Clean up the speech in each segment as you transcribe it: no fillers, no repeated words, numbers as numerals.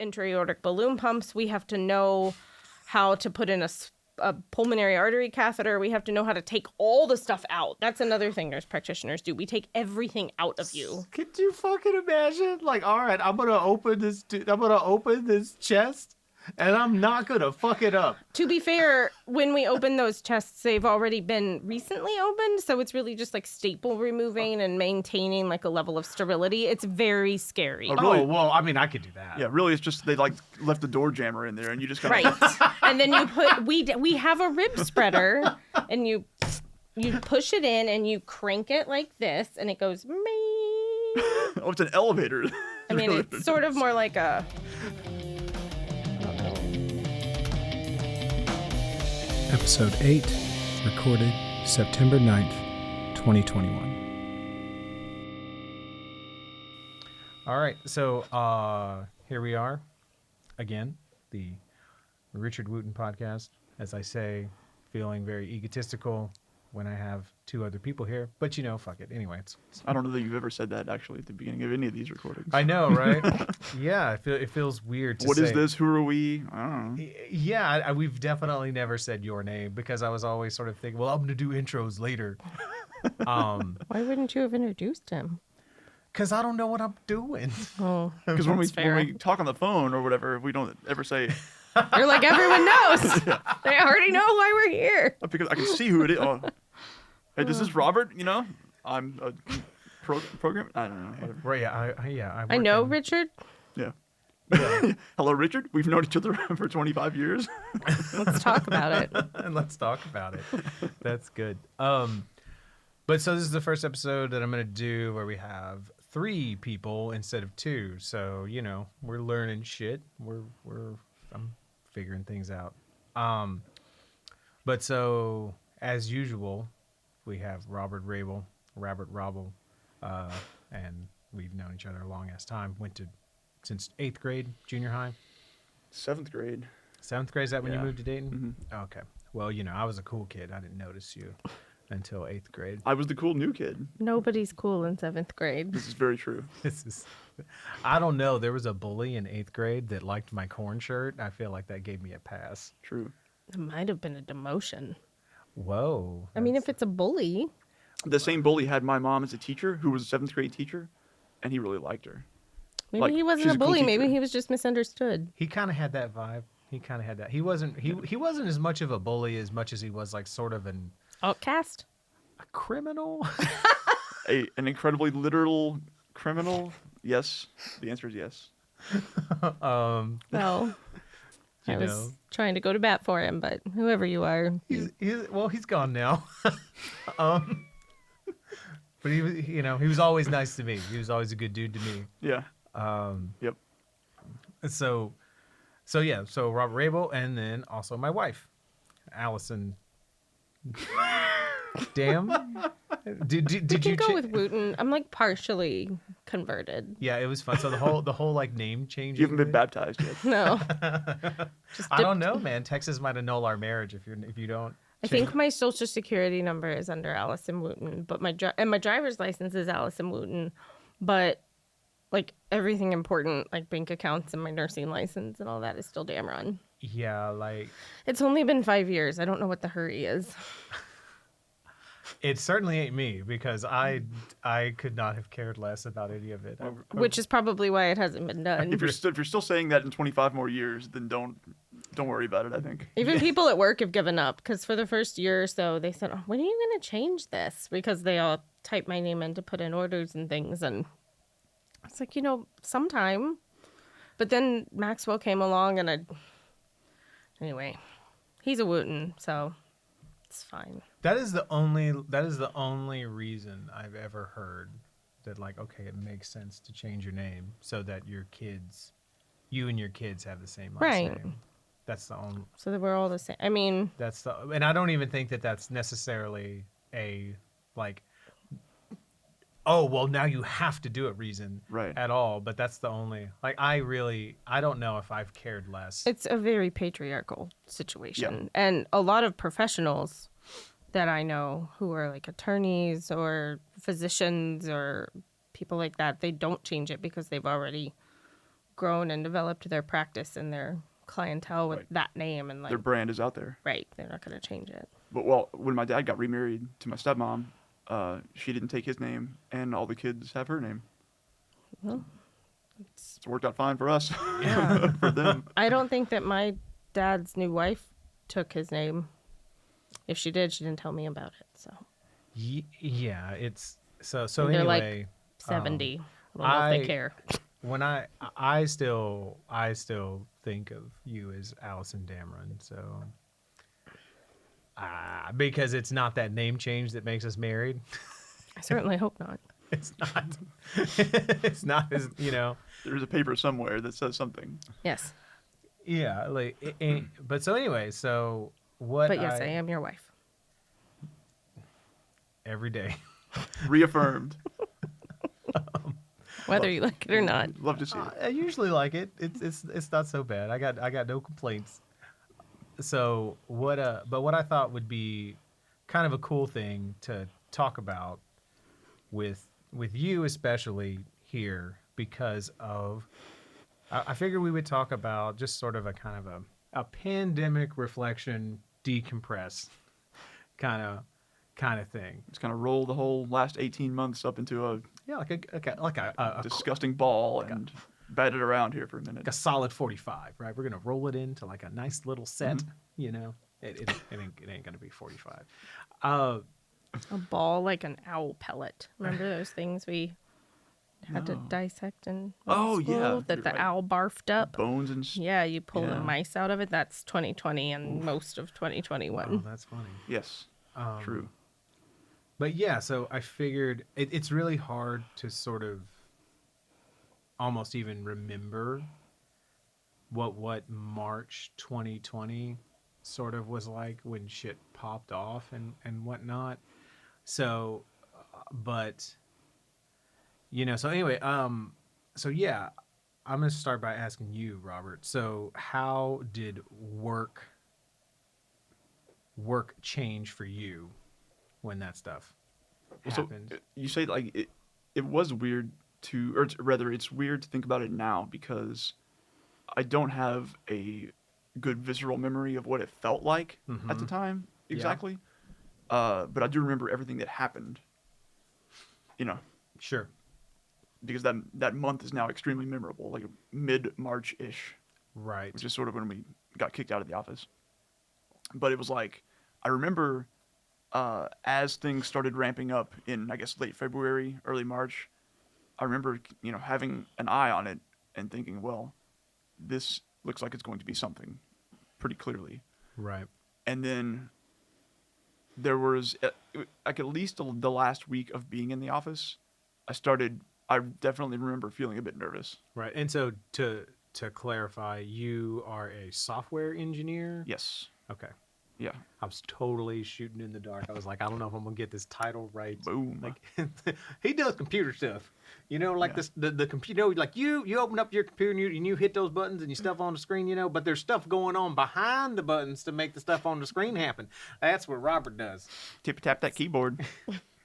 intra-aortic balloon pumps. We have to know how to put in a pulmonary artery catheter. We have to know how to take all the stuff out. That's another thing nurse practitioners do. We take everything out of you. Could you fucking imagine? Like, all right, I'm gonna open this chest, and I'm not gonna fuck it up. To be fair, when we open those chests, they've already been recently opened, so it's really just like staple removing and maintaining like a level of sterility. It's very scary. Oh, really? Well, I mean, I could do that. Yeah, really, it's just they like left the door jammer in there, and you just kind of Right. And then you put we have a rib spreader, and you push it in and you crank it like this, and it goes. Mee. Oh, it's an elevator. I mean, it's sort of more like a. Episode 8, recorded September 9th, 2021. All right, so here we are again, the Richard Wooten podcast. As I say, feeling very egotistical when I have two other people here, but you know, fuck it. Anyway, it's I don't know that you've ever said that actually at the beginning of any of these recordings. I know, right? Yeah, it feels weird to say. What is this? Who are we? I don't know. Yeah, we've definitely never said your name because I was always sort of thinking, well, I'm going to do intros later. Why wouldn't you have introduced him? Because I don't know what I'm doing. Oh, Because when we talk on the phone or whatever, we don't ever say. You're like, everyone knows. They already know why we're here. Because I can see who it is. Oh. Hey, this is Robert. You know, I'm a program. I don't know. Whatever. Right? I know, Richard. Yeah. Hello, Richard. We've known each other for 25 years. Let's talk about it. And let's talk about it. That's good. But so this is the first episode that I'm going to do where we have 3 people instead of 2. So, you know, we're learning shit. I'm figuring things out. But so as usual, we have Robert Rabel, and we've known each other a long ass time. Went to since 8th grade, junior high. 7th grade. 7th grade, is that when you Yeah. moved to Dayton? Mm-hmm. Okay. Well, you know, I was a cool kid. I didn't notice you until 8th grade. I was the cool new kid. Nobody's cool in 7th grade. This is very true. I don't know. There was a bully in 8th grade that liked my corn shirt. I feel like that gave me a pass. True. It might have been a demotion. Whoa. I mean, if it's a bully. The same bully had my mom as a teacher, who was a 7th grade teacher, and he really liked her. Maybe Like, he wasn't she's a a cool bully. Maybe teacher. he was just misunderstood. He kind of had that vibe. He wasn't as much of a bully as much as he was like sort of a Outcast? criminal. An incredibly literal criminal? Yes. The answer is yes. Well, I was know. trying to go to bat for him, but whoever you are. He's gone now. But he was, you know, he was always nice to me. He was always a good dude to me. Yeah. Yep. So Robert Rabel, and then also my wife, Allison. Damn. Did You you go with Wooten. I'm like partially converted. Yeah, it was fun. So the whole like name change. You haven't been baptized yet. No. I don't know, man. Texas might annul our marriage if you don't. I think my social security number is under Allison Wooten, but my driver's license is Allison Wooten, but like everything important, like bank accounts and my nursing license and all that is still Damron. Yeah, like It's only been 5 years. I don't know what the hurry is. it certainly ain't me because I could not have cared less about any of it. Which is probably why it hasn't been done. If you're still saying that in 25 more years, then don't worry about it, I think. Even people at work have given up because for the first year or so, they said, oh, when are you going to change this? Because they all type my name in to put in orders and things. And it's like, sometime. But then Maxwell came along and anyway, he's a Wooten, so it's fine. That is the only reason I've ever heard that, like, okay, it makes sense to change your name so that you and your kids have the same last name. That's the only. So that we're all the same. I mean, and I don't even think that that's necessarily a like, oh well, now you have to do it reason Right. at all. But that's the only like I don't know if I've cared less. it's a very patriarchal situation. Yeah. And a lot of professionals that I know who are like attorneys or physicians or people like that, they don't change it because they've already grown and developed their practice and their clientele with Right. that name, and like Their brand is out there. right, they're not going to change it. But well, when my dad got remarried to my stepmom, she didn't take his name, and all the kids have her name. Well, It's worked out fine for us. Yeah. For them. I don't think that my dad's new wife took his name. If she did, she didn't tell me about it. So Yeah, it's so And they're like anyway. 70. I don't know if they I- care. When I still think of you as Allison Dameron, so because it's not that name change that makes us married. I certainly hope not. It's not. It's not as There's a paper somewhere that says something. Yes. Yeah, like but so anyway, so what? But yes, I am your wife. every day. Reaffirmed. Whether you like it or not. Love to see it. I usually like it. It's not so bad. I got no complaints. So what? But what I thought would be kind of a cool thing to talk about with you, especially here, because of I figured we would talk about just sort of a kind of a pandemic reflection, decompress kind of thing. Just kind of roll the whole last 18 months up into a Yeah, like a disgusting ball and bat it around here for a minute. like a solid 45, right? We're gonna roll it into like a nice little set, It ain't gonna be 45. A ball like an owl pellet. Remember those things we had to No. dissect in Oh, school yeah, that you're the right. owl barfed up? Bones and Yeah, you pull the Yeah. mice out of it. That's 2020 and most of 2021. Oh, that's funny. yes, true. But yeah, so I figured it's really hard to sort of almost even remember what March 2020 sort of was like when shit popped off and whatnot. So, but so anyway, so yeah, I'm gonna start by asking you, Robert. So how did work change for you when that stuff happened? So you say like it was weird to, or rather, it's weird to think about it now because I don't have a good visceral memory of what it felt like at the time exactly. But I do remember everything that happened. Sure. Because that month is now extremely memorable, like mid-March ish, Right. which is sort of when we got kicked out of the office. But it was like I remember as things started ramping up in, I guess, late February, early March, I remember, having an eye on it and thinking, well, this looks like it's going to be something pretty clearly. Right. And then there was, like, at least the last week of being in the office, I definitely remember feeling a bit nervous. Right. And so to clarify, you are a software engineer? Yes. Okay. Yeah. I was totally shooting in the dark. I was like, I don't know if I'm gonna get this title right. Boom. Like, he does computer stuff, like Yeah. this, the computer. Like you open up your computer and you hit those buttons and you stuff on the screen, but there's stuff going on behind the buttons to make the stuff on the screen happen. That's what Robert does. Tip tap that keyboard.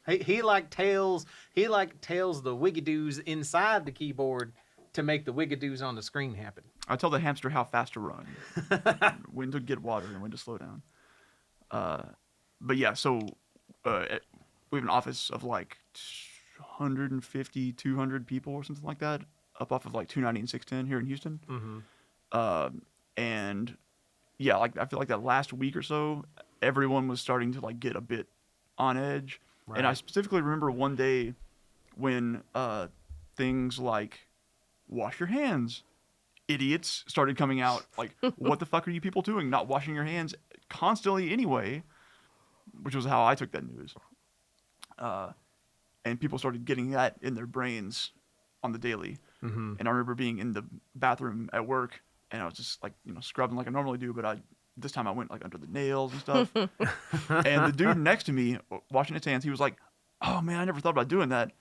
He like tails the wiggadoos inside the keyboard to make the wiggadoos on the screen happen. I tell the hamster how fast to run, when to get water, and when to slow down. But yeah, so we have an office of like 150, 200 people or something like that, up off of like 290 and 610 here in Houston. Mm-hmm. And yeah, like I feel like that last week or so, everyone was starting to like get a bit on edge. Right. And I specifically remember one day when things like wash your hands, idiots, started coming out. Like, what the fuck are you people doing? Not washing your hands constantly anyway, which was how I took that news. And people started getting that in their brains on the daily. Mm-hmm. And I remember being in the bathroom at work, and I was just like, scrubbing like I normally do, but this time I went like under the nails and stuff. And the dude next to me, washing his hands, he was like, "Oh man, I never thought about doing that."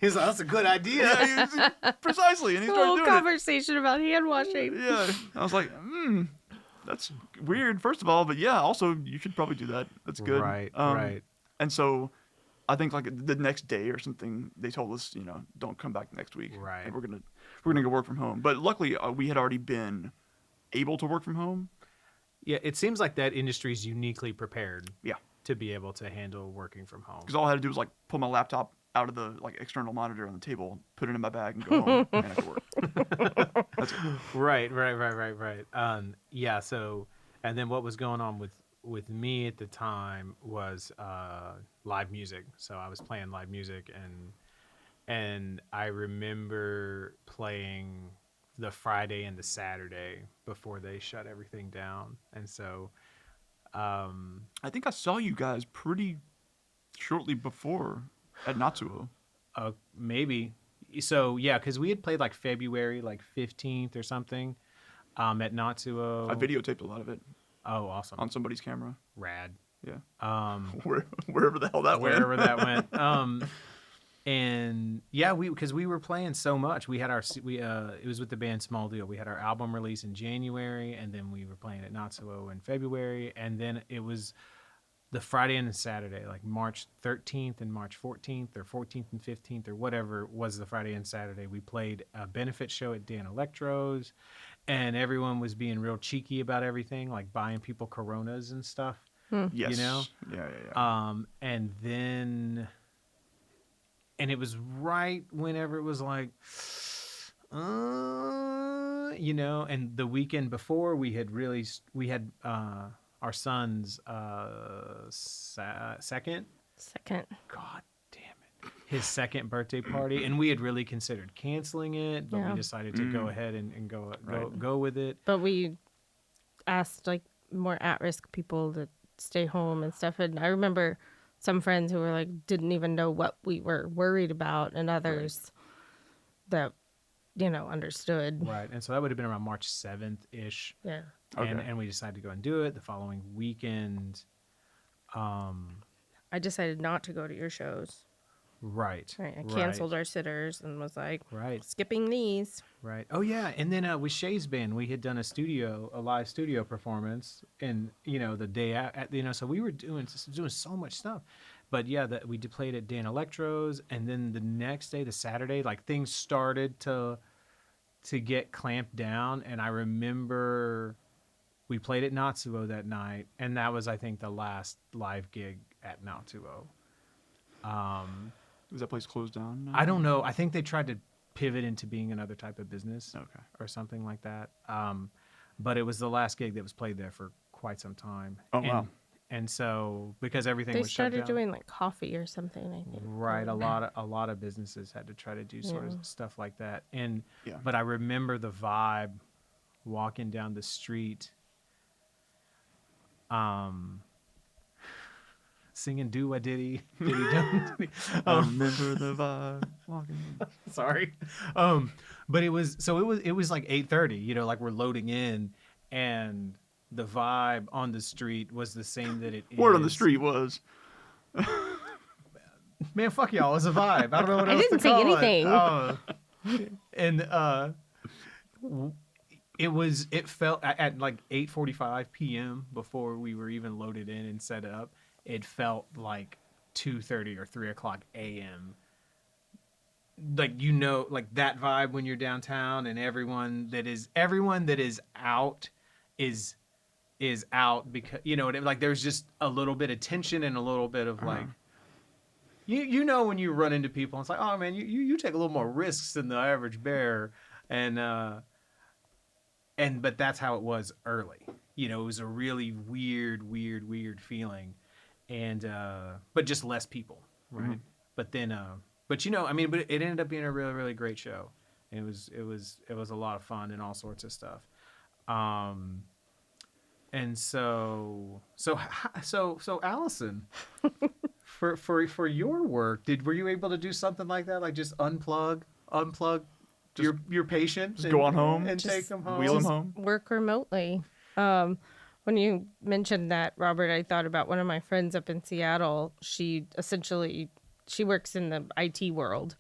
He's like, that's a good idea. Yeah, precisely. And he started Whole doing conversation about hand washing. it. Yeah. I was like, that's weird, first of all, but yeah, also you should probably do that. That's good. Right. And so I think like the next day or something, they told us, don't come back next week. Right. And we're we're gonna go work from home. But luckily, we had already been able to work from home. Yeah, it seems like that industry is uniquely prepared. Yeah. To be able to handle working from home. Because all I had to do was like pull my laptop out of the like external monitor on the table, put it in my bag, and go home, and I could work. That's it. Right. Yeah. So, and then what was going on with me at the time was live music. So I was playing live music, and I remember playing the Friday and the Saturday before they shut everything down, and so. I think I saw you guys pretty shortly before at Natsuo. Maybe. So yeah, because we had played like February, like 15th or something, at Natsuo. I videotaped a lot of it. Oh, awesome! On somebody's camera. Rad. Yeah. Wherever the hell that went. Wherever that went. And yeah, because we were playing so much. We had it was with the band Small Deal. We had our album release in January, and then we were playing at Natsuo in February, and then it was the Friday and the Saturday, like March 13th and March 14th, or 14th and 15th, or whatever was the Friday and Saturday. We played a benefit show at Dan Electro's, and everyone was being real cheeky about everything, like buying people Coronas and stuff. Yes. You know? Yeah. And then... And it was right whenever it was like, you know, and the weekend before we had our son's second. God damn it. His second birthday party. And we had really considered canceling it, but we decided to go ahead and go with it. But we asked like more at-risk people to stay home and stuff. And I remember some friends who were like, didn't even know what we were worried about, and others that, you know, understood. Right. And so that would have been around March 7th-ish. Yeah. Okay. And we decided to go and do it the following weekend. I decided not to go to your shows. Right. I canceled our sitters and was like, right, skipping these. Right. Oh yeah. And then with Shay's band, we had done a live studio performance, and you know the day at so we were doing so much stuff. But yeah, we played at Dan Electro's, and then the next day, the Saturday, like things started to get clamped down, and I remember we played at Natsuo that night, and that was, I think, the last live gig at Natsuo. Is that place closed down now? I don't know. I think they tried to pivot into being another type of business, or something like that. But it was the last gig that was played there for quite some time. Oh, wow. And so because everything They was shut down, started doing like coffee or something, I think. right? A lot of businesses had to try to do sort of stuff like that. And but I remember the vibe walking down the street, singing "Do a Diddy, Diddy Dum." I remember the vibe walking. Sorry, but it was like 8:30. You know, like we're loading in, and the vibe on the street was the same that it is. Word on the street was, man, fuck y'all. It's a vibe. I don't know what I else didn't to say call anything. And it felt at like 8:45 p.m. before we were even loaded in and set up. It felt like 2:30 or 3 o'clock a.m. Like, you know, like that vibe when you're downtown, and everyone that is out is out, because, you know, like there's just a little bit of tension and a little bit of like, you know, when you run into people, it's like, oh man, you take a little more risks than the average bear, but that's how it was early. You know, it was a really weird feeling. And but just less people, right? Mm-hmm. But then but you know, I mean, but it ended up being a really, really great show. And it was a lot of fun and all sorts of stuff. And so Allison, for your work, were you able to do something like that, like just unplug your patient, just go on home and take them home, wheel them home, work remotely? When you mentioned that, Robert, I thought about one of my friends up in Seattle. She works in the IT world,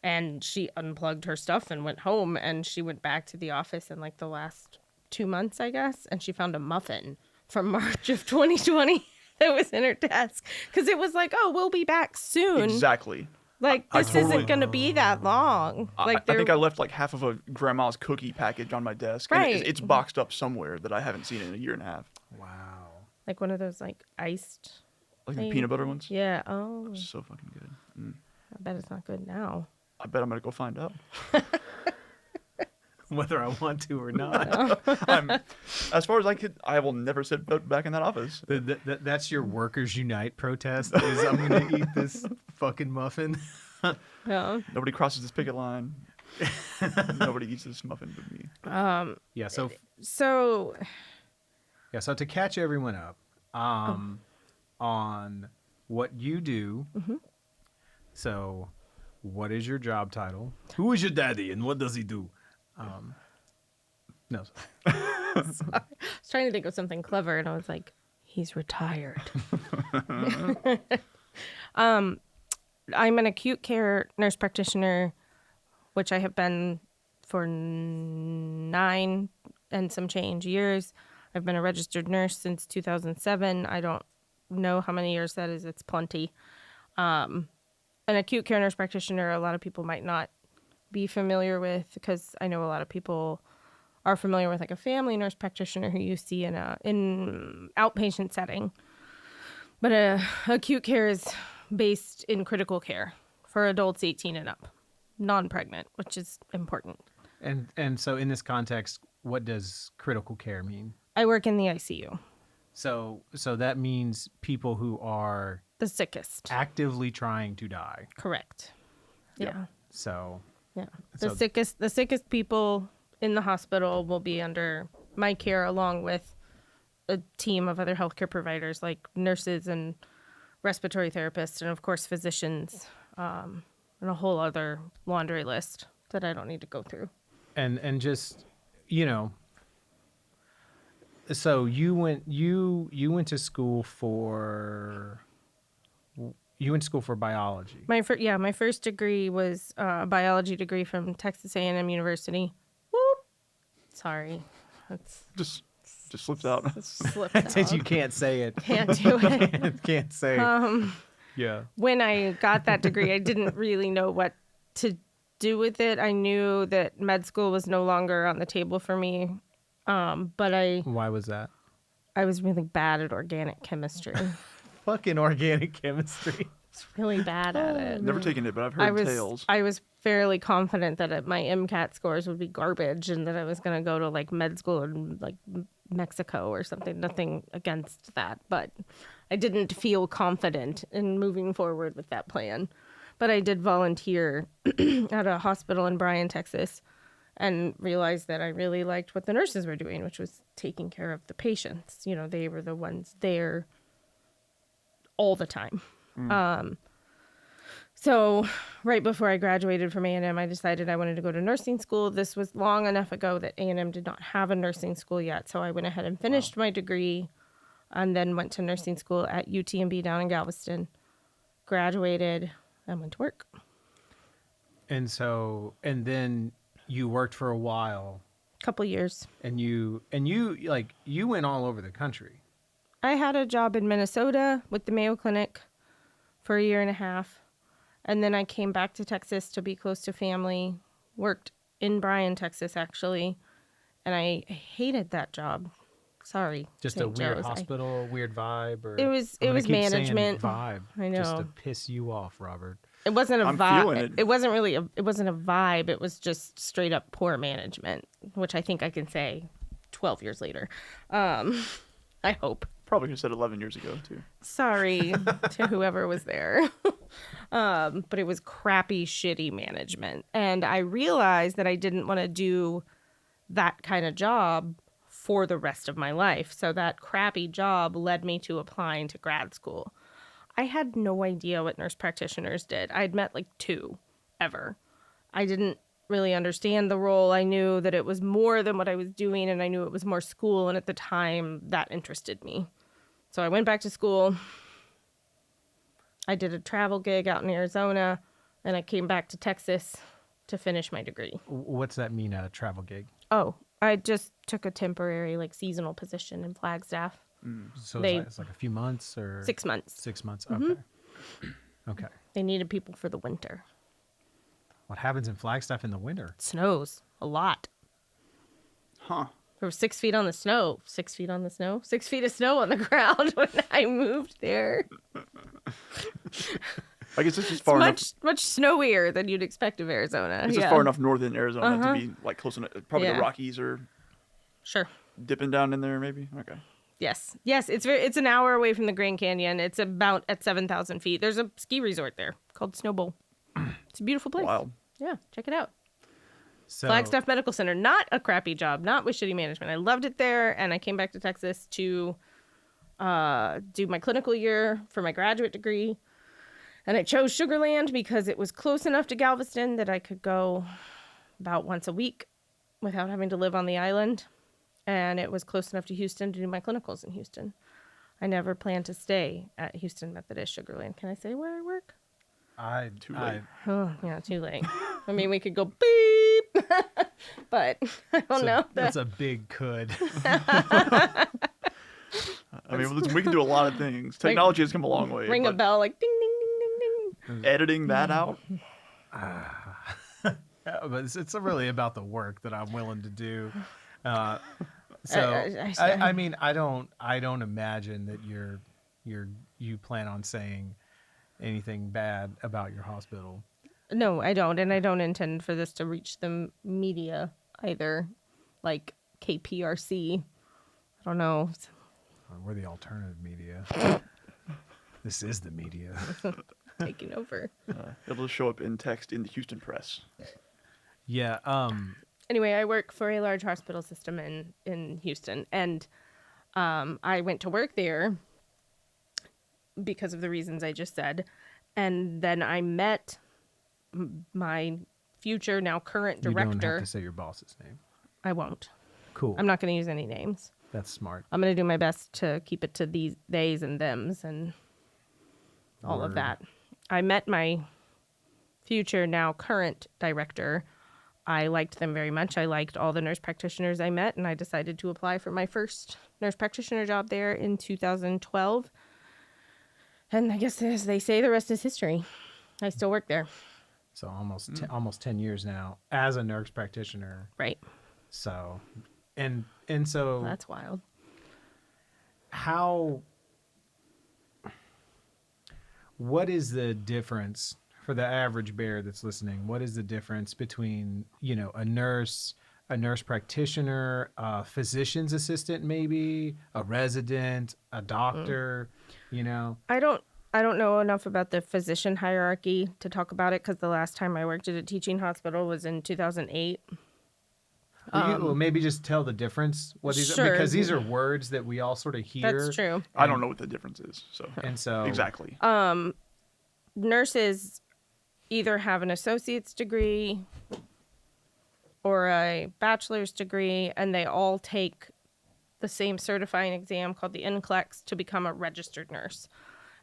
and she unplugged her stuff and went home, and she went back to the office in like the last 2 months, I guess, and she found a muffin from March of 2020 that was in her desk, because it was like, oh, we'll be back soon. Exactly. Like, I this totally- isn't going to be that long. Like, I think they're- I left like half of a grandma's cookie package on my desk. And Right. it's boxed up somewhere that I haven't seen in a year and a half. Wow. like one of those, like, iced. Like the Thing. peanut butter ones. Yeah. Oh, So fucking good. I bet it's not good now. I bet I'm gonna go find out. Whether I want to or not. As far as I will never sit back in that office. That's your Workers Unite protest. Is I'm gonna eat this fucking muffin. Yeah. Nobody crosses this picket line. Nobody eats this muffin but me. Yeah. So So, to catch everyone up, on what you do. Mm-hmm. So, what is your job title? Who is your daddy, and what does he do? No. I was trying to think of something clever, and I was like, he's retired. I'm an acute care nurse practitioner, which I have been for 9 and some change years. I've been a registered nurse since 2007. I don't know how many years that is. It's plenty. An acute care nurse practitioner, a lot of people might not be familiar with, because I know a lot of people are familiar with like a family nurse practitioner who you see in outpatient setting. But acute care is based in critical care for adults 18 and up, non-pregnant, which is important. And so in this context, what does critical care mean? I work in the ICU, So that means people who are the sickest. actively trying to die. Correct. Yep. Yeah. So Yeah. So- The sickest people in the hospital will be under my care, along with a team of other healthcare providers like nurses and respiratory therapists, and of course physicians, and a whole other laundry list that I don't need to go through. and just, you know, so you went to school for biology. My first degree was a biology degree from Texas A&M University. Whoop. Sorry, that's Just slipped out. slipped out. Since you can't say it. Can't do it. Can't say it. Yeah. When I got that degree, I didn't really know what to do with it. I knew that med school was no longer on the table for me, but Why was that? I was really bad at organic chemistry. Fucking organic chemistry. Really bad at it. Never taken it, but I've heard tales. I was fairly confident that my MCAT scores would be garbage, and that I was going to go to like med school in like Mexico or something. Nothing against that, but I didn't feel confident in moving forward with that plan. But I did volunteer at a hospital in Bryan, Texas, and realized that I really liked what the nurses were doing, which was taking care of the patients. You know, they were the ones there all the time. So right before I graduated from A&M, I decided I wanted to go to nursing school. This was long enough ago that A&M did not have a nursing school yet. So I went ahead and finished my degree, and then went to nursing school at UTMB down in Galveston, graduated, and went to work. And then you worked for a while, Couple years. and you went all over the country. I had a job in Minnesota with the Mayo Clinic for 1.5 years. And then I came back to Texas to be close to family. Worked in Bryan, Texas, actually. And I hated that job. Sorry. Just St. a weird Joe's. hospital, weird vibe, or It was I'm gonna keep saying management. vibe. I Just to know. piss you off, Robert. It wasn't a I'm feeling vibe. it. It wasn't really it wasn't a vibe. It was just straight up poor management, which I think I can say 12 years later. I hope. Probably could have said 11 years ago, too. Sorry to whoever was there. But it was crappy, shitty management. And I realized that I didn't want to do that kind of job for the rest of my life. So that crappy job led me to applying to grad school. I had no idea what nurse practitioners did. I'd met like 2 ever. I didn't really understand the role. I knew that it was more than what I was doing, and I knew it was more school. And at the time, that interested me. So I went back to school. I did a travel gig out in Arizona, and I came back to Texas to finish my degree. What's that mean, a travel gig? Oh, I just took a temporary, like, seasonal position in Flagstaff. So They- it's like a few months or 6 months. 6 months. Mm-hmm. Okay. Okay. They needed people for the winter. What happens in Flagstaff in the winter? It snows a lot. Huh. There was 6 feet on the snow. 6 feet on the snow? 6 feet of snow on the ground when I moved there. I guess this is It's far enough. much snowier than you'd expect of Arizona. It's just far enough north in Arizona to be like close enough. Probably Yeah. the Rockies are Sure. dipping down in there, maybe. Okay. Yes. Yes. It's an hour away from the Grand Canyon. It's about at 7,000 feet. There's a ski resort there called Snow Bowl. It's a beautiful place. Wild. Yeah. Check it out. So, Flagstaff Medical Center. Not a crappy job. Not with shitty management. I loved it there. And I came back to Texas to do my clinical year for my graduate degree. And I chose Sugar Land because it was close enough to Galveston that I could go about once a week without having to live on the island. And it was close enough to Houston to do my clinicals in Houston. I never planned to stay at Houston Methodist Sugar Land. Can I say where I work? Too late. Oh, yeah, too late. I mean, we could go beep, but I don't know. That's a big could. I mean, we can do a lot of things. Technology has come a long way. Ring a but bell like ding, ding, ding, ding, ding. Editing that out? Yeah, but it's really about the work that I'm willing to do. So I mean, I don't imagine that you plan on saying anything bad about your hospital. No, I don't. And I don't intend for this to reach the media either, like KPRC. I don't know. We're the alternative media. This is the media. Taking over. It'll show up in text in the Houston Press. Yeah. Anyway, I work for a large hospital system in Houston, and I went to work there because of the reasons I just said, and then I met my future, now current You director. don't have to say your boss's name. I won't. Cool. I'm not going to use any names. That's smart. I'm going to do my best to keep it to these theys and thems and all of Word. that. I met my future, now current director. I liked them very much. I liked all the nurse practitioners I met, and I decided to apply for my first nurse practitioner job there in 2012. And I guess as they say, the rest is history. I still work there. So almost 10 years now as a nurse practitioner. Right. So, and so That's wild. What is the difference for the average bear that's listening? What is the difference between, a nurse practitioner, a physician's assistant, maybe a resident, a doctor, I don't know enough about the physician hierarchy to talk about it because the last time I worked at a teaching hospital was in 2008. Well, maybe just tell the difference. What these Sure. because these are words that we all sort of hear. That's true. I don't know what the difference is. So exactly. Nurses either have an associate's degree or a bachelor's degree, and they all take the same certifying exam called the NCLEX to become a registered nurse.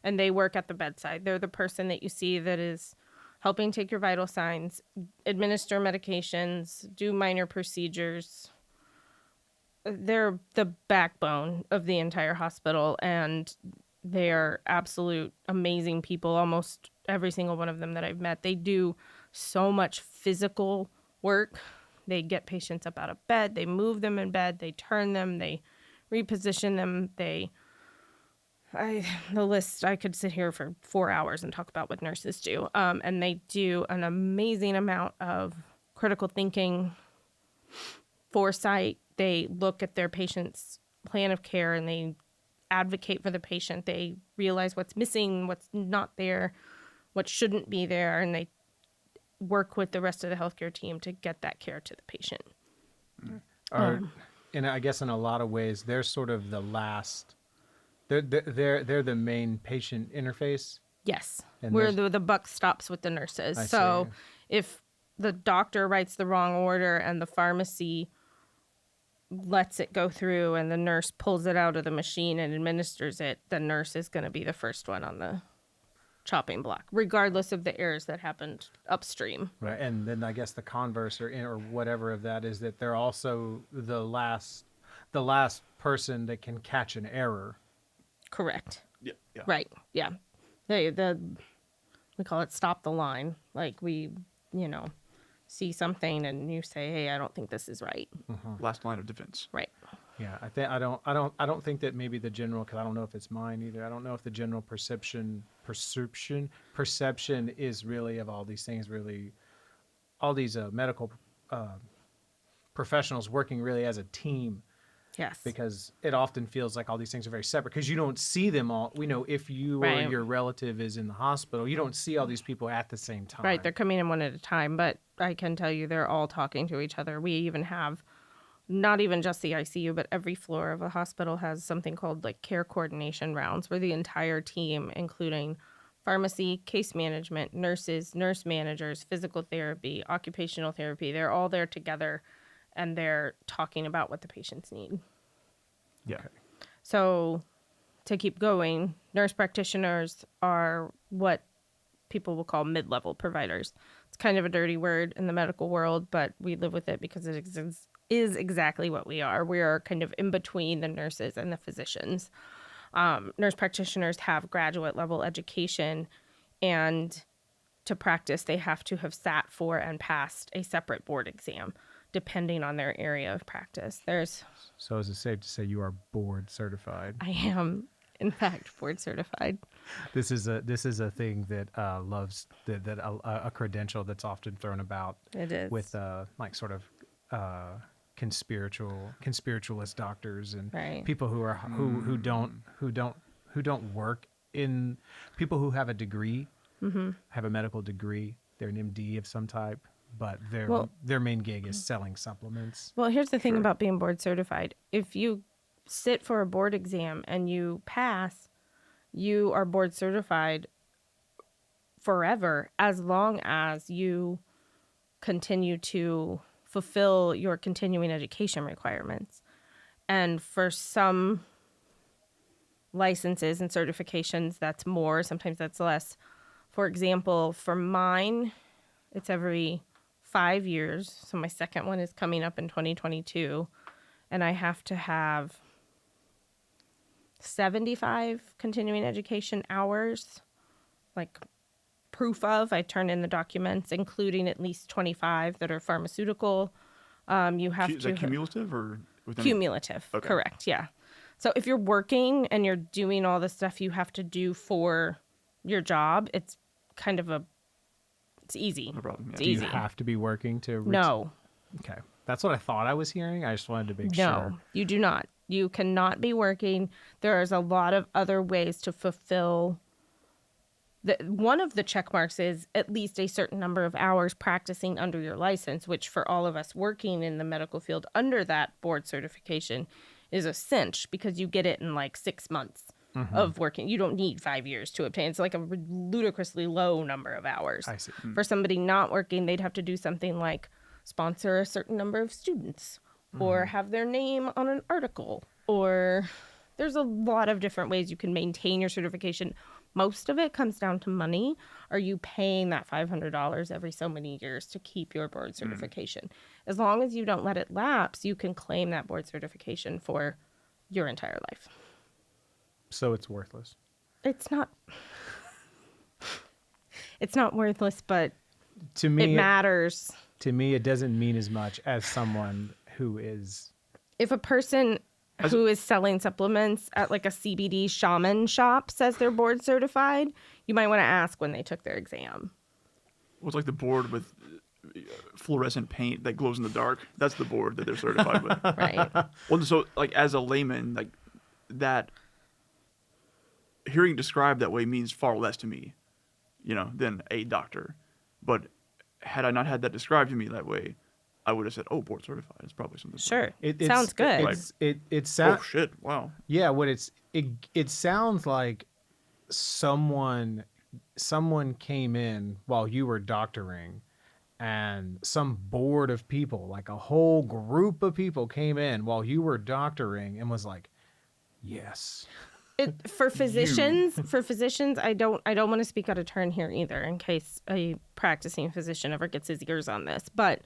And they work at the bedside. They're the person that you see that is helping take your vital signs, administer medications, do minor procedures. They're the backbone of the entire hospital, and they are absolute amazing people. Almost every single one of them that I've met. They do so much physical work. They get patients up out of bed. They move them in bed. They turn them. They reposition them. The list, I could sit here for 4 hours and talk about what nurses do. And they do an amazing amount of critical thinking, foresight. They look at their patient's plan of care and they advocate for the patient. They realize what's missing, what's not there, what shouldn't be there, and they work with the rest of the healthcare team to get that care to the patient. And I guess in a lot of ways, they're sort of the last. They're the main patient interface. Yes, And where there's- the buck stops with the nurses. I So see. if the doctor writes the wrong order and the pharmacy lets it go through and the nurse pulls it out of the machine and administers it, the nurse is going to be the first one on the chopping block, regardless of the errors that happened upstream. Right, and then I guess the converse or whatever of that is that they're also the last person that can catch an error. Correct. Yeah. Right. Yeah. The we call it stop the line. Like we, you know, see something and you say, hey, I don't think this is right. Last line of defense. Right. Yeah, I don't think that maybe the general, because I don't know if it's mine either. I don't know if the general perception is really of all these things, really all these medical professionals working really as a team. Yes. Because it often feels like all these things are very separate because you don't see them all. We know if you Right. or your relative is in the hospital, you don't see all these people at the same time. Right. They're coming in one at a time, but I can tell you they're all talking to each other. We even have not even just the ICU, but every floor of a hospital has something called like care coordination rounds where the entire team, including pharmacy, case management, nurses, nurse managers, physical therapy, occupational therapy, they're all there together and they're talking about what the patients need. Yeah. Okay. So to keep going, nurse practitioners are what people will call mid-level providers. It's kind of a dirty word in the medical world, but we live with it because it is exactly what we are. We are kind of in between the nurses and the physicians. Nurse practitioners have graduate level education, and to practice, they have to have sat for and passed a separate board exam, depending on their area of practice. So is it safe to say you are board certified? I am, in fact, board certified. This is a thing that loves a credential that's often thrown about. It is. With like sort of conspiritualist doctors and Right. people who don't work in, people who have a degree, have a medical degree. They're an MD of some type, but their main gig is selling supplements. Well, here's the thing about being board certified. If you sit for a board exam and you pass, you are board certified forever as long as you continue to fulfill your continuing education requirements. And for some licenses and certifications, that's more, sometimes that's less. For example, for mine, it's every 5 years. So my second one is coming up in 2022. And I have to have 75 continuing education hours, like proof of. I turn in the documents, including at least 25 that are pharmaceutical. You have Is to that cumulative or within? cumulative. Okay. Correct. Yeah. So if you're working and you're doing all the stuff you have to do for your job, it's kind of it's easy. No problem. It's Yeah. Do easy. you have to be working to? No. Okay, that's what I thought I was hearing. I just wanted to make No, sure. you do not. You cannot be working. There is a lot of other ways to fulfill. One of the check marks is at least a certain number of hours practicing under your license, which for all of us working in the medical field under that board certification is a cinch because you get it in like 6 months of working. You don't need 5 years to obtain. It's like a ludicrously low number of hours. I see. For somebody not working, they'd have to do something like sponsor a certain number of students or have their name on an article, or there's a lot of different ways you can maintain your certification. Most of it comes down to money. Are you paying that $500 every so many years to keep your board certification? As long as you don't let it lapse, you can claim that board certification for your entire life. So it's worthless. It's not worthless, but To me, it matters. To me, it doesn't mean as much as someone who is. If a person who is selling supplements at like a CBD shaman shop says they're board certified, you might want to ask when they took their exam. Well, it's like the board with fluorescent paint that glows in the dark. That's the board that they're certified with. Right. Well, so like as a layman, like that, hearing described that way means far less to me, than a doctor. But had I not had that described to me that way, I would have said, "Oh, board certified." It's probably something. Sure. It's- Sounds good. It sounds. Oh shit! Wow. Yeah, it sounds like someone came in while you were doctoring, and some board of people, like a whole group of people, came in while you were doctoring and was like, "Yes." For physicians, I don't want to speak out of turn here either, in case a practicing physician ever gets his ears on this. But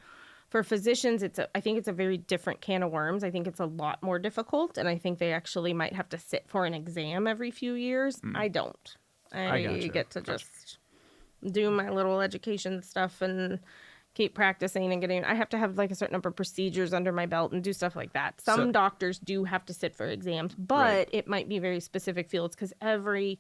for physicians, I think it's a very different can of worms. I think it's a lot more difficult, and I think they actually might have to sit for an exam every few years. I don't. I gotcha. get to just do my little education stuff and keep practicing and getting. I have to have like a certain number of procedures under my belt and do stuff like that. Some doctors do have to sit for exams, but it might be very specific fields because every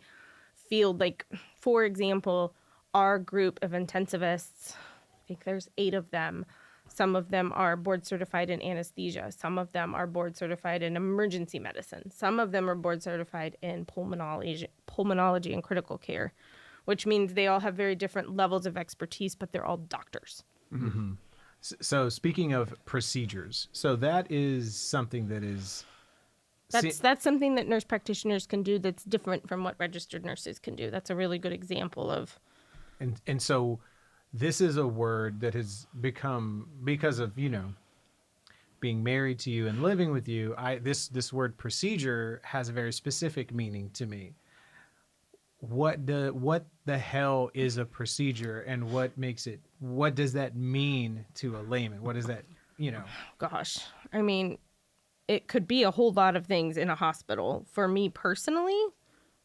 field, like for example, our group of intensivists, I think there's 8 of them. Some of them are board certified in anesthesia. Some of them are board certified in emergency medicine. Some of them are board certified in pulmonology and critical care, which means they all have very different levels of expertise, but they're all doctors. Mm-hmm. So speaking of procedures, so that is something that is... That's something that nurse practitioners can do that's different from what registered nurses can do. That's a really good example of... And so this is a word that has become, because of, being married to you and living with you, this word procedure has a very specific meaning to me. What the hell is a procedure, and what does that mean to a layman? What is that, Gosh, I mean, it could be a whole lot of things in a hospital. For me personally,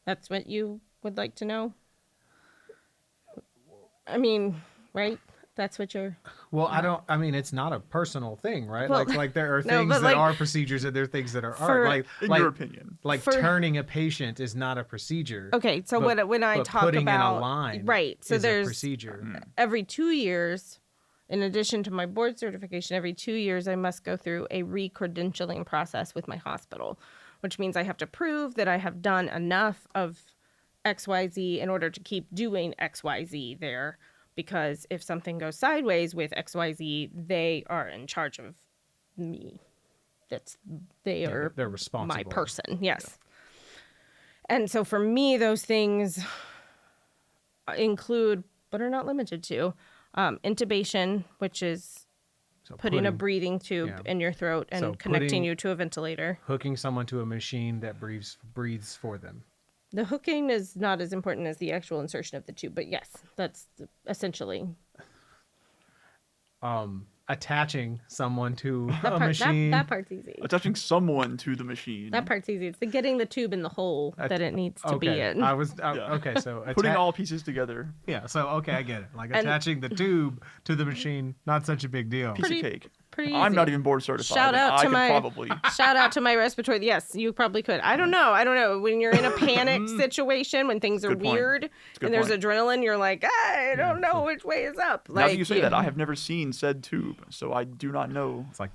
that's what you would like to know. I mean, right? That's what you're... Well, it's not a personal thing, right? Well, like there are things that are procedures and there are things that aren't. In your opinion. Turning a patient is not a procedure. Okay, so when I talk putting about... in a line right, so is there's a procedure. Every 2 years, in addition to my board certification, every 2 years I must go through a re-credentialing process with my hospital, which means I have to prove that I have done enough of XYZ in order to keep doing XYZ there. Because if something goes sideways with XYZ, they are in charge of me. They're responsible. My person, yes. Yeah. And so for me, those things include, but are not limited to, intubation, which is putting a breathing tube in your throat and connecting you to a ventilator. Hooking someone to a machine that breathes for them. The hooking is not as important as the actual insertion of the tube, but yes, that's essentially. Attaching someone to a machine. That part's easy. Attaching someone to the machine. That part's easy. It's the getting the tube in the hole that it needs to be in. Okay, so putting all pieces together. Yeah, so okay, I get it. Like attaching the tube to the machine, not such a big deal. Piece of cake. Pretty I'm easy. not even board certified. Shout out to my respiratory. Yes, you probably could. I don't know. When you're in a panic situation, when things are weird and there's adrenaline, you're like, I don't know which way is up. Now that you say that, I have never seen said tube, so I do not know. It's like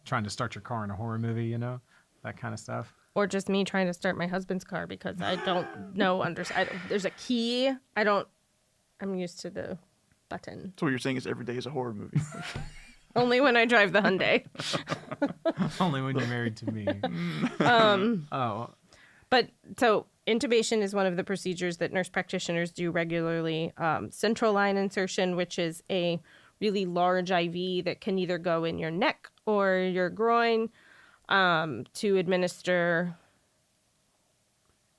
trying to start your car in a horror movie, that kind of stuff. Or just me trying to start my husband's car because I don't know. There's a key. I'm used to the button. So what you're saying is every day is a horror movie. Only when I drive the Hyundai. Only when you're married to me. But so intubation is one of the procedures that nurse practitioners do regularly. Central line insertion, which is a really large IV that can either go in your neck or your groin to administer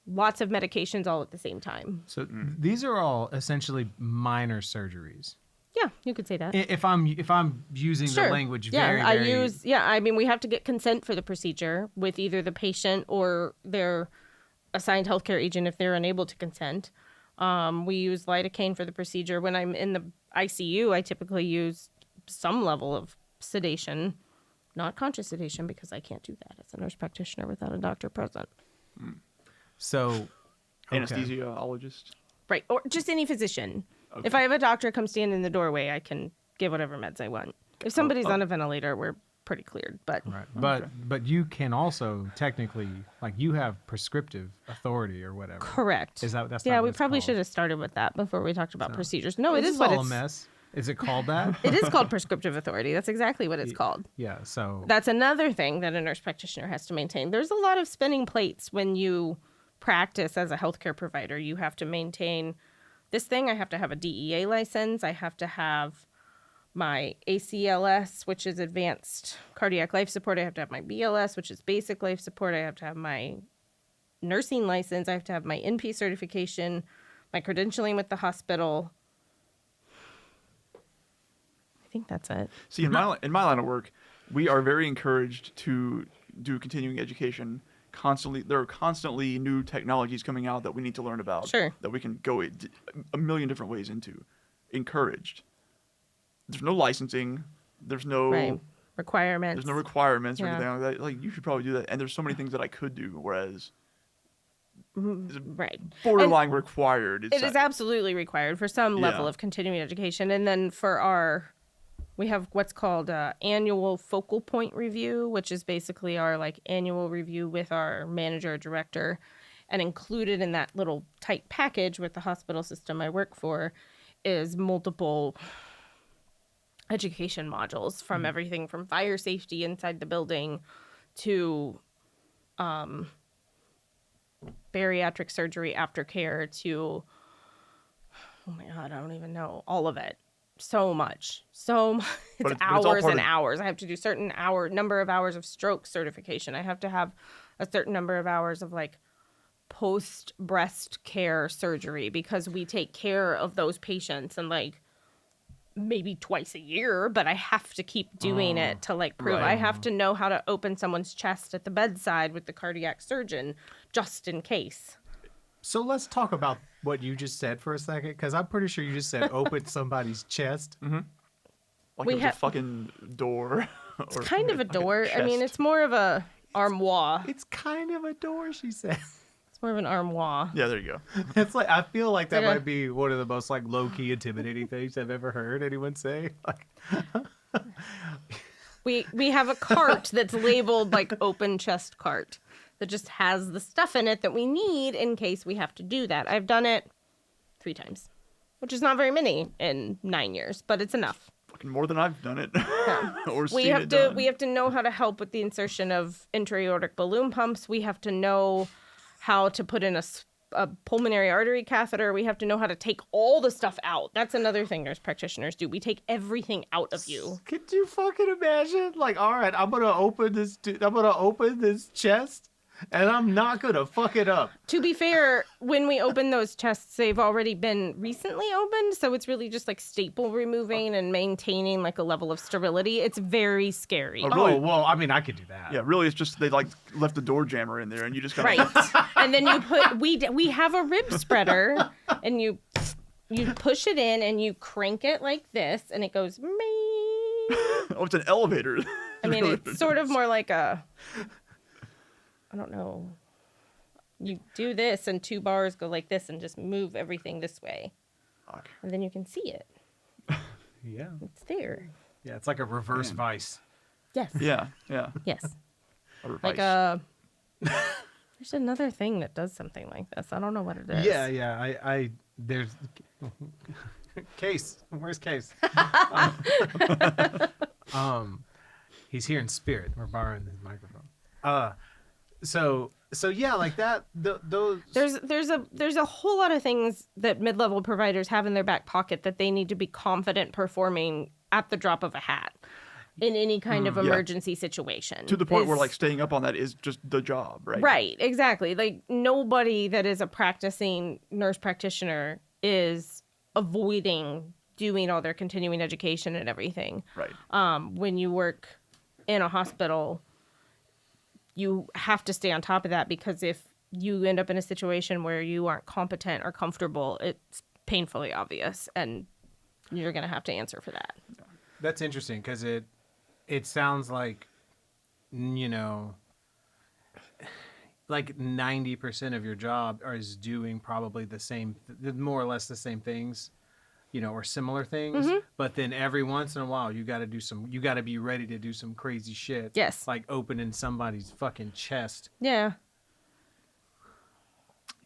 lots of medications all at the same time. So these are all essentially minor surgeries. Yeah, you could say that. If I'm using the language very, we have to get consent for the procedure with either the patient or their assigned healthcare agent if they're unable to consent. We use lidocaine for the procedure. When I'm in the ICU, I typically use some level of sedation, not conscious sedation, because I can't do that as a nurse practitioner without a doctor present. So, anesthesiologist? Right, or just any physician. Okay. If I have a doctor come stand in the doorway, I can give whatever meds I want. If somebody's on a ventilator, we're pretty cleared. But but you can also technically, you have prescriptive authority or whatever. Correct. That's yeah? Not We what probably it's should have started with that before we talked about procedures. No, it is what it's all a mess. Is it called that? It is called prescriptive authority. That's exactly what it's called. Yeah. So that's another thing that a nurse practitioner has to maintain. There's a lot of spinning plates when you practice as a healthcare provider. You have to maintain this thing. I have to have a DEA license. I have to have my ACLS, which is advanced cardiac life support. I have to have my BLS, which is basic life support. I have to have my nursing license. I have to have my NP certification, my credentialing with the hospital. I think that's it. See, in my line of work, we are very encouraged to do continuing education. There are constantly new technologies coming out that we need to learn about. Sure. That we can go a million different ways into. encouraged. There's no licensing. There's no Right. Requirements. There's no requirements or Yeah. anything like that. Like, you should probably do that. And there's so many things that I could do, whereas Right. borderline required. It is absolutely required for some level Yeah. of continuing education. And then for we have what's called annual focal point review, which is basically our like annual review with our manager or director. And included in that little tight package with the hospital system I work for is multiple education modules from everything from fire safety inside the building to bariatric surgery aftercare to, oh my God, I don't even know, all of it. So much. It's But it's all hours part and of- hours. I have to do certain number of hours of stroke certification. I have to have a certain number of hours of like post breast care surgery because we take care of those patients and like maybe twice a year, but I have to keep doing it to like prove. right. I have to know how to open someone's chest at the bedside with the cardiac surgeon just in case. So let's talk about what you just said for a second, because I'm pretty sure you just said open somebody's chest. like we it was ha- a fucking door. It's kind of a door. I mean, chest. it's more of a armoire. It's kind of a door, she said. It's more of an armoire. Yeah, there you go. It's like, I feel like that Like a- might be one of the most like low key intimidating things I've ever heard anyone say. Like, We have a cart that's labeled like open chest cart that just has the stuff in it that we need in case we have to do that. I've done it 3 times, which is not very many in 9 years, but it's enough. Fucking more than I've done it. or We seen have it to done. we have to know how to help with the insertion of intra-aortic balloon pumps. We have to know how to put in a pulmonary artery catheter. We have to know how to take all the stuff out. That's another thing nurse practitioners do. We take everything out of you. could you fucking imagine? Like, all right, I'm gonna open this chest, and I'm not gonna fuck it up. To be fair, when we open those chests, they've already been recently opened, so it's really just like staple removing and maintaining like a level of sterility. It's very scary. Oh, really? Oh well, I mean, I could do that. Yeah, really, it's just they like left the door jammer in there, and you just gotta Right. And then you put we have a rib spreader and you push it in and you crank it like this and it goes me. Oh, it's an elevator. I mean, it's sort of more like a I don't know. You do this and 2 bars go like this and just move everything this way. Fuck. And then you can see it. Yeah. It's there. Yeah, it's like a reverse Man. vice. Yes. Yeah. Yes. A Like revice. there's another thing that does something like this. I don't know what it is. Yeah. I there's Case. Where's Case? He's here in spirit. We're borrowing his microphone. So yeah, like that. Those. There's a whole lot of things that mid-level providers have in their back pocket that they need to be confident performing at the drop of a hat in any kind of Yeah. emergency situation. To the point where Is- like staying up on that is just the job, right? Right, exactly. Like nobody that is a practicing nurse practitioner is avoiding doing all their continuing education and everything. Right. When you work in a hospital, you have to stay on top of that because if you end up in a situation where you aren't competent or comfortable, it's painfully obvious and you're going to have to answer for that. That's interesting because it sounds like, you know, like 90% of your job is doing probably the same, more or less the same things, you know, or similar things. Mm-hmm. But then every once in a while, you got to be ready to do some crazy shit. Yes. Like opening somebody's fucking chest. Yeah.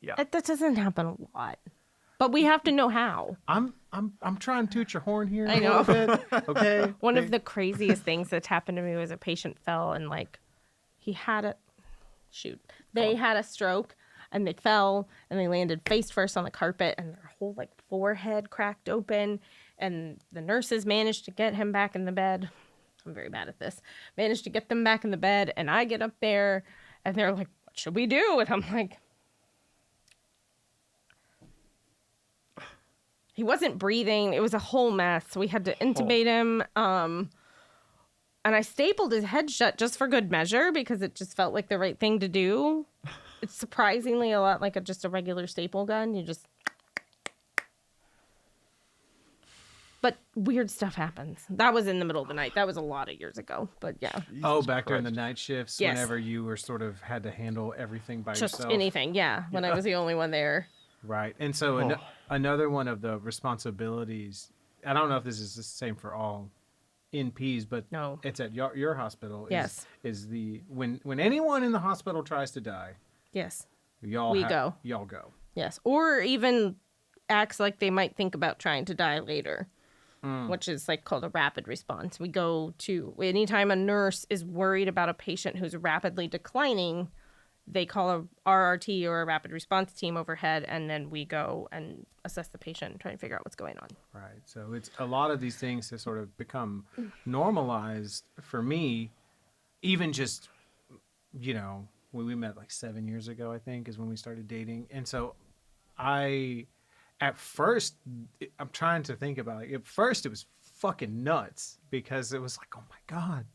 Yeah. That doesn't happen a lot. But we have to know how. I'm trying to toot your horn here I a know. little bit. Okay. One of the craziest things that's happened to me was a patient fell and like they had a stroke and they fell and they landed face first on the carpet and their whole like forehead cracked open and the nurses managed to get him back in the bed. I'm very bad at this. Managed to get them back in the bed and I get up there and they're like, what should we do? And I'm like, he wasn't breathing. It was a whole mess. So we had to intubate him. And I stapled his head shut just for good measure because it just felt like the right thing to do. It's surprisingly a lot like just a regular staple gun. You just... But weird stuff happens. That was in the middle of the night. That was a lot of years ago. But yeah, Jesus back during the Christ. night shifts, Yes. whenever you were sort of had to handle everything by just yourself. anything. Yeah, when I was the only one there. Right. And so Oh. another one of the responsibilities, I don't know if this is the same for all NPs, but No. it's at your hospital. Yes. Is the when anyone in the hospital tries to die, Yes. y'all We go. go. Y'all go. Yes. Or even acts like they might think about trying to die later, which is like called a rapid response. We go to anytime a nurse is worried about a patient who's rapidly declining, they call a RRT or a rapid response team overhead, and then we go and assess the patient and try and figure out what's going on. Right. So it's a lot of these things have sort of become normalized for me, even just, when we met like 7 years ago, I think, is when we started dating. And so at first, I'm trying to think about it. At first, it was fucking nuts because it was like, oh my God,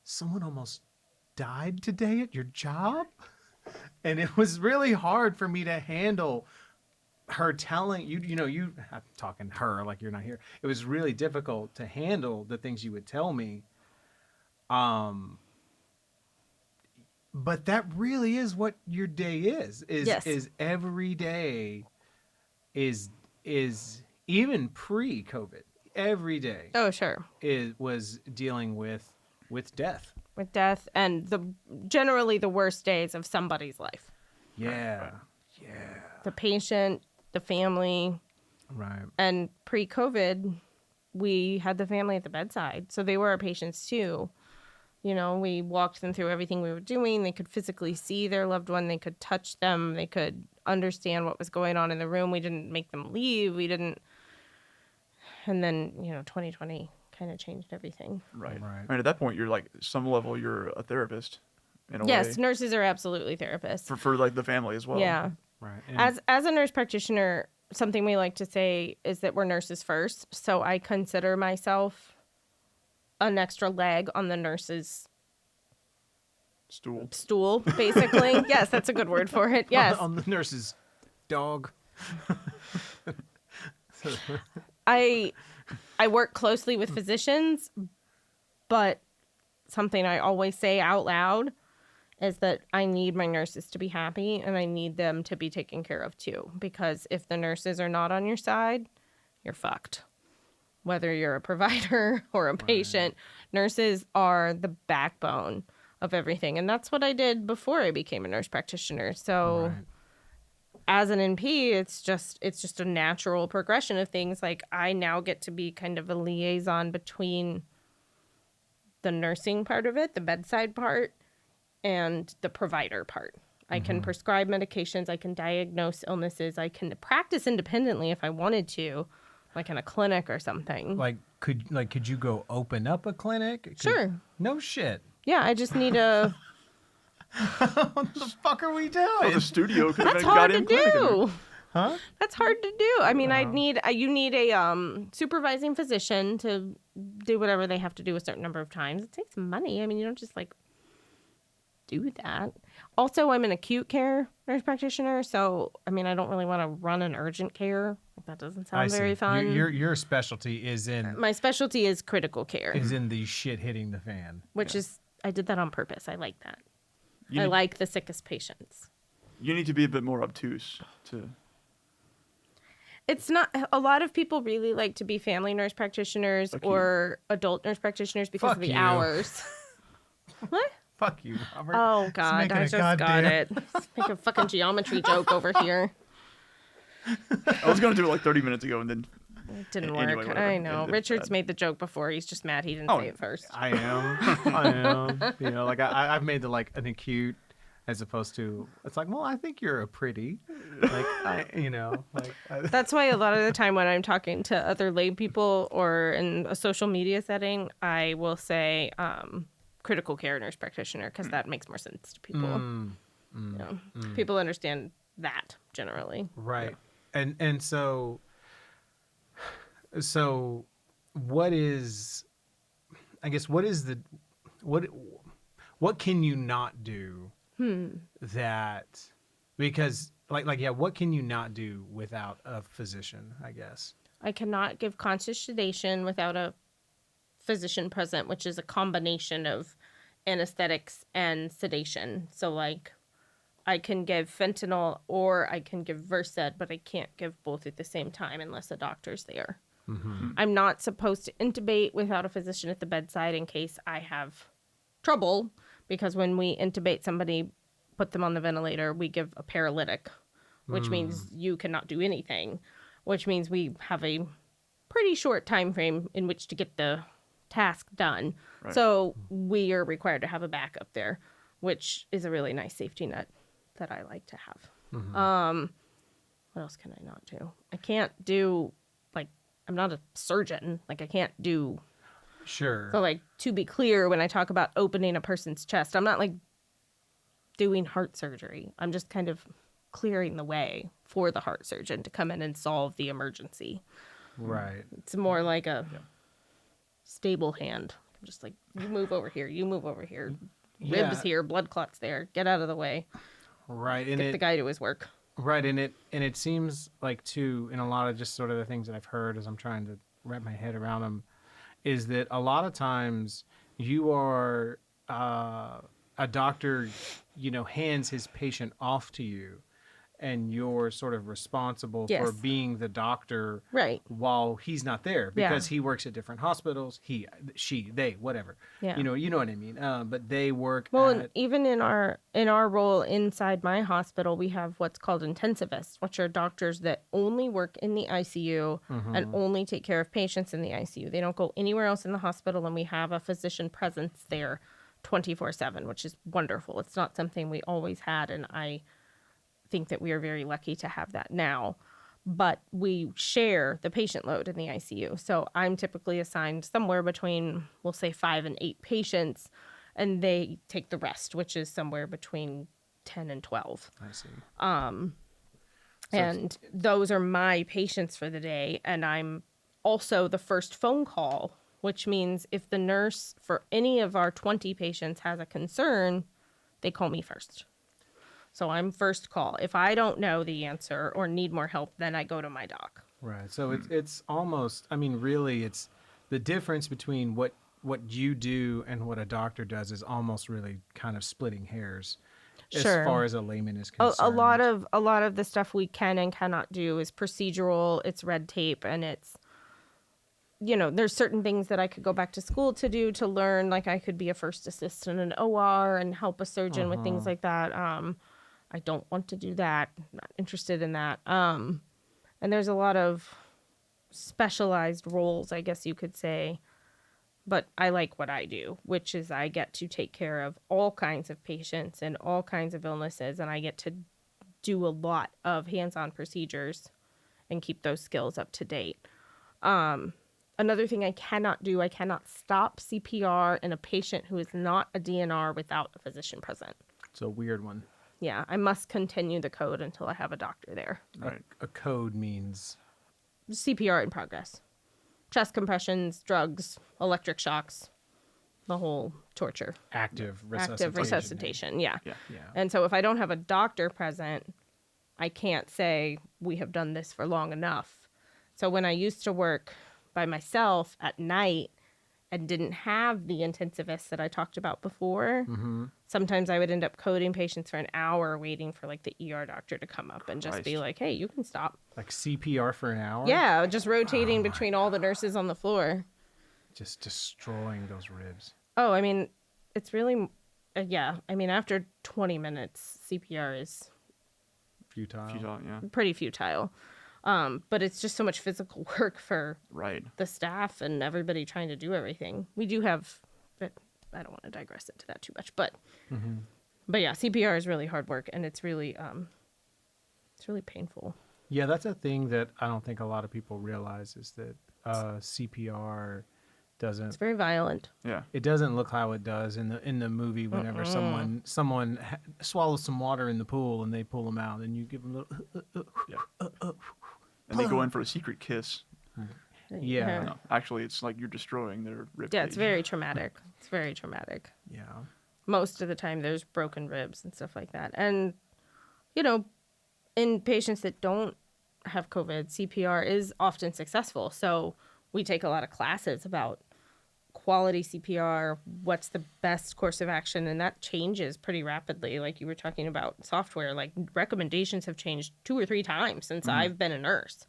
someone almost died today at your job? And it was really hard for me to handle her telling you, I'm talking her like you're not here. It was really difficult to handle the things you would tell me. But that really is what your day is Yes. every day is even pre-COVID, every day Oh, sure. was dealing with death. With death and generally the worst days of somebody's life. Yeah. The patient, the family, Right. and pre-COVID, we had the family at the bedside. So they were our patients too. We walked them through everything we were doing. They could physically see their loved one. They could touch them. They could understand what was going on in the room. We didn't make them leave. We didn't. And then, 2020 kind of changed everything. Right. Right. I mean, at that point, you're like, some level, you're a therapist in a Yes, way. nurses are absolutely therapists. For like the family as well. Yeah. Right. And As a nurse practitioner, something we like to say is that we're nurses first. So I consider myself an extra leg on the nurse's Stool. basically. Yes, that's a good word for it. Yes. on the nurse's dog. I work closely with physicians, but something I always say out loud is that I need my nurses to be happy and I need them to be taken care of too. Because if the nurses are not on your side, you're fucked. Whether you're a provider or a patient, nurses are the backbone of everything. And that's what I did before I became a nurse practitioner. So Right. as an NP, it's just a natural progression of things. Like I now get to be kind of a liaison between the nursing part of it, the bedside part, and the provider part. I can prescribe medications. I can diagnose illnesses. I can practice independently if I wanted to, like in a clinic or something. Could you go open up a clinic? Sure. No shit. Yeah, I just need a... What the fuck are we doing? Oh, the studio could have That's been a hard to goddamn clinic in there. do. Huh? That's hard to do. I mean, you need a supervising physician to do whatever they have to do a certain number of times. It takes money. I mean, you don't just do that. Also, I'm an acute care nurse practitioner, so I mean, I don't really want to run an urgent care. That doesn't I sound very see. fun. Your specialty is in My specialty is critical care, the shit hitting the fan. which is I did that on purpose. I like that. You I need- like the sickest patients. You need to be a bit more obtuse to. It's not a lot of people really like to be family nurse practitioners Fuck you. or adult nurse practitioners because Fuck of the you. hours. What? Fuck you, Robert. Oh God, making I a just got goddamn- it. Make a fucking geometry joke over here. I was gonna do it like 30 minutes ago, and then It didn't Anyway, work. whatever. I know. It's Richard's bad. made the joke before. He's just mad he didn't Oh, say it first. I am. I've made an acute as opposed to, it's like, well, I think you're a pretty. That's why a lot of the time when I'm talking to other lay people or in a social media setting, I will say critical care nurse practitioner because that makes more sense to people. People understand that generally. Right. And so what is, I guess, what can you not do that, because what can you not do without a physician, I guess? I cannot give conscious sedation without a physician present, which is a combination of anesthetics and sedation. So, like, I can give fentanyl or I can give Versed, but I can't give both at the same time unless a doctor's there. I'm not supposed to intubate without a physician at the bedside in case I have trouble, because when we intubate somebody, put them on the ventilator, we give a paralytic, which means you cannot do anything, which means we have a pretty short time frame in which to get the task done. Right. So we are required to have a backup there, which is a really nice safety net that I like to have. What else can I not do? I can't do, like, I'm not a surgeon. Like, I can't do. Sure. So, like, to be clear, when I talk about opening a person's chest, I'm not, like, doing heart surgery. I'm just kind of clearing the way for the heart surgeon to come in and solve the emergency. Right. It's more like a stable hand. I'm just like, you move over here, you move over here. Ribs here, blood clots there. Get out of the way. Right. And Get the guy to his work. Right, and it seems like too, in a lot of just sort of the things that I've heard as I'm trying to wrap my head around them, is that a lot of times you are a doctor, hands his patient off to you, and you're sort of responsible Yes. for being the doctor Right. while he's not there Yeah. because he works at different hospitals. He, she, they, whatever. Yeah. You know what I mean. But they work. Well, at, and even in our role inside my hospital, we have what's called intensivists, which are doctors that only work in the ICU and only take care of patients in the ICU. They don't go anywhere else in the hospital, and we have a physician presence there 24/7, which is wonderful. It's not something we always had, and I think that we are very lucky to have that now. But we share the patient load in the ICU. So I'm typically assigned somewhere between, we'll say, 5 and 8 patients, and they take the rest, which is somewhere between 10 and 12. I see. And those are my patients for the day. And I'm also the first phone call, which means if the nurse for any of our 20 patients has a concern, they call me first. So I'm first call. If I don't know the answer or need more help, then I go to my doc. Right. So it's almost, I mean, really, it's the difference between what you do and what a doctor does is almost really kind of splitting hairs Sure. as far as a layman is concerned. A lot of the stuff we can and cannot do is procedural, it's red tape, and it's, there's certain things that I could go back to school to do to learn. Like I could be a first assist in an OR and help a surgeon with things like that. I don't want to do that. I'm not interested in that. And there's a lot of specialized roles, I guess you could say. But I like what I do, which is I get to take care of all kinds of patients and all kinds of illnesses. And I get to do a lot of hands-on procedures and keep those skills up to date. Another thing I cannot do, I cannot stop CPR in a patient who is not a DNR without a physician present. It's a weird one. Yeah, I must continue the code until I have a doctor there. Right. A code means CPR in progress. Chest compressions, drugs, electric shocks, the whole torture. active resuscitation. Active resuscitation, yeah. Yeah. Yeah. And so if I don't have a doctor present, I can't say we have done this for long enough. So when I used to work by myself at night and didn't have the intensivists that I talked about before, sometimes I would end up coding patients for an hour waiting for like the ER doctor to come up and just be Christ. like, hey, you can stop. Like CPR for an hour? Yeah, just rotating between all the nurses on the floor. Just destroying those ribs. Oh, I mean, it's really, yeah. I mean, after 20 minutes, CPR is Futile. Futile, yeah. pretty futile. But it's just so much physical work for Right. the staff and everybody trying to do everything. We do have, but I don't want to digress into that too much, but yeah, CPR is really hard work, and it's really painful. Yeah, that's a thing that I don't think a lot of people realize is that CPR It's doesn't. very violent. Yeah. It doesn't look how it does in the movie. Whenever someone swallows some water in the pool and they pull them out, and you give them a little. And they go in for a secret kiss. Yeah. No, actually, it's like you're destroying their rib Yeah, it's cage. very traumatic. It's very traumatic. Yeah. Most of the time there's broken ribs and stuff like that. And, in patients that don't have COVID, CPR is often successful. So we take a lot of classes about quality CPR, what's the best course of action, and that changes pretty rapidly. Like you were talking about software, like recommendations have changed 2 or 3 times since I've been a nurse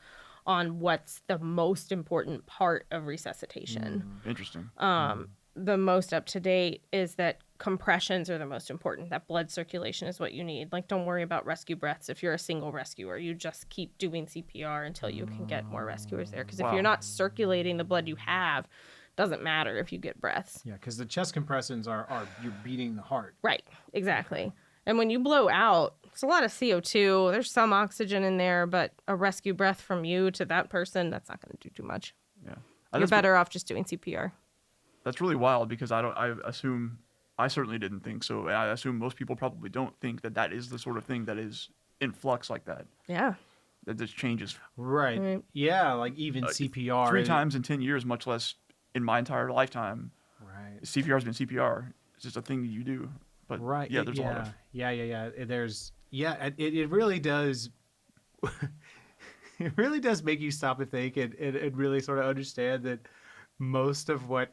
on what's the most important part of resuscitation. Interesting. The most up to date is that compressions are the most important. That blood circulation is what you need. Like, don't worry about rescue breaths if you're a single rescuer. You just keep doing CPR until you can get more rescuers there. Because if you're not circulating the blood you have, doesn't matter if you get breaths. Yeah, because the chest compressions are you're beating the heart. Right, exactly. And when you blow out, it's a lot of CO2. There's some oxygen in there, but a rescue breath from you to that person, that's not going to do too much. Yeah. You're better off just doing CPR. That's really wild because I assume, I certainly didn't think so. I assume most people probably don't think that that is the sort of thing that is in flux like that. Yeah. That just changes Right. Yeah, like even CPR. 3 times in 10 years, much less in my entire lifetime. Right. CPR has been CPR. It's just a thing you do. But Right. yeah, there's a lot of... Yeah. It really does. It really does make you stop and think and really sort of understand that most of what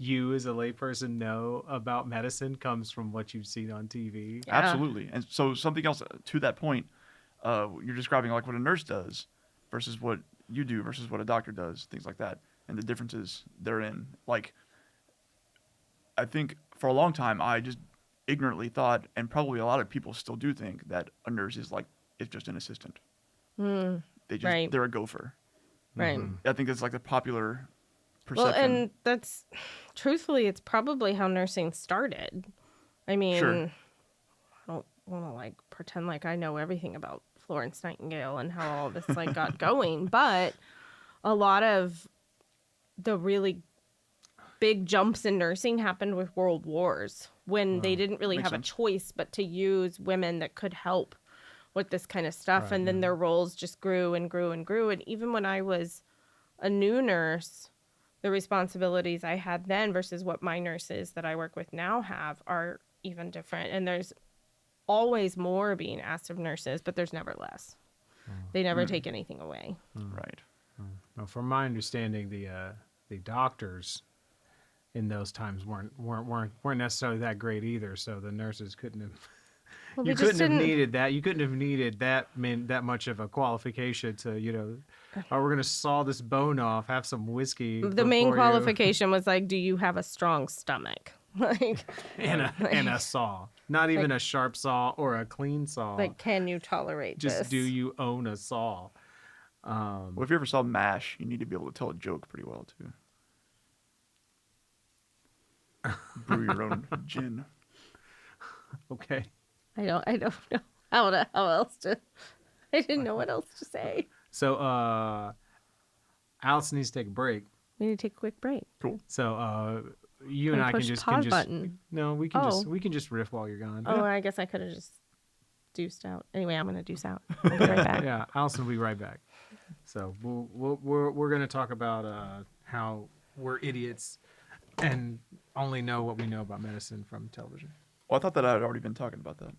you as a layperson know about medicine comes from what you've seen on TV. Yeah. Absolutely. And so something else to that point, you're describing like what a nurse does versus what you do versus what a doctor does, things like that, and the differences therein. Like, I think for a long time, I just ignorantly thought, and probably a lot of people still do think, that a nurse is just an assistant. They're a gopher. Right. I think that's like the popular perception. Well, and that's, truthfully, it's probably how nursing started. I mean, Sure. I don't want to like pretend like I know everything about Florence Nightingale and how all this like got going, but a lot of the really big jumps in nursing happened with world wars when they didn't really Makes have sense. a choice but to use women that could help with this kind of stuff. And then their roles just grew and grew and grew. And even when I was a new nurse, the responsibilities I had then versus what my nurses that I work with now have are even different. And there's always more being asked of nurses, but there's never less. They never take anything away. Right. Well, from my understanding, the doctors in those times weren't necessarily that great either. So the nurses couldn't have. Well, You they just couldn't have didn't- needed that. You couldn't have needed that much of a qualification to, oh, we're gonna saw this bone off, have some whiskey. The main before you- qualification was like, do you have a strong stomach? Like, and a saw, not even a sharp saw or a clean saw. like, can you tolerate Just this? do you own a saw? Well, if you ever saw MASH, you need to be able to tell a joke pretty well too. Brew your own gin. Okay. I don't know how else to. I didn't know what else to say. So Allison needs to take a break. We need to take a quick break. Cool. So you and And I can push just pause button. No, we can Oh. we can just riff while you're gone. Oh, I guess I could have just deuced out. Anyway, I'm gonna deuce out. I'll be right back. Yeah, Allison will be right back. So we're going to talk about how we're idiots and only know what we know about medicine from television. Well, I thought that I had already been talking about that.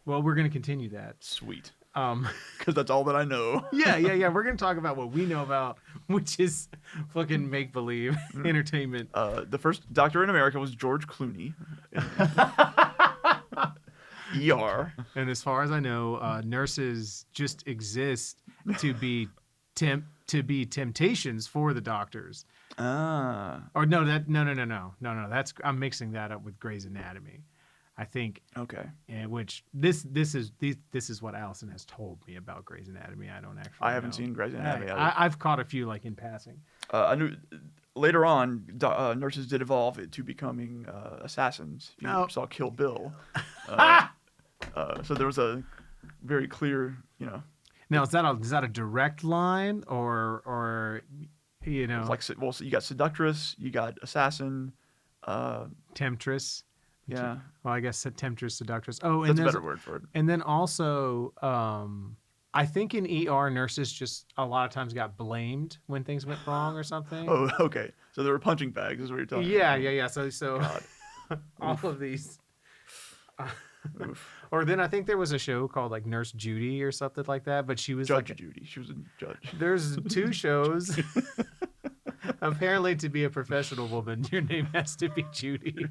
Well, we're going to continue that. Sweet. Um, Because that's all that I know. yeah. We're going to talk about what we know about, which is fucking make believe entertainment. The first doctor in America was George Clooney. ER. And as far as I know, nurses just exist to be temptations for the doctors. Ah. Or no. That's I'm mixing that up with Grey's Anatomy. I think, Okay. which this is what Allison has told me about Grey's Anatomy. I don't actually. I haven't know. seen Grey's Anatomy. I've caught a few like in passing. I knew later on nurses did evolve to becoming assassins. If you Oh. saw Kill Bill. So there was a very clear, Now is that a direct line or it's like, well, so you got seductress, you got assassin. temptress? Yeah, Well, I guess temptress, seductress. Oh, and that's a there's better word for it. And then also, I think in ER, nurses just a lot of times got blamed when things went wrong or something. Oh, okay. So there were punching bags, is what you're talking yeah, about. yeah. So God. all of these. Oof. Or then I think there was a show called like Nurse Judy or something like that, but she was Judge like, Judy. She was a judge. there's 2 shows. Apparently, to be a professional woman, your name has to be Judy.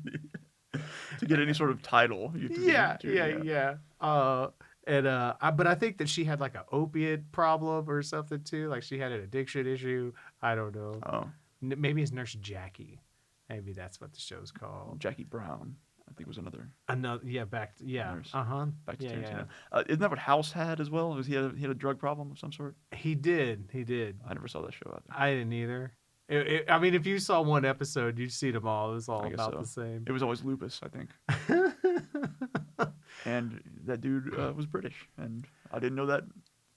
To get any sort of title. You have to be Judy, But I think that she had like an opiate problem or something too. Like she had an addiction issue. I don't know. Oh, Maybe it's Nurse Jackie. Maybe that's what the show's called. Jackie Brown, I think was another. Another, nurse. Back to Yeah, Tarantino. Isn't that what House had as well? Was he had a drug problem of some sort? He did. I never saw that show either. I didn't either. I mean, if you saw one episode, you'd see them all. It was all I guess about so. the same. It was always lupus, I think. And that dude was British, and I didn't know that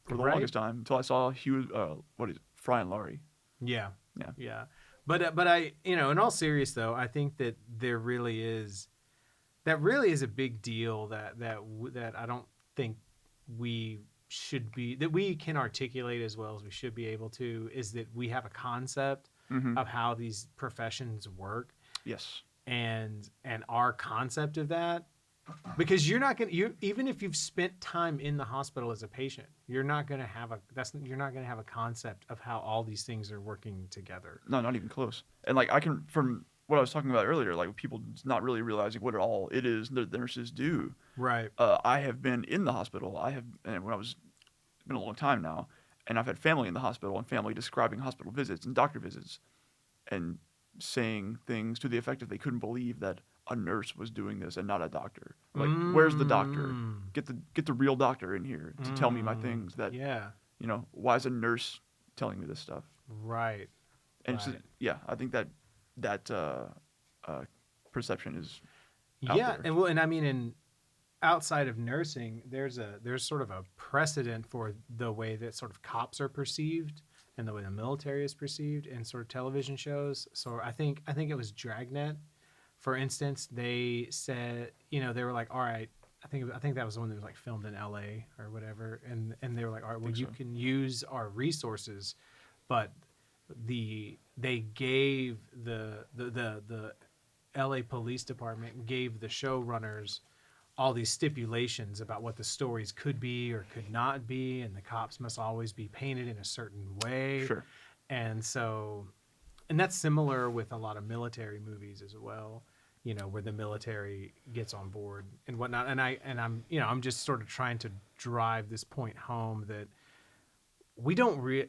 for the longest time until I saw Fry and Laurie. Yeah. Yeah. But I, in all serious though, I think that that really is a big deal that I don't think we can articulate as well as we should be able to, is that we have a concept of how these professions work. Yes. And our concept of that, because even if you've spent time in the hospital as a patient, you're not going to have a concept of how all these things are working together. No, not even close. And like from what I was talking about earlier, like people not really realizing what all it is the nurses do. Right. I have been in the hospital. And it's been a long time now, and I've had family in the hospital and family describing hospital visits and doctor visits, and saying things to the effect of they couldn't believe that a nurse was doing this and not a doctor. Like, where's the doctor? Get the real doctor in here to tell me my things. That why is a nurse telling me this stuff? Right. And it's I think that perception is out there. And I mean, outside of nursing, there's sort of a precedent for the way that sort of cops are perceived and the way the military is perceived in sort of television shows. So I think it was Dragnet, for instance. They said, they were like, all right, I think that was the one that was like filmed in LA or whatever, and they were like, all right, well, you can use our resources, but they gave the LA Police Department gave the showrunners all these stipulations about what the stories could be or could not be, and the cops must always be painted in a certain way. Sure. And that's similar with a lot of military movies as well, where the military gets on board and whatnot. And I'm just sort of trying to drive this point home that we don't a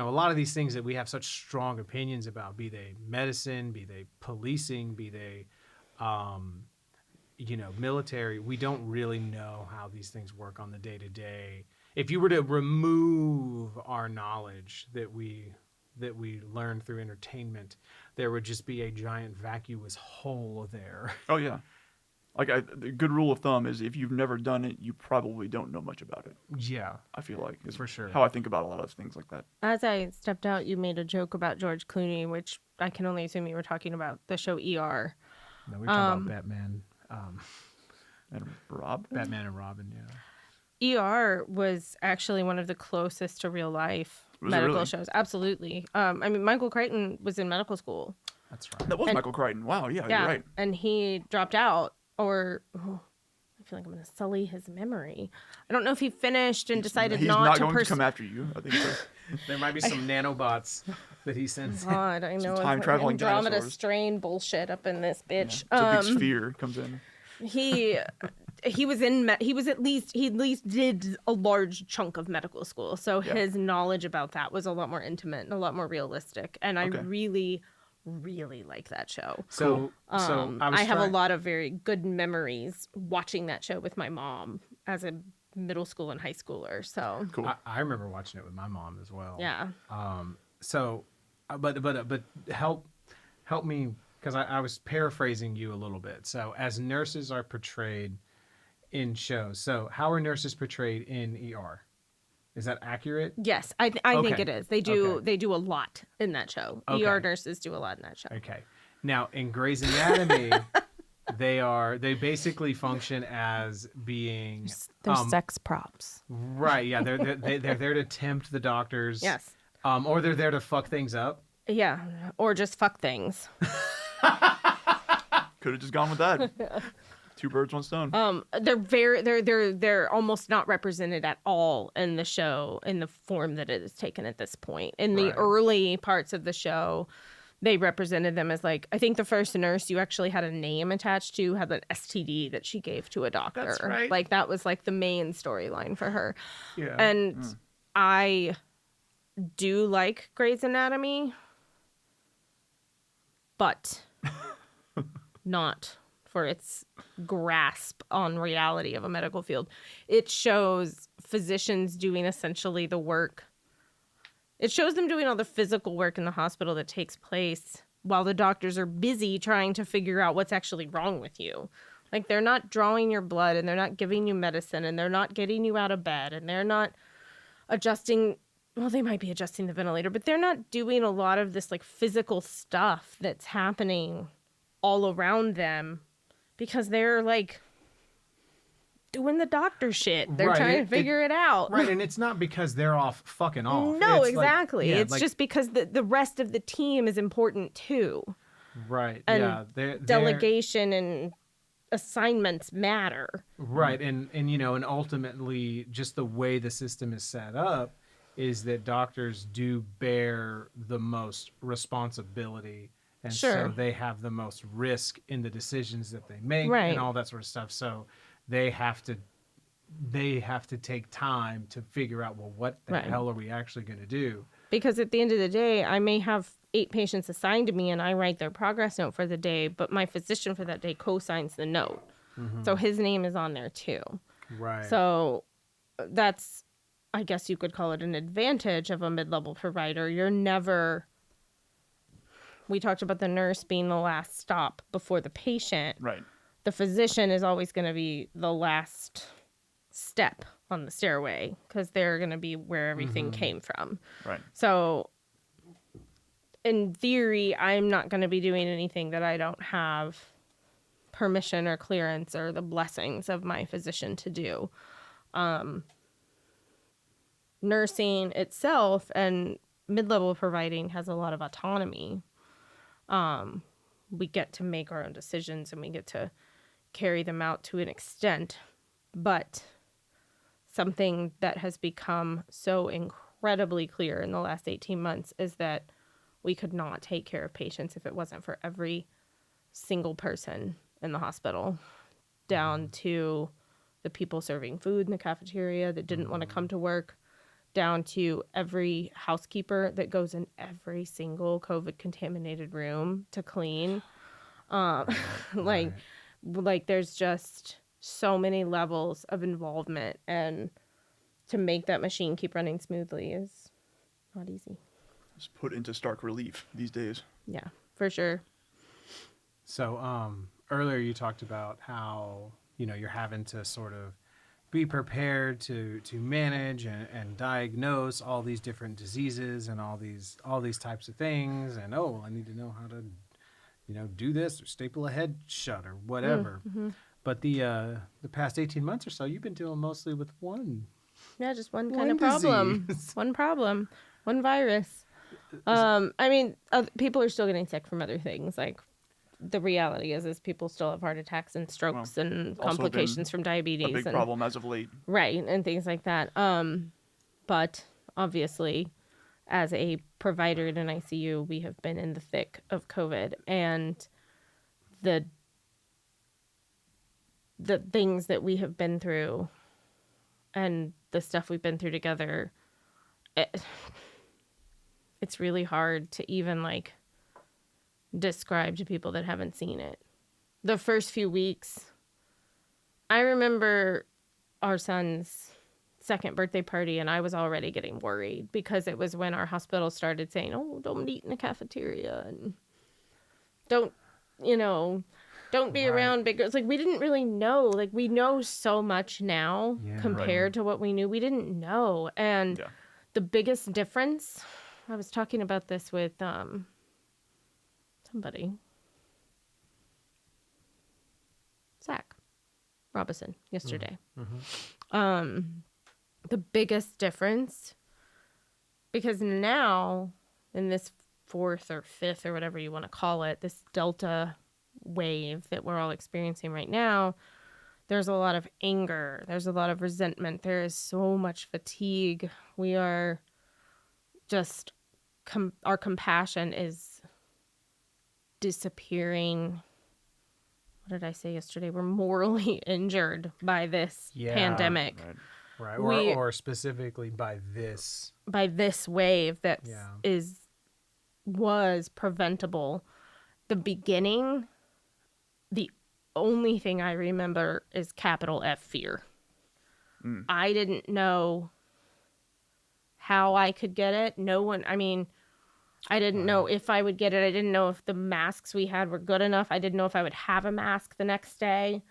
lot of these things that we have such strong opinions about, be they medicine, be they policing, be they military, we don't really know how these things work on the day-to-day. If you were to remove our knowledge that we learn through entertainment, there would just be a giant vacuous hole there. Oh yeah. Like the good rule of thumb is if you've never done it, you probably don't know much about it. Yeah. I feel like is for sure how I think about a lot of things like that. As I stepped out, you made a joke about George Clooney, which I can only assume you were talking about the show ER. No, we're talking about Batman. And Robin? Batman and Robin, yeah. ER was actually one of the closest to real life Was it medical really? shows. Absolutely. I mean, Michael Crichton was in medical school. That's right. That was Michael Crichton. Wow, yeah, you're right. And he dropped out, I feel like I'm going to sully his memory. I don't know if he finished and decided He's not not to going to come after you. I think There might be some nanobots that he sends. God, I know. time-traveling Andromeda dinosaurs. strain bullshit up in this bitch. Yeah. It's a big sphere comes in. He at least did a large chunk of medical school, so his knowledge about that was a lot more intimate and a lot more realistic, and I really like that show. So I have a lot of very good memories watching that show with my mom as a middle school and high schooler. So Cool. I remember watching it with my mom as well. yeah. But help me, because I was paraphrasing you a little bit. So as nurses are portrayed in shows, so how are nurses portrayed in ER? Is that accurate? Yes, I think it is. They do a lot in that show. Okay. ER nurses do a lot in that show. Okay. Now in Grey's Anatomy, they basically function as being They're sex props. right. Yeah, they're there to tempt the doctors. Yes. Or they're there to fuck things up. Yeah, or just fuck things. Could have just gone with that. Two birds, one stone. They're almost not represented at all in the show in the form that it is taken at this point. In the Right. early parts of the show, they represented them as like, I think the first nurse you actually had a name attached to had an STD that she gave to a doctor. That's right. Like that was like the main storyline for her. Yeah. And I do like Grey's Anatomy, but not for its grasp on reality of a medical field. It shows physicians doing essentially the work. It shows them doing all the physical work in the hospital that takes place while the doctors are busy trying to figure out what's actually wrong with you. Like they're not drawing your blood and they're not giving you medicine and they're not getting you out of bed and they're not adjusting. Well, they might be adjusting the ventilator, but they're not doing a lot of this like physical stuff that's happening all around them because they're like doing the doctor shit. They're Right, trying to figure it out. Right, and it's not because they're off fucking off. No, It's like- exactly. yeah, It's like- just because the rest of the team is important too. right. and yeah, they're Delegation and assignments matter. right, and and ultimately, just the way the system is set up is that doctors do bear the most responsibility. And Sure. so they have the most risk in the decisions that they make Right. and all that sort of stuff. So they have to take time to figure out, well, what the Right. hell are we actually going to do? Because at the end of the day, I may have 8 patients assigned to me and I write their progress note for the day, but my physician for that day co-signs the note. So his name is on there too. Right. So that's, I guess you could call it an advantage of a mid-level provider. You're never, we talked about the nurse being the last stop before the patient. Right. The physician is always going to be the last step on the stairway because they're going to be where everything came from. Right. So in theory, I'm not going to be doing anything that I don't have permission or clearance or the blessings of my physician to do. Nursing itself and mid-level providing has a lot of autonomy. We get to make our own decisions and we get to carry them out to an extent. But something that has become so incredibly clear in the last 18 months is that we could not take care of patients if it wasn't for every single person in the hospital, down to the people serving food in the cafeteria that didn't want to come to work, down to every housekeeper that goes in every single COVID contaminated room to clean. Like there's just so many levels of involvement, and to make that machine keep running smoothly is not easy. It's put into stark relief these days. Yeah, for sure. So earlier you talked about how you're having to sort of be prepared to manage and diagnose all these different diseases and all these types of things, and I need to know how to do this or staple a head shut or whatever. But the past 18 months or so, you've been dealing mostly with one. Yeah, just one kind One of problem. disease. One problem. One virus. People are still getting sick from other things. Like, the reality is people still have heart attacks and strokes and also complications been from diabetes. A big and, problem as of late. Right, and things like that. But obviously, as a provider in an ICU, we have been in the thick of COVID, and the things that we have been through and the stuff we've been through together, it's really hard to even describe to people that haven't seen it. The first few weeks, I remember our son's second birthday party, and I was already getting worried because it was when our hospital started saying, don't eat in the cafeteria and don't be around big girls. We didn't really know. We know so much now compared to what we knew. We didn't know. And the biggest difference, I was talking about this with somebody. Zach Robinson yesterday. The biggest difference, because now in this 4th or 5th or whatever you want to call it, this Delta wave that we're all experiencing right now, there's a lot of anger. There's a lot of resentment. There is so much fatigue. We are just, our compassion is disappearing. What did I say yesterday? We're morally injured by this pandemic. Right. Right. Or specifically by this wave that was preventable. The beginning, the only thing I remember is capital F, fear. I didn't know how I could get it. I didn't know if I would get it. I didn't know if the masks we had were good enough. I didn't know if I would have a mask the next day.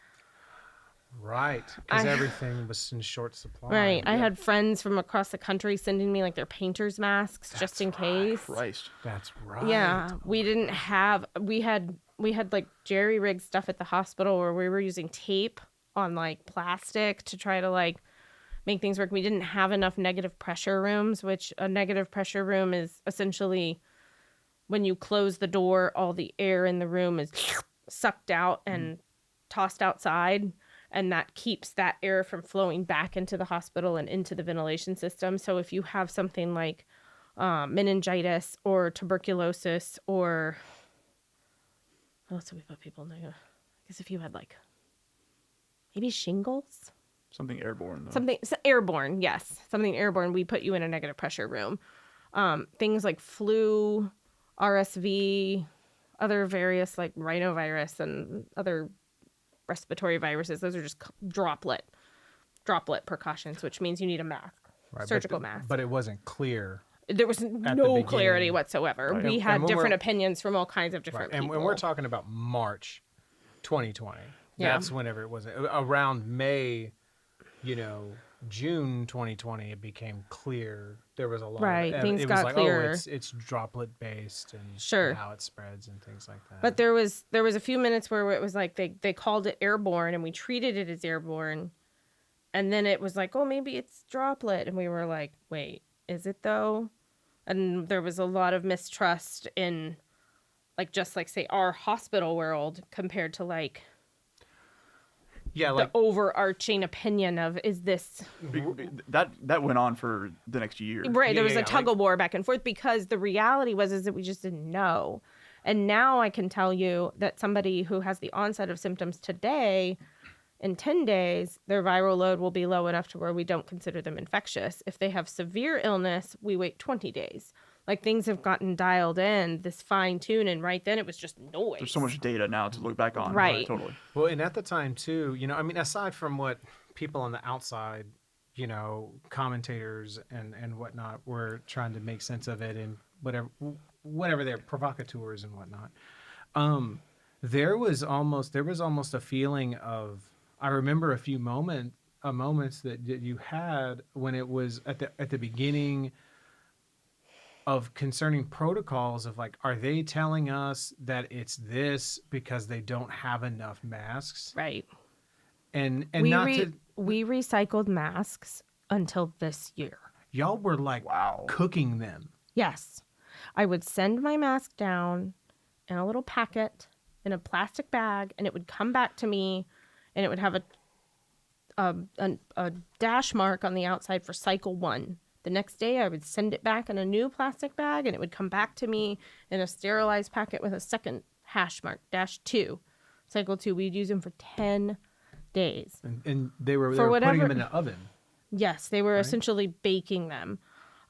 Right, because everything was in short supply. Right. I had friends from across the country sending me like their painter's masks just in case. Christ. That's right. Yeah, we didn't have. We had like jerry rig stuff at the hospital where we were using tape on like plastic to try to like make things work. We didn't have enough negative pressure rooms, which a negative pressure room is essentially when you close the door, all the air in the room is sucked out and tossed outside. And that keeps that air from flowing back into the hospital and into the ventilation system. So if you have something like meningitis or tuberculosis or what else do we put people in there? I guess if you had like maybe shingles. Something airborne, though. Something airborne, yes. Something airborne, we put you in a negative pressure room. Things like flu, RSV, other various like rhinovirus and other respiratory viruses, those are just droplet precautions, which means you need a mask, surgical mask. But it wasn't clear. There was no clarity whatsoever. Right. We had different opinions from all kinds of different people. And we're talking about March 2020. Yeah. That's whenever it was. Around May, June 2020, it became clear. There was a lot of things it got was like, clearer. Oh, it's droplet based and Sure. how it spreads and things like that. But there was a few minutes where it was like they called it airborne and we treated it as airborne. And then it was like, oh, maybe it's droplet. And we were like, wait, is it though? And there was a lot of mistrust in like, just like say our hospital world compared to like, the overarching opinion of is this that went on for the next year. right? There was a tug of war back and forth because the reality is that we just didn't know. And now I can tell you that somebody who has the onset of symptoms today, in 10 days, their viral load will be low enough to where we don't consider them infectious. If they have severe illness, we wait 20 days. Like things have gotten dialed in, this fine tune, and right then it was just noise. There's so much data now to look back on. Right. Totally. Well, and at the time too, aside from what people on the outside, commentators and whatnot were trying to make sense of it and whatever their provocateurs and whatnot, there was almost a feeling of, I remember a few moments that you had when it was at the beginning of concerning protocols of like, are they telling us that it's this because they don't have enough masks? Right. And we recycled masks until this year. Y'all were like cooking them. Yes. I would send my mask down in a little packet in a plastic bag and it would come back to me and it would have a dash mark on the outside for cycle 1. The next day, I would send it back in a new plastic bag, and it would come back to me in a sterilized packet with a second hash mark, -2. Cycle 2, we'd use them for 10 days. And they were putting them in the oven. Yes, they were essentially baking them.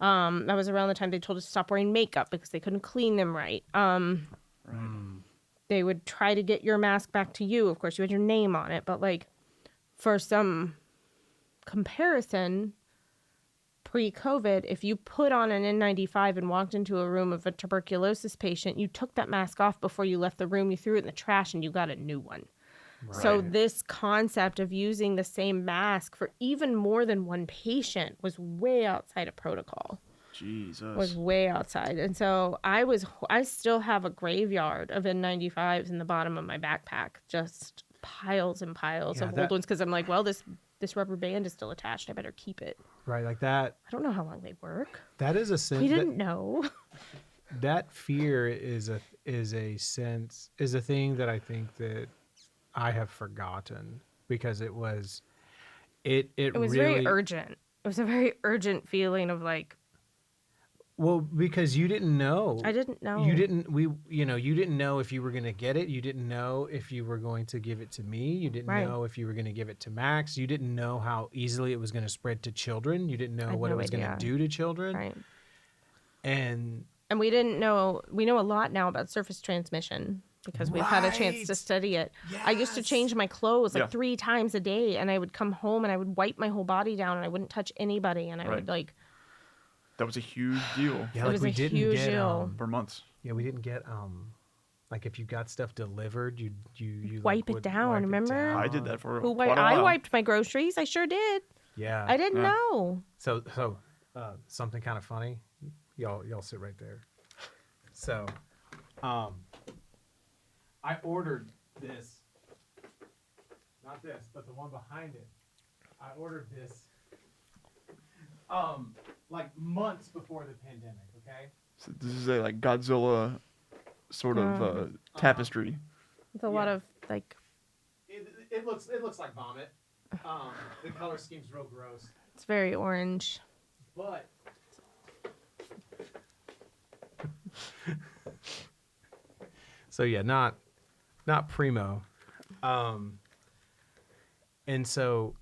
That was around the time they told us to stop wearing makeup because they couldn't clean them right. They would try to get your mask back to you. Of course, you had your name on it, but like for some comparison, pre-COVID, if you put on an N95 and walked into a room of a tuberculosis patient, you took that mask off before you left the room, you threw it in the trash, and you got a new one. Right. So this concept of using the same mask for even more than one patient was way outside of protocol. Jesus. Was way outside. And so I still have a graveyard of N95s in the bottom of my backpack, just piles and piles of old ones, because I'm like, well, this rubber band is still attached. I better keep it. Right, like that. I don't know how long they work. That is a We didn't know. that fear is a thing that I think that I have forgotten because it was was really very urgent. It was a very urgent feeling of like, well, because you didn't know. I didn't know. You didn't you didn't know if you were going to get it. You didn't know if you were going to give it to me. You didn't Right. know if you were going to give it to Max. You didn't know how easily it was going to spread to children. You didn't know had what no it was going to idea. do to children. Right. And We didn't know. We know a lot now about surface transmission because we've had a chance to Right. study it. I used to Yes. change my clothes like Yeah. 3 times a day, and I would come home and I would wipe my whole body down and I wouldn't touch anybody, and I Right. would like. That was a huge deal yeah, It like was we a didn't huge get deal. for months. yeah, we didn't get like if you got stuff delivered, you like, Wipe it would down, wipe it remember? down. I did that for Who quite wiped? a I while. wiped my groceries. I sure did. Yeah. I didn't Yeah. know. So something kind of funny. Y'all sit right there. So, I ordered this. Not this, but the one behind it. I ordered this. Like months before the pandemic. Okay. So this is a like Godzilla sort of tapestry. It's a lot Yeah. of like. It looks like vomit. The color scheme's real gross, It's very orange. but. So yeah, not primo. And so,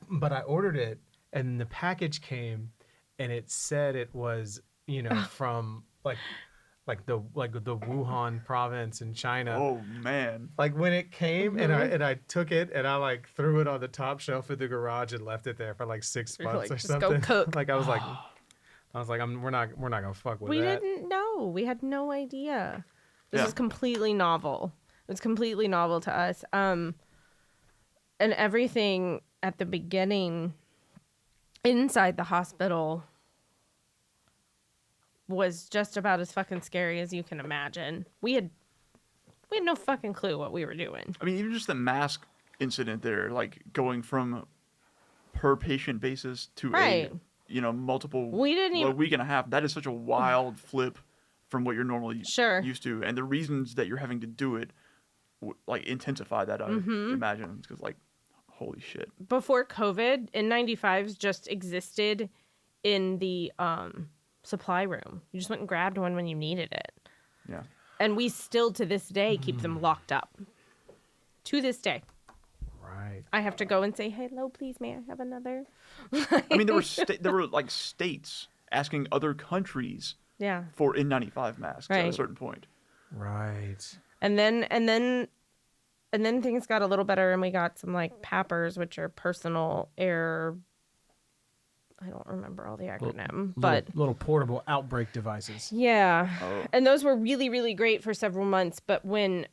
but I ordered it, and the package came, and it said it was, from like the Wuhan province in China. Oh man. Like when it came, and I took it, and I like threw it on the top shelf of the garage and left it there for like 6 You're months like, or "Just go something. cook." Like I was like, we're not gonna fuck with We that. didn't know. We had no idea. This Yeah. is completely novel. It was completely novel to us. And everything at the beginning inside the hospital was just about as fucking scary as you can imagine. We had no fucking clue what we were doing. I mean, even just the mask incident there, like going from per patient basis to Right. multiple We didn't even- a week and a half. That is such a wild flip from what you're normally Sure. used to, and the reasons that you're having to do it like intensify that. I Mm-hmm. imagine because like, holy shit. Before COVID, N95s just existed in the supply room. You just went and grabbed one when you needed it. Yeah. And we still, to this day, keep them locked up. To this day. Right. I have to go and say, hello, please, may I have another? I mean, there were like states asking other countries Yeah. for N95 masks at a Right. certain point. Right. And then things got a little better, and we got some like PAPRs, which are personal air. I don't remember all the acronym, but little portable outbreak devices. yeah. Oh. And those were really, really great for several months. But when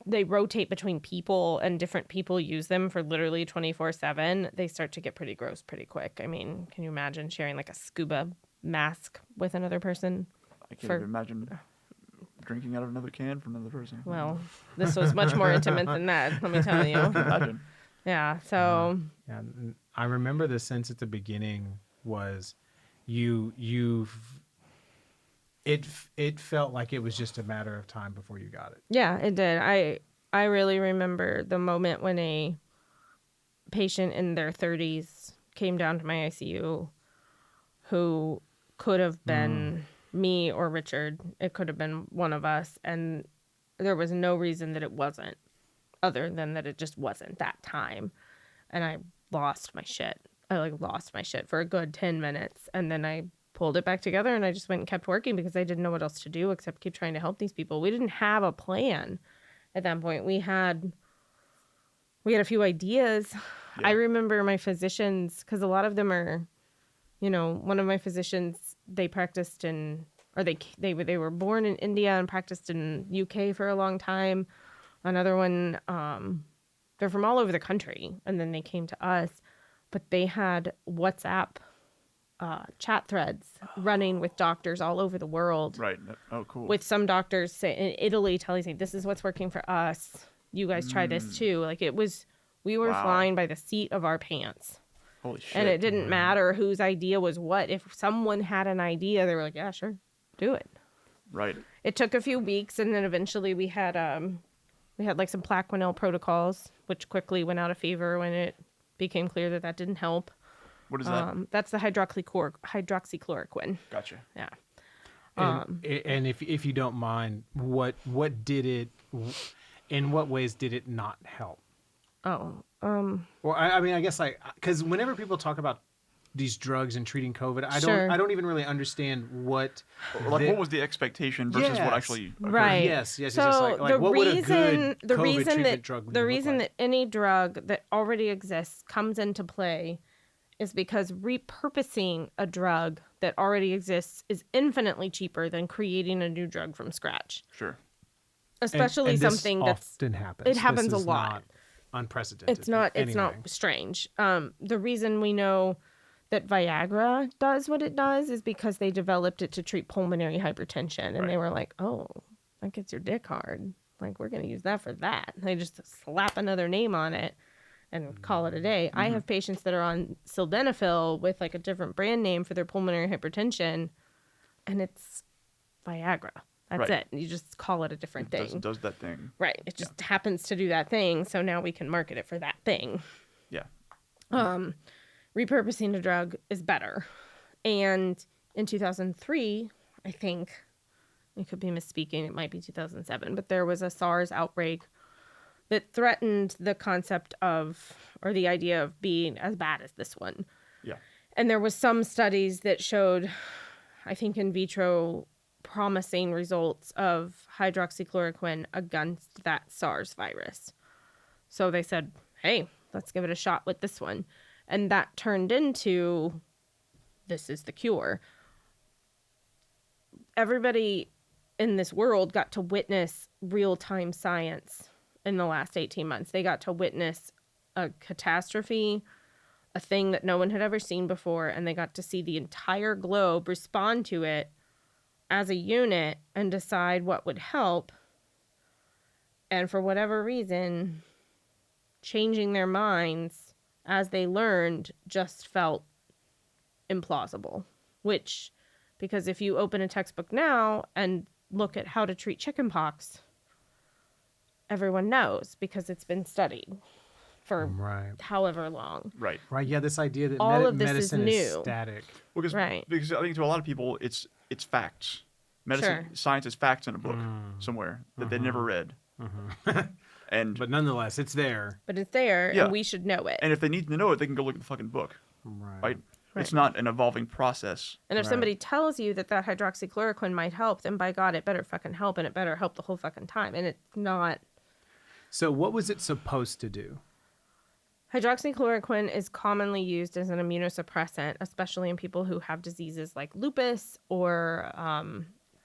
they rotate between people and different people use them for literally 24/7, they start to get pretty gross pretty quick. I mean, can you imagine sharing like a scuba mask with another person? I can't For- even imagine drinking out of another can from another person. Well, this was much more intimate than that, let me tell you. Imagine. Yeah, so Yeah, and I remember the sense at the beginning was it felt like it was just a matter of time before you got it. yeah, it did. I really remember the moment when a patient in their 30s came down to my ICU who could have been me or Richard. It could have been one of us, and there was no reason that it wasn't, other than that it just wasn't that time. And I lost my shit. I lost my shit for a good 10 minutes, and then I pulled it back together, and I just went and kept working because I didn't know what else to do except keep trying to help these people. We didn't have a plan at that point. We had a few ideas. Yeah. I remember my physicians, because a lot of them are, one of my physicians, they practiced in, or they were born in India and practiced in UK for a long time. Another one, they're from all over the country, and then they came to us, but they had WhatsApp chat threads running with doctors all over the world. Right. Oh, cool. With some doctors say in Italy telling me, this is what's working for us. You guys try this too. Like we were Wow. flying by the seat of our pants. Holy shit. And it didn't matter whose idea was what. If someone had an idea, they were like, yeah, sure, do it. Right. It took a few weeks, and then eventually we had like some Plaquenil protocols, which quickly went out of favor when it became clear that that didn't help. What is that? That's the hydroxychloroquine. Gotcha. Yeah. And if you don't mind, what did it? In what ways did it not help? Oh. Well, I mean, I guess like because whenever people talk about these drugs and treating COVID, Sure. I don't even really understand what. Like, what was the expectation versus what Yes. actually occurred? Right. Yes. So Like what would a good the COVID reason treatment that drug the look reason like? that any drug that already exists comes into play is because repurposing a drug that already exists is infinitely cheaper than creating a new drug from scratch. Sure. Especially and this something that's often happens. it happens This a is lot. not unprecedented. it's not anyway. strange. The reason we know that Viagra does what it does is because they developed it to treat pulmonary hypertension, and they Right. were like, oh, that gets your dick hard, like we're going to use that for that. They just slap another name on it and call it a day. I have patients that are on sildenafil with like a different brand name for their pulmonary hypertension, and it's Viagra. That's Right. it. You just call it a different thing. Does that thing. Right. It just happens to do that thing, so now we can market it for that thing. Yeah. Repurposing a drug is better. And in 2003, I think, I could be misspeaking, it might be 2007, but there was a SARS outbreak that threatened the concept of, or the idea of being as bad as this one. Yeah. And there was some studies that showed, I think in vitro, promising results of hydroxychloroquine against that SARS virus. So they said, hey, let's give it a shot with this one. And that turned into, this is the cure. Everybody in this world got to witness real-time science in the last 18 months. They got to witness a catastrophe, a thing that no one had ever seen before, and they got to see the entire globe respond to it as a unit and decide what would help. And for whatever reason, changing their minds as they learned just felt implausible. Which, because if you open a textbook now and look at how to treat chickenpox, everyone knows because it's been studied for Right. however long. Right. Right. Yeah. This idea that All of this is medicine is new. static. Because, Right. because I think to a lot of people, it's facts. Medicine, Sure. science is facts in a book somewhere that they never read. And But nonetheless, it's there. But it's there, Yeah. and we should know it. and if they need to know it, they can go look at the fucking book. Right? It's not an evolving process. And if Right. somebody tells you that that hydroxychloroquine might help, then by God, it better fucking help, and it better help the whole fucking time. And it's not. So what was it supposed to do? Hydroxychloroquine is commonly used as an immunosuppressant, especially in people who have diseases like lupus or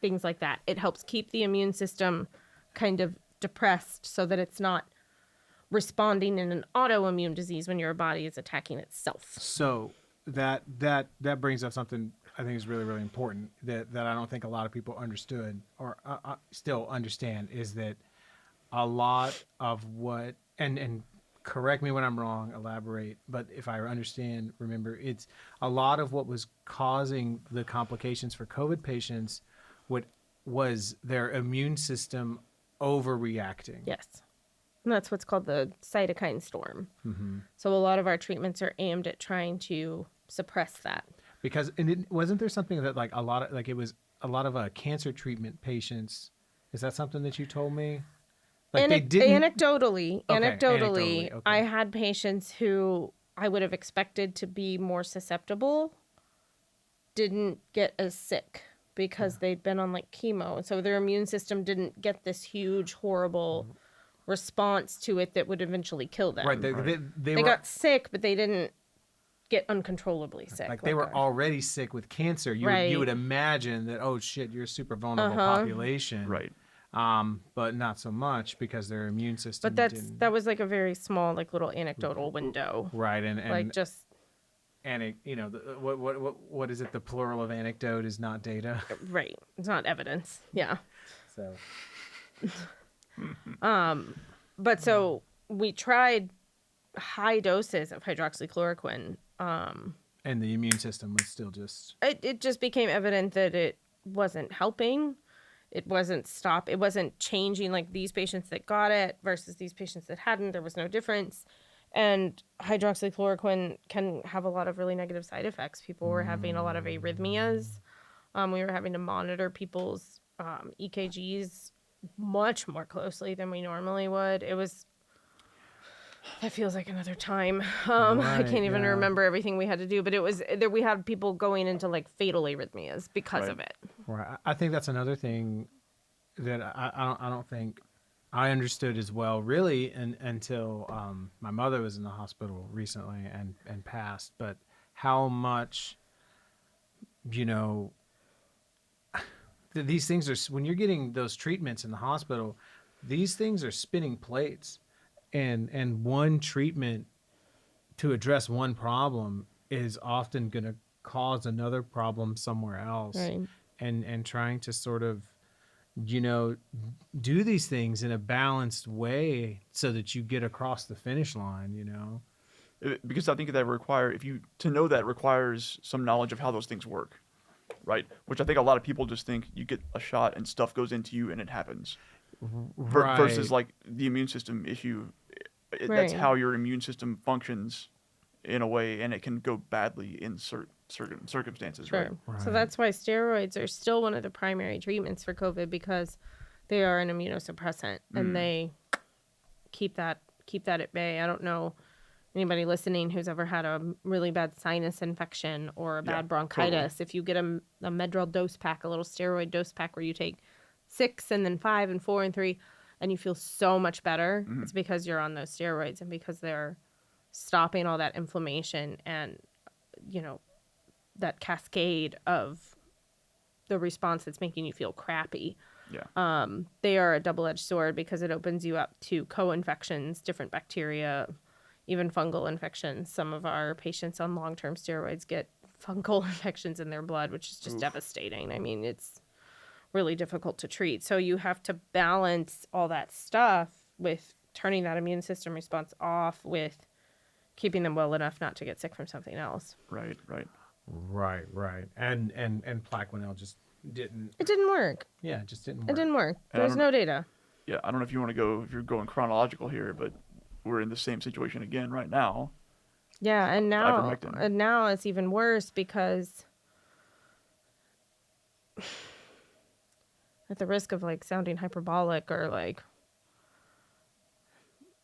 things like that. It helps keep the immune system kind of depressed so that it's not responding in an autoimmune disease when your body is attacking itself. So that brings up something I think is really, really important that I don't think a lot of people understood or still understand is that a lot of what, and correct me when I'm wrong, elaborate, but if I understand, remember, it's a lot of what was causing the complications for COVID patients was their immune system overreacting. Yes. And that's what's called the cytokine storm. So a lot of our treatments are aimed at trying to suppress that. Because wasn't there something that like a lot of cancer treatment patients? Is that something that you told me? Like they didn't. Anecdotally, okay. I had patients who I would have expected to be more susceptible didn't get as sick because they'd been on like chemo. So their immune system didn't get this huge, horrible response to it that would eventually kill them. Right. They were, got sick, but they didn't get uncontrollably sick. like they were already sick with cancer. You Right. would imagine that, oh shit, you're a super vulnerable population. Right. But not so much because their immune system But didn't. that was like a very small, like little anecdotal window. Right. And Like just what is it? The plural of anecdote is not data. right. It's not evidence. Yeah. So But so we tried high doses of hydroxychloroquine. And the immune system was still just It just became evident that it wasn't helping. It wasn't changing, like these patients that got it versus these patients that hadn't. There was no difference. And hydroxychloroquine can have a lot of really negative side effects. People were having a lot of arrhythmias. We were having to monitor people's EKGs much more closely than we normally would. That feels like another time. I Right, can't even yeah. remember everything we had to do, but it was there. We had people going into like fatal arrhythmias because Right. of it. right. I think that's another thing that I don't think I understood as well, really, until my mother was in the hospital recently and passed. But how much, you know, these things are, when you're getting those treatments in the hospital, these things are spinning plates, and one treatment to address one problem is often going to cause another problem somewhere else. Right. And trying to sort of, you know, do these things in a balanced way so that you get across the finish line, you know. Because I think that to know that requires some knowledge of how those things work, right? Which I think a lot of people just think you get a shot and stuff goes into you and it happens. Versus like the immune system issue, that's Right. how your immune system functions in a way, and it can go badly in certain circumstances, Sure. right? So that's why steroids are still one of the primary treatments for COVID, because they are an immunosuppressant and they keep that at bay. I don't know anybody listening who's ever had a really bad sinus infection or a Yeah, bad bronchitis. If you get a Medrol dose pack, a little steroid dose pack where you take 6 and then 5 and 4 and 3, and you feel so much better, it's because you're on those steroids and because they're stopping all that inflammation and, you know, that cascade of the response that's making you feel crappy. Yeah. They are a double-edged sword because it opens you up to co-infections, different bacteria, even fungal infections. Some of our patients on long-term steroids get fungal infections in their blood, which is just devastating. I mean, it's really difficult to treat. So you have to balance all that stuff with turning that immune system response off with keeping them well enough not to get sick from something else. Right. Right. And Plaquenil just didn't. It didn't work. Yeah, it just didn't work. It didn't work. And I There's don't- no data. Yeah. I don't know if if you're going chronological here, but we're in the same situation again right now. Yeah, and Ivermectin. now it's even worse because at the risk of like sounding hyperbolic or like,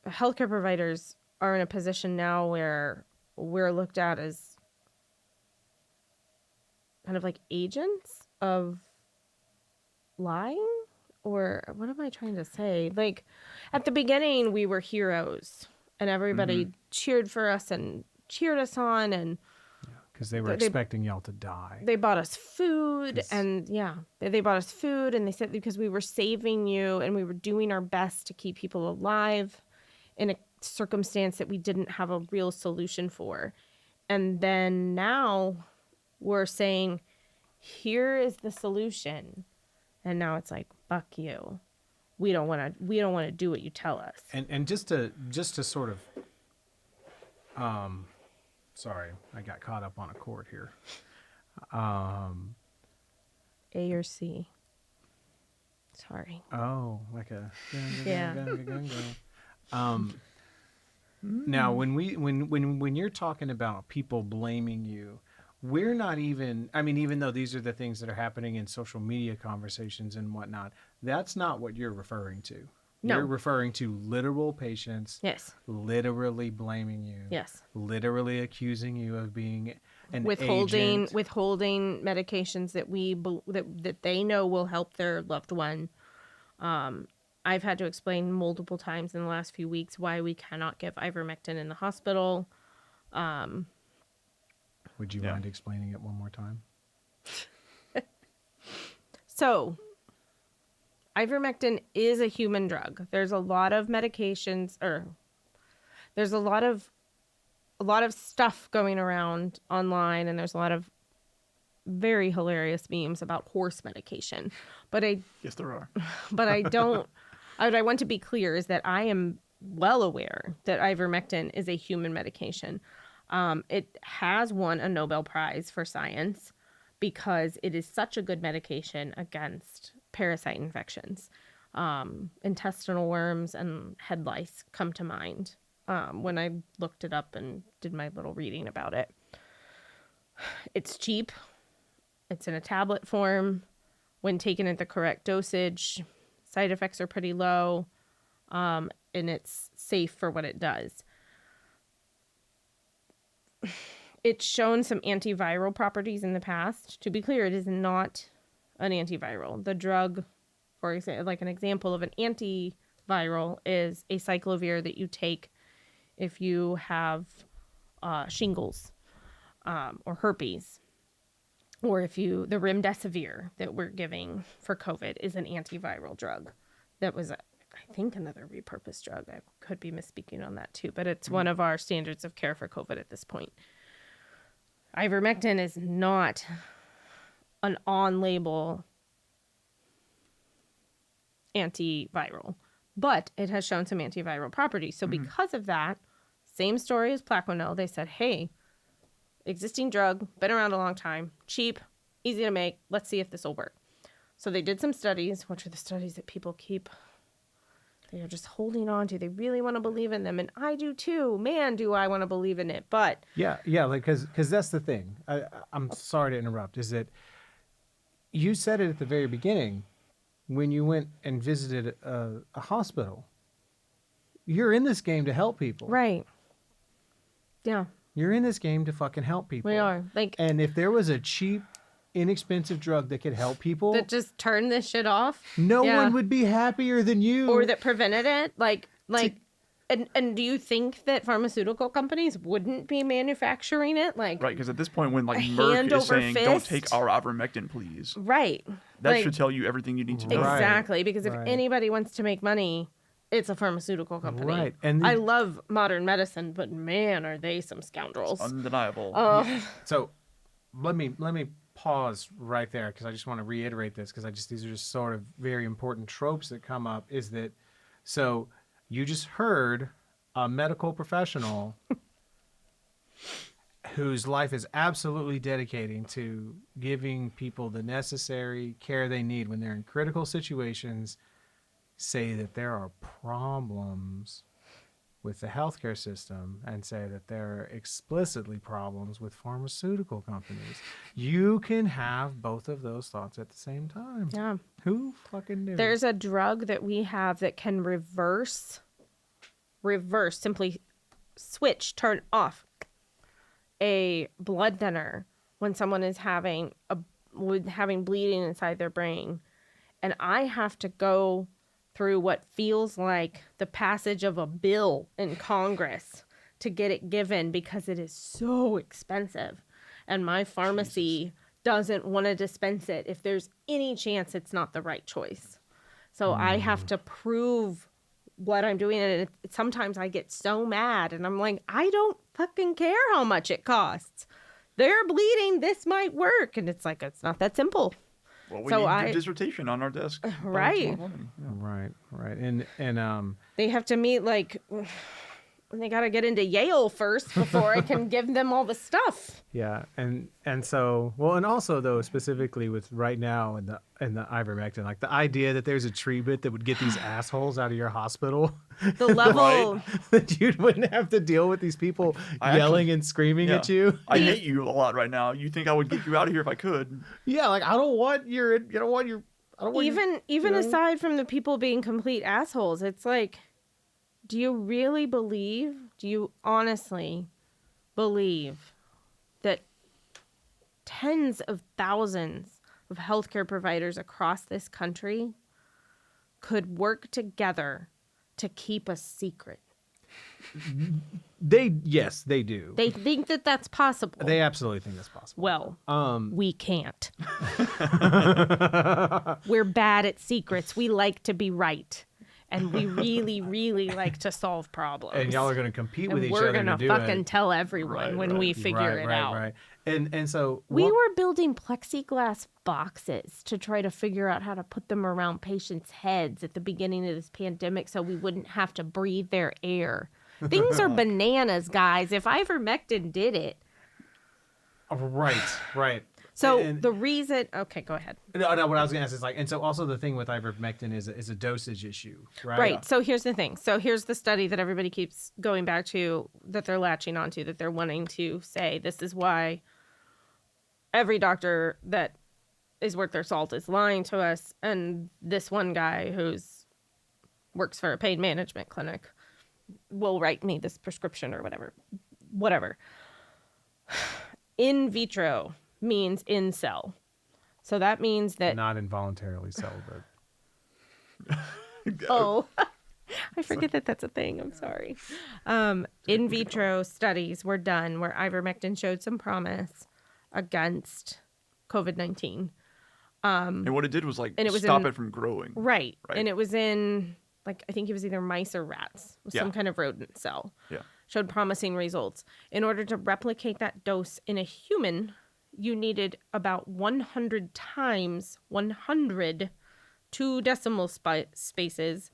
healthcare providers are in a position now where we're looked at as kind of like agents of lying, or what am I trying to say? Like at the beginning we were heroes and everybody cheered for us and cheered us on, and Because they were They- expecting y'all to die. they bought us food 'Cause- and they bought us food, and they said because we were saving you and we were doing our best to keep people alive in a circumstance that we didn't have a real solution for. And then now we're saying, here is the solution. And now it's like, fuck you. We don't want to do what you tell us. And just to sort of, sorry, I got caught up on a chord here. A or C. Sorry. Oh, like a Yeah. Now when you're talking about people blaming you, we're not even, I mean, even though these are the things that are happening in social media conversations and whatnot, that's not what you're referring to. No. You're referring to literal patients Yes. literally blaming you. Yes. Literally accusing you of being an Withholding agent. medications that that they know will help their loved one. I've had to explain multiple times in the last few weeks why we cannot give ivermectin in the hospital. Would you Yeah. mind explaining it one more time? So, ivermectin is a human drug. There's a lot of medications, or there's a lot of stuff going around online, and there's a lot of very hilarious memes about horse medication. But Yes, there are. I don't. What I want to be clear is that I am well aware that ivermectin is a human medication. It has won a Nobel Prize for science because it is such a good medication against parasite infections. Intestinal worms and head lice come to mind when I looked it up and did my little reading about it. It's cheap. It's in a tablet form. When taken at the correct dosage, side effects are pretty low, and it's safe for what it does. It's shown some antiviral properties in the past. To be clear, it is not an antiviral. The drug, for example, like an example of an antiviral is acyclovir that you take if you have shingles or herpes. Or if the remdesivir that we're giving for COVID is an antiviral drug. That was, I think, another repurposed drug. I could be misspeaking on that too, but it's one of our standards of care for COVID at this point. Ivermectin is not an on-label antiviral, but it has shown some antiviral properties. So because of that, same story as Plaquenil, they said, hey, existing drug, been around a long time, cheap, easy to make. Let's see if this will work. So they did some studies, which are the studies that people keep, they're just holding on to. They really want to believe in them. And I do too. Man, do I want to believe in it. But Yeah, like, because that's the thing. I'm sorry to interrupt. Is that you said it at the very beginning when you went and visited a hospital. You're in this game to help people. right. Yeah, You're in this game to fucking help people. we are. Like, And if there was a cheap, inexpensive drug that could help people, that just turned this shit off. no Yeah. one would be happier than you. Or that prevented it. And do you think that pharmaceutical companies wouldn't be manufacturing it? Like, Right, because at this point, when like A Merck hand is over saying, "Don't fist? take our ivermectin, please," right. that Like, should tell you everything you need to know. Right. exactly. Because if Right. anybody wants to make money, it's a pharmaceutical company. Right. And I love modern medicine, but man, are they some scoundrels. Undeniable. So let me pause right there because I just want to reiterate this because these are just sort of very important tropes that come up. Is that so? You just heard a medical professional whose life is absolutely dedicating to giving people the necessary care they need when they're in critical situations say that there are problems with the healthcare system and say that there are explicitly problems with pharmaceutical companies. You can have both of those thoughts at the same time. Yeah. Who fucking knew? There's a drug that we have that can reverse, simply switch, turn off a blood thinner when someone is having bleeding inside their brain. And I have to go through what feels like the passage of a bill in Congress to get it given because it is so expensive. And my pharmacy doesn't want to dispense it if there's any chance it's not the right choice. So I have to prove what I'm doing. And sometimes I get so mad and I'm like, I don't fucking care how much it costs. They're bleeding. This might work. And it's like, it's not that simple. Well, we So need your dissertation on our desk. by Right. tomorrow morning. Yeah. Right. And They have to meet they got to get into Yale first before I can give them all the stuff. yeah, and so well, and also though specifically with right now and the ivermectin, like the idea that there's a treatment that would get these assholes out of your hospital, The level, that you wouldn't have to deal with these people I yelling and screaming Yeah. at you. I hate you a lot right now. You think I would get you out of here if I could? Yeah, like I don't want your. even know? aside from the people being complete assholes, it's like, do you honestly believe that tens of thousands of healthcare providers across this country could work together to keep a secret? Yes, they do. They think that that's possible. They absolutely think that's possible. Well, we can't. We're bad at secrets. We like to be right. and we really, really like to solve problems. And y'all are going to compete with and each we're other gonna to do fucking it. tell everyone when we figure it out. Right. And so We what- were building plexiglass boxes to try to figure out how to put them around patients' heads at the beginning of this pandemic so we wouldn't have to breathe their air. Things are bananas, guys. If ivermectin did it. Right. So And- the reason... Okay, go ahead. No, what I was going to ask is like, and so also the thing with ivermectin is a dosage issue, right? Right. So here's the thing. So here's the study that everybody keeps going back to, that they're latching onto, that they're wanting to say this is why every doctor that is worth their salt is lying to us. And this one guy who's works for a pain management clinic will write me this prescription or whatever. In vitro means in cell. So that means that... Not involuntarily celibate. Oh, I forget that that's a thing. I'm sorry. In vitro studies were done where ivermectin showed some promise against COVID-19. And what it did was like And it was stop in- it from growing. Right. Right. And it was in, like, I think it was either mice or rats with some Yeah. kind of rodent cell. Yeah. Showed promising results. In order to replicate that dose in a human, you needed about 100 times 100 two decimal spaces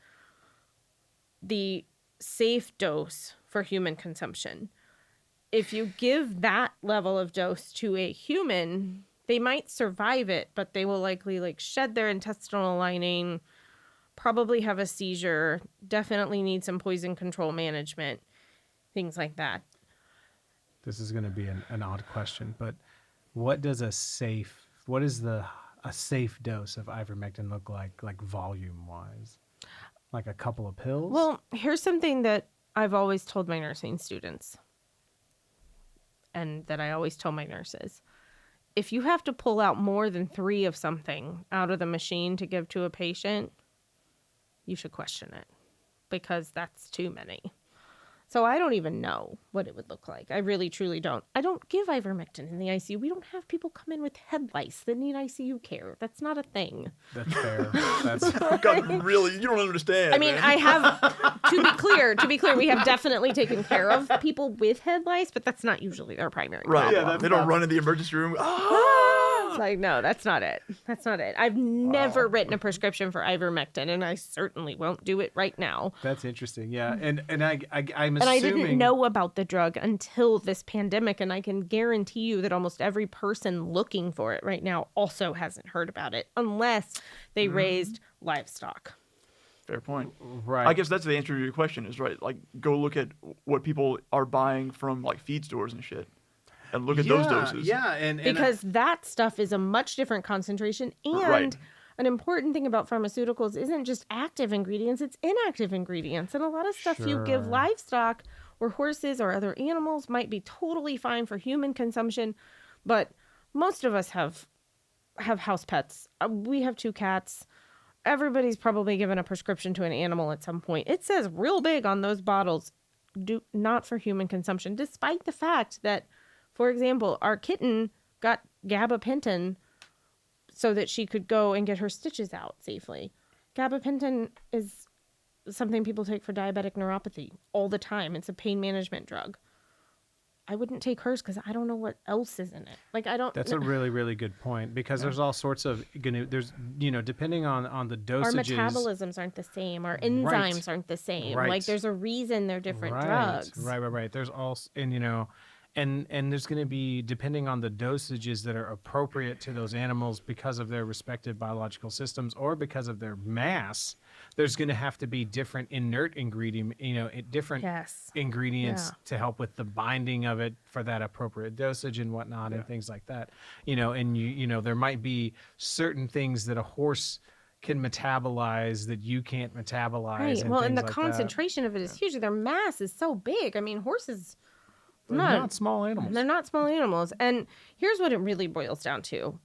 the safe dose for human consumption. If you give that level of dose to a human, they might survive it, but they will likely like shed their intestinal lining, probably have a seizure, definitely need some poison control management, things like that. This is going to be an odd question, but what is a safe dose of ivermectin look like volume wise? Like a couple of pills? Well, here's something that I've always told my nursing students, and that I always tell my nurses. If you have to pull out more than 3 of something out of the machine to give to a patient, you should question it, because that's too many. So I don't even know what it would look like. I really, truly don't. I don't give ivermectin in the ICU. We don't have people come in with head lice that need ICU care. That's not a thing. That's fair. That's God, really? You don't understand. I mean, man. I have, to be clear, we have definitely taken care of people with head lice, but that's not usually their primary Right. problem. They don't run in the emergency room. Ah! Like, no, that's not it. That's not it. I've never written a prescription for ivermectin, and I certainly won't do it right now. That's interesting. Yeah. And I'm And assuming I didn't know about the drug until this pandemic, and I can guarantee you that almost every person looking for it right now also hasn't heard about it, unless they raised livestock. Fair point. right. I guess that's the answer to your question is right. Like, go look at what people are buying from like feed stores and shit, and look at those doses. Yeah, and Because that stuff is a much different concentration, and Right. an important thing about pharmaceuticals isn't just active ingredients, it's inactive ingredients. And a lot of stuff you give Sure. livestock or horses or other animals might be totally fine for human consumption, but most of us have house pets. We have 2 cats. Everybody's probably given a prescription to an animal at some point. It says real big on those bottles, not for human consumption, despite the fact that, for example, our kitten got gabapentin so that she could go and get her stitches out safely. Gabapentin is something people take for diabetic neuropathy all the time. It's a pain management drug. I wouldn't take hers because I don't know what else is in it. Like, I don't... That's a really, really good point, because there's all sorts of depending on the dosages. Our metabolisms aren't the same. Our enzymes aren't the same. Right. Like, there's a reason they're different drugs. Right. There's also, and there's going to be, depending on the dosages that are appropriate to those animals because of their respective biological systems or because of their mass, there's going to have to be different inert different Yes. ingredients Yeah. to help with the binding of it for that appropriate dosage and whatnot and things like that. And there might be certain things that a horse can metabolize that you can't metabolize. Right. And Well, and the things like that. concentration of it is huge. Their mass is so big. I mean, horses... They're not small animals. They're not small animals. And here's what it really boils down to.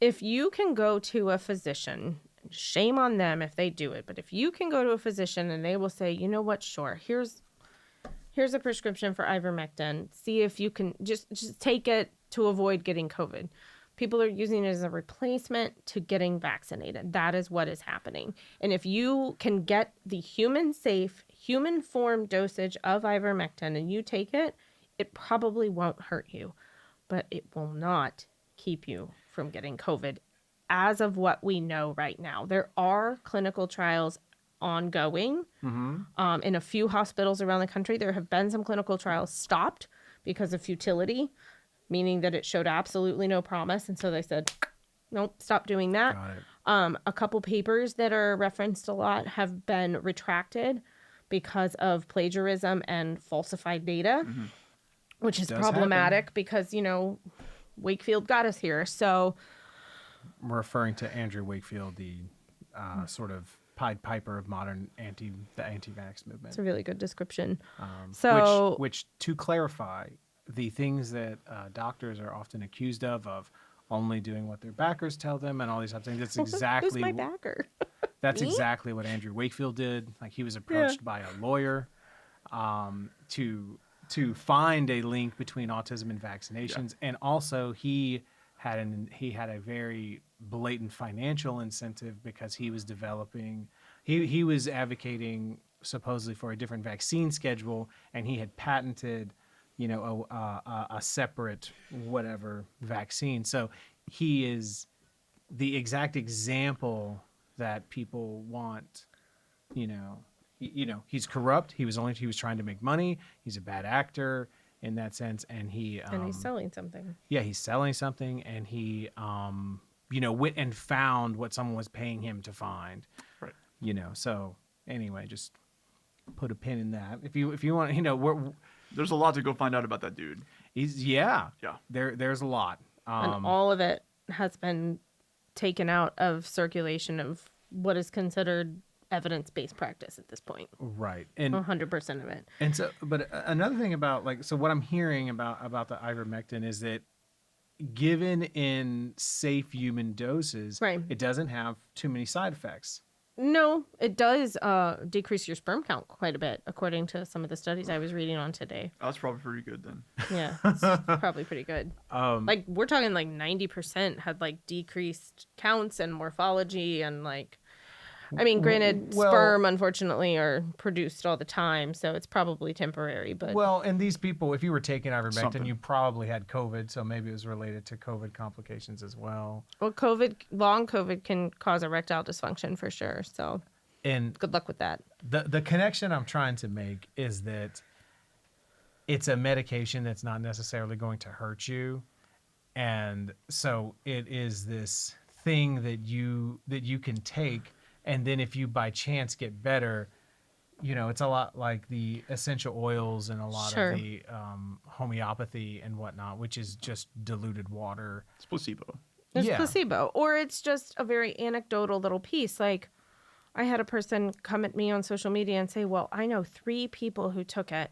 If you can go to a physician, shame on them if they do it, but if you can go to a physician and they will say, you know what, sure, here's a prescription for ivermectin. See if you can just take it to avoid getting COVID. People are using it as a replacement to getting vaccinated. That is what is happening. And if you can get the human-safe, human-form dosage of ivermectin and you take it, it probably won't hurt you, but it will not keep you from getting COVID as of what we know right now. There are clinical trials ongoing in a few hospitals around the country. There have been some clinical trials stopped because of futility, meaning that it showed absolutely no promise. And so they said, nope, stop doing that. Got it. A couple papers that are referenced a lot have been retracted because of plagiarism and falsified data, which is Does problematic because, Wakefield got us here. So I'm referring to Andrew Wakefield, the sort of Pied Piper of modern the anti-vax movement. it's a really good description. Which to clarify, the things that doctors are often accused of only doing what their backers tell them and all these types of things. That's exactly Who's my backer? That's Me? exactly what Andrew Wakefield did. Like he was approached by a lawyer to find a link between autism and vaccinations, and also he had a very blatant financial incentive because he was developing. He was advocating supposedly for a different vaccine schedule, and he had patented, a separate whatever vaccine. So he is the exact example that people want. He's corrupt. He was trying to make money. He's a bad actor in that sense, and he's selling something. Yeah, he's selling something, and he went and found what someone was paying him to find. Right. So anyway, just put a pin in that. If you want, There's a lot to go find out about that dude. Yeah. Yeah. There's a lot. And all of it has been taken out of circulation of what is considered evidence-based practice at this point. Right. And 100% of it. And so, but another thing about what I'm hearing about the ivermectin is that given in safe human doses, Right. it doesn't have too many side effects. No, it does decrease your sperm count quite a bit, according to some of the studies I was reading on today. That's probably pretty good then. Yeah, it's probably pretty good. We're talking 90% had decreased counts and morphology and granted, sperm unfortunately are produced all the time, so it's probably temporary. But and these people, if you were taking ivermectin, Something. you probably had COVID, so maybe it was related to COVID complications as well. long COVID can cause erectile dysfunction for sure. So And good luck with that. the connection I'm trying to make is that it's a medication that's not necessarily going to hurt you, and so it is this thing that you can take. And then if you by chance get better, it's a lot like the essential oils and a lot Sure. of the homeopathy and whatnot, which is just diluted water. It's placebo. It's placebo, or it's just a very anecdotal little piece. I had a person come at me on social media and say, well, I know 3 people who took it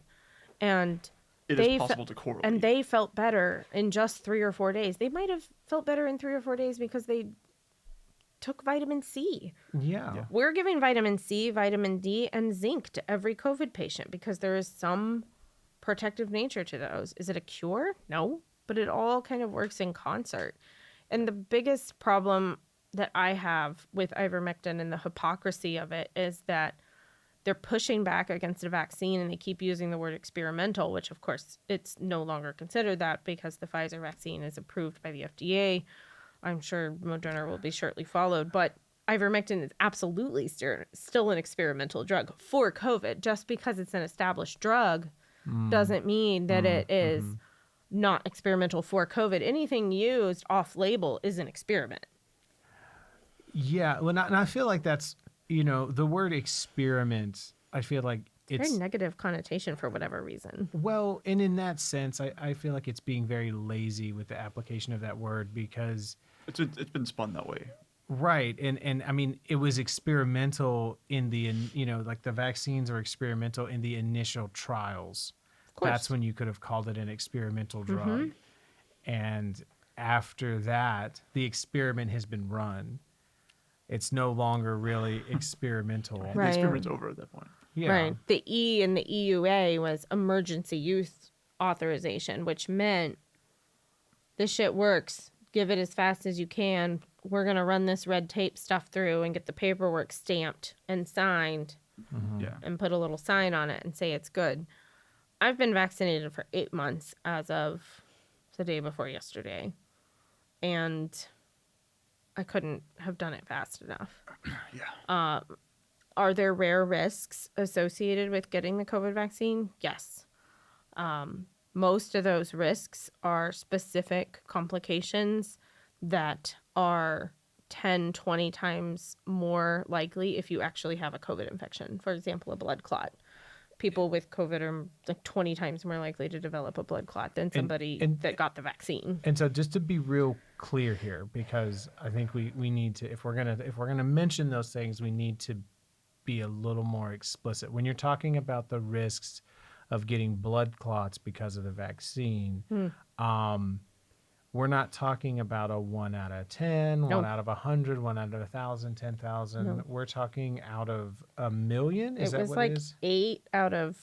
and It is possible to correlate. and they felt better in just 3 or 4 days. They might have felt better in 3 or 4 days because they took vitamin C. Yeah. We're giving vitamin C, vitamin D, and zinc to every COVID patient because there is some protective nature to those. Is it a cure? No, but it all kind of works in concert. And the biggest problem that I have with ivermectin and the hypocrisy of it is that they're pushing back against a vaccine and they keep using the word experimental, which of course it's no longer considered that because the Pfizer vaccine is approved by the FDA. I'm sure Moderna will be shortly followed, but ivermectin is absolutely still an experimental drug for COVID. Just because it's an established drug doesn't mean that it is not experimental for COVID. Anything used off-label is an experiment. Yeah. Well, and I feel like that's, the word experiment, I feel like it's Very negative connotation for whatever reason. well, and in that sense, I feel like it's being very lazy with the application of that word because It's been spun that way. right. And I mean, it was experimental in the, the vaccines are experimental in the initial trials. Of course. That's when you could have called it an experimental drug. And after that, the experiment has been run. It's no longer really experimental. The Right. experiment's over at that point. Yeah. Right. The E in the EUA was emergency use authorization, which meant this shit works. give it as fast as you can. We're going to run this red tape stuff through and get the paperwork stamped and signed Yeah. and put a little sign on it and say it's good. I've been vaccinated for 8 months as of the day before yesterday. And I couldn't have done it fast enough. Yeah. Are there rare risks associated with getting the COVID vaccine? Yes. Most of those risks are specific complications that are 10, 20 times more likely if you actually have a COVID infection. For example, a blood clot. People with COVID are like 20 times more likely to develop a blood clot than somebody that got the vaccine. And so just to be real clear here, because I think we need to, if we're gonna mention those things, we need to be a little more explicit. When you're talking about the risks of getting blood clots because of the vaccine, we're not talking about a 1 out of 10, Nope. 1 out of 100, 1 out of 1,000, 10,000. Nope. We're talking out of a million. Is It that was what like it is? 8 out of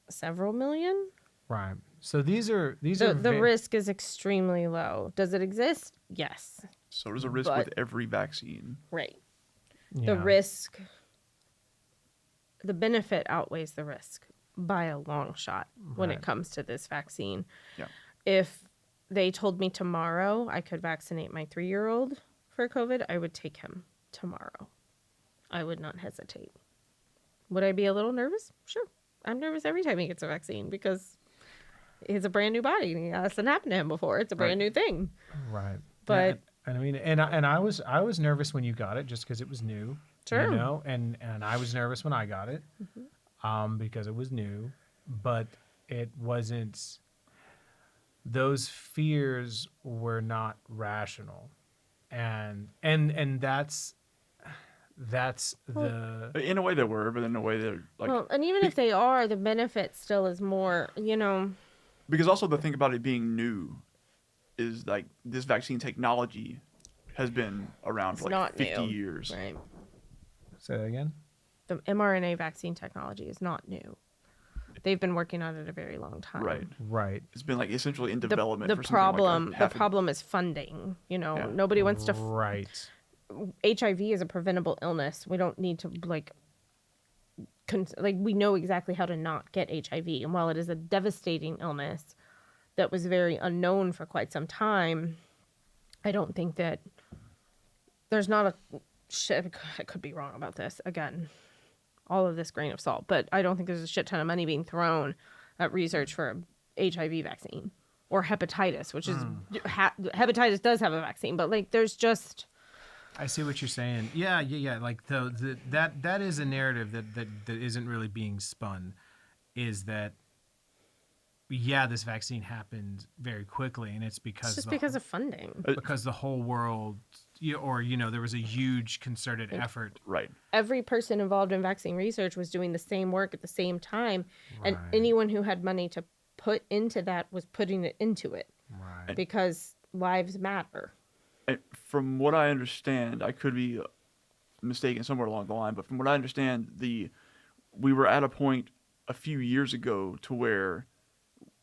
several million. Right. So these are The risk is extremely low. Does it exist? Yes. So there's a risk with every vaccine. Right. yeah. The risk, the benefit outweighs the risk by a long shot when it Right. comes to this vaccine. Yeah. If they told me tomorrow I could vaccinate my 3-year-old for COVID, I would take him tomorrow. I would not hesitate. Would I be a little nervous? Sure. I'm nervous every time he gets a vaccine because it's a brand new body and it hasn't happened to him before. It's a brand new thing. Right. But and I mean, and I was nervous when you got it just because it was new. Sure. You know, and I was nervous when I got it, because it was new, but it wasn't. Those fears were not rational, and that's the In a way they were, but in a way they're like. well, and even if they are, the benefit still is more, Because also the thing about it being new is like this vaccine technology has been around it's for like not 50 new. years. Right. say that again. The mRNA vaccine technology is not new. They've been working on it a very long time. Right. Right. It's been like essentially in The development for problem, something like the problem is funding. Yeah. Nobody wants to. Right. HIV is a preventable illness. We don't need to we know exactly how to not get HIV. And while it is a devastating illness that was very unknown for quite some time, I don't think that there's not I could be wrong about this. Again, all of this grain of salt, but I don't think there's a shit ton of money being thrown at research for a HIV vaccine or hepatitis, which is hepatitis does have a vaccine, but there's just. I see what you're saying. Yeah. Like that is a narrative that isn't really being spun. Is that this vaccine happened very quickly, and it's because It's just because of funding. because the whole world, there was a huge concerted effort. right. Every person involved in vaccine research was doing the same work at the same time, and Right. anyone who had money to put into that was putting it into it Right. because lives matter. And from what I understand, I could be mistaken somewhere along the line, but from what I understand, we were at a point a few years ago to where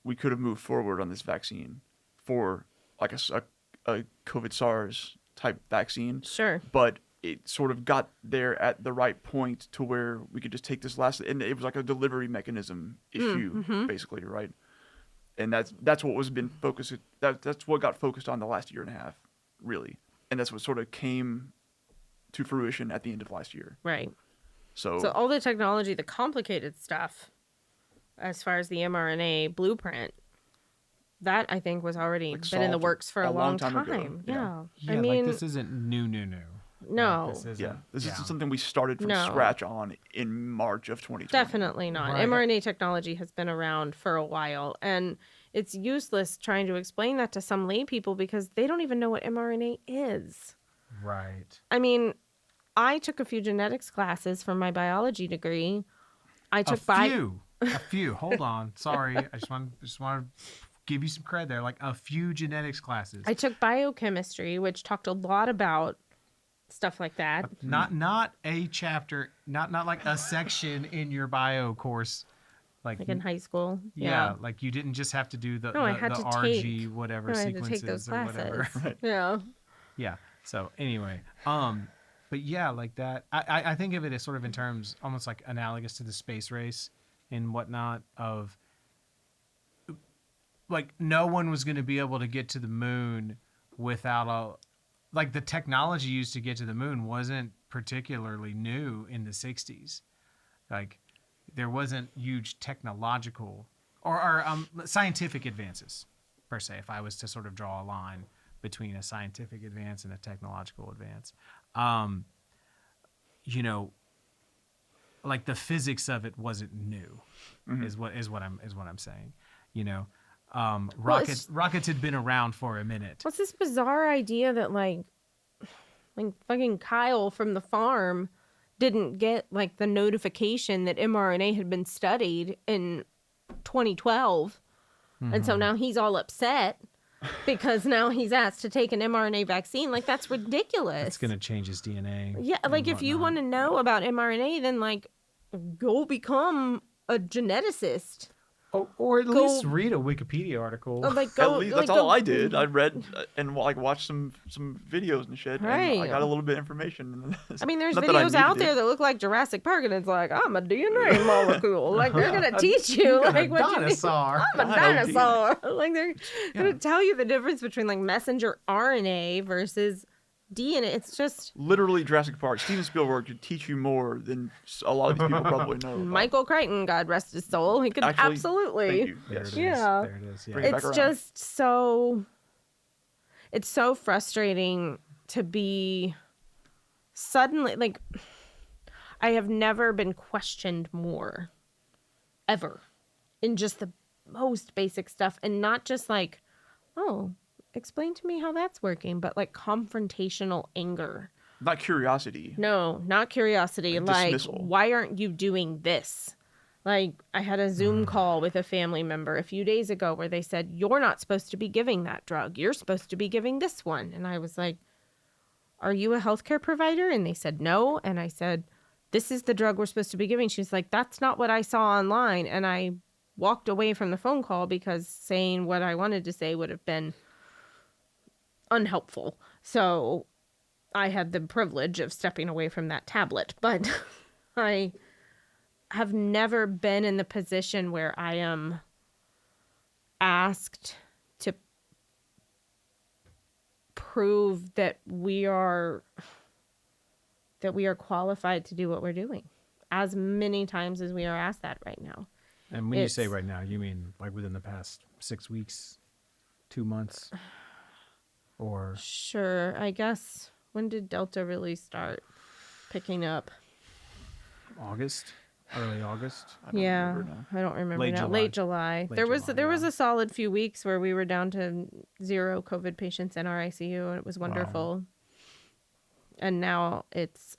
we could have moved forward on this vaccine for like a COVID SARS type vaccine. Sure. But it sort of got there at the right point to where we could just take this last, and it was like a delivery mechanism issue, basically, right? And that's what was been focused. That's what got focused on the last year and a half, really, and that's what sort of came to fruition at the end of last year. Right. So So all the technology, the complicated stuff, as far as the mRNA blueprint, that I think was already been in the solved works for a long time ago. Yeah. Yeah, I mean, this isn't new. no, Like, this isn't, yeah, this yeah. is something we started from No. scratch on in March of 2020. definitely not. Right. mRNA technology has been around for a while, and it's useless trying to explain that to some lay people because they don't even know what mRNA is. Right. I mean, I took a few genetics classes for my biology degree. I took A few. Hold on. Sorry. I just want to give you some credit there. Like a few genetics classes. I took biochemistry, which talked a lot about stuff like that. Not a chapter, not like a section in your bio course. Like in high school. yeah, like you didn't just have to do the No, I had to RG take- whatever No, I had to take sequences those or whatever. classes. Right. Yeah. Yeah. So anyway, but yeah, like that. I think of it as sort of in terms almost like analogous to the space race and whatnot of like no one was going to be able to get to the moon without like the technology used to get to the moon wasn't particularly new in the 60s. Like there wasn't huge technological or scientific advances per se, if I was to sort of draw a line between a scientific advance and a technological advance. You know, like the physics of it wasn't new, is what I'm saying. You know, rockets had been around for a minute. What's this bizarre idea that like fucking Kyle from the farm didn't get like the notification that mRNA had been studied in 2012, and so now he's all upset because now he's asked to take an mRNA vaccine. Like that's ridiculous. It's gonna change his DNA. Yeah, like if you want to know about mRNA, then like go become a geneticist. or at least read a Wikipedia article. Or, like At go. least, like, that's all go- I did. I read and like watched some videos and shit, and I Right. got a little bit of information. I mean, there's Not that I videos out needed there it. that look like Jurassic Park, and it's like, I'm a DNA molecule. Like they're gonna teach you like what you need. dinosaur. I'm a I know dinosaur. Like they're gonna tell you the difference between like messenger RNA versus DNA. It's just Literally, Jurassic Park. Steven Spielberg could teach you more than a lot of these people probably know. about. Michael Crichton, God rest his soul. He could Actually, absolutely. Thank you. There Yes. it is. Yeah. There it is. Yeah. Bring it back It's around. just so. It's so frustrating to be suddenly like. I have never been questioned more, ever, in just the most basic stuff, and not just like, oh, explain to me how that's working, but like confrontational anger. Not curiosity. No, not curiosity. Like Like, dismissal. why aren't you doing this? Like, I had a Zoom call with a family member a few days ago where they said, you're not supposed to be giving that drug. You're supposed to be giving this one. And I was like, are you a healthcare provider? And they said, no. And I said, this is the drug we're supposed to be giving. She was like, that's not what I saw online. And I walked away from the phone call because saying what I wanted to say would have been unhelpful. So I had the privilege of stepping away from that tablet, but I have never been in the position where I am asked to prove that we are qualified to do what we're doing as many times as we are asked that right now. And when you say It's- right now, you mean like within the past 6 weeks, 2 months, or Sure, I guess. When did Delta really start picking up? August, early August? I don't Yeah, remember now. I don't remember Late now. July. Late July. Late There was July, there was yeah. a solid few weeks where we were down to 0 COVID patients in our ICU, and it was wonderful. And now it's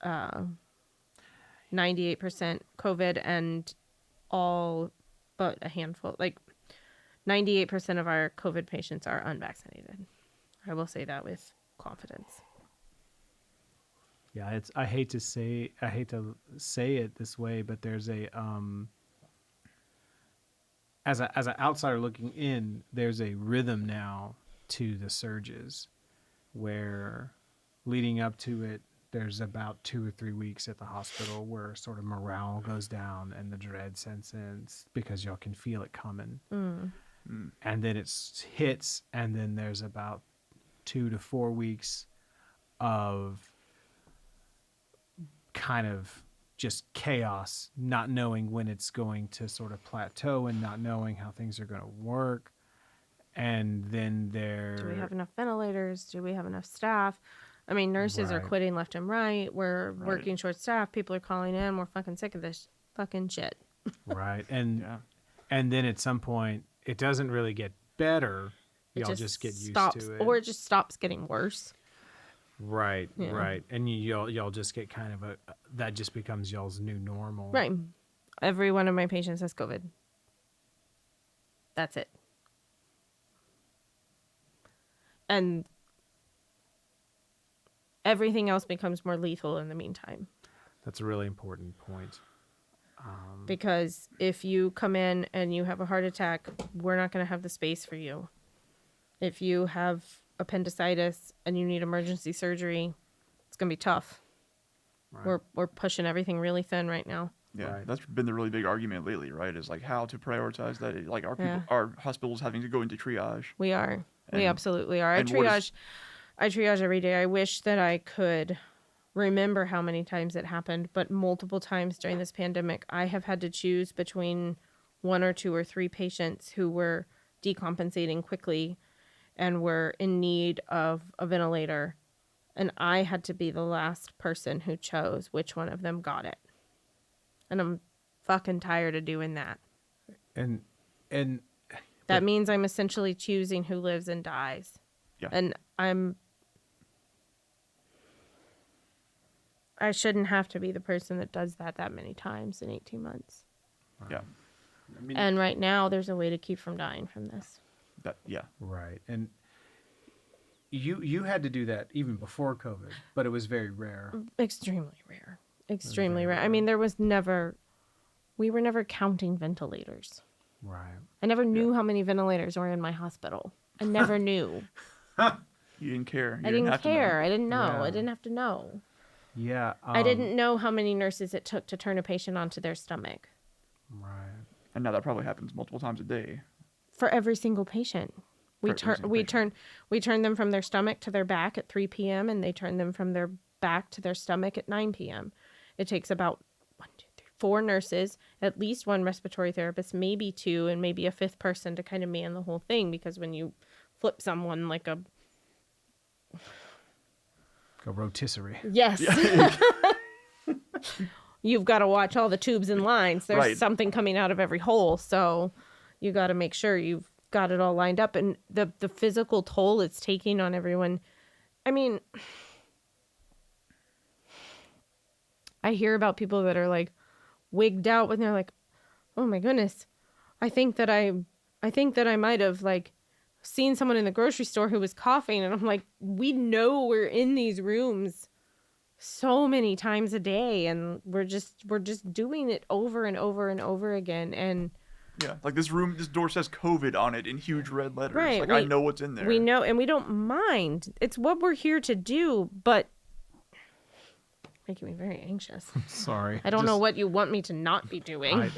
98% COVID, and all but a handful, like 98% of our COVID patients are unvaccinated. I will say that with confidence. Yeah, I hate to say it this way, but there's a as an outsider looking in, there's a rhythm now to the surges where leading up to it, there's about 2 or 3 weeks at the hospital where sort of morale goes down and the dread sets in because y'all can feel it coming. And then it hits, and then there's about 2 to 4 weeks of kind of just chaos, not knowing when it's going to sort of plateau and not knowing how things are going to work. And then Do we have enough ventilators? Do we have enough staff? I mean, nurses are Right. quitting left and right. We're working short staff. People are calling in. We're fucking sick of this fucking shit. right, and Yeah. and then at some point it doesn't really get better. It Y'all just get used stops, to it, or it just stops getting worse. right, Yeah. right, and y'all just get kind of that just becomes y'all's new normal, Right. Every one of my patients has COVID. That's it. And everything else becomes more lethal in the meantime. That's a really important point. Because if you come in and you have a heart attack, we're not going to have the space for you. If you have appendicitis and you need emergency surgery, it's going to be tough. Right. We're pushing everything really thin right now. Yeah, Right. that's been the really big argument lately, right? Is like how to prioritize that. Like, Yeah. are hospitals having to go into triage? We are. We And- absolutely are. and what is- I triage every day. I wish that I could remember how many times it happened, but multiple times during this pandemic, I have had to choose between 1 or 2 or 3 patients who were decompensating quickly and were in need of a ventilator. And I had to be the last person who chose which one of them got it. And I'm fucking tired of doing that. And That means I'm essentially choosing who lives and dies. Yeah. And I shouldn't have to be the person that does that many times in 18 months. Yeah. I mean, And right now, there's a way to keep from dying from this. yeah. right. And you had to do that even before COVID, but it was very rare. Extremely rare. Extremely very rare. I mean, we were never counting ventilators. Right. I never knew how many ventilators were in my hospital. I never knew. You didn't care. You I didn't have to know. care. I didn't know. Yeah. I didn't have to know. Yeah. I didn't know how many nurses it took to turn a patient onto their stomach. Right. And now that probably happens multiple times a day. For every single patient. For every single We turn them from their stomach to their back at 3 p.m. and they turn them from their back to their stomach at 9 p.m. It takes about 1, 2, 3, 4 nurses, at least 1 respiratory therapist, maybe 2, and maybe a 5th person to kind of man the whole thing, because when you flip someone like a rotisserie. yes, you've got to watch all the tubes and lines. There's Right. something coming out of every hole, so you got to make sure you've got it all lined up. And the physical toll it's taking on everyone. I mean, I hear about people that are like wigged out when they're like, "Oh my goodness, I think that I might have like seen someone in the grocery store who was coughing." And I'm like, we know we're in these rooms so many times a day, and we're just doing it over and over and over again. And Yeah. Like this door says COVID on it in huge red letters. Right, Like I know what's in there. we know, and we don't mind. It's what we're here to do, but making me very anxious. Sorry. I don't know what you want me to not be doing.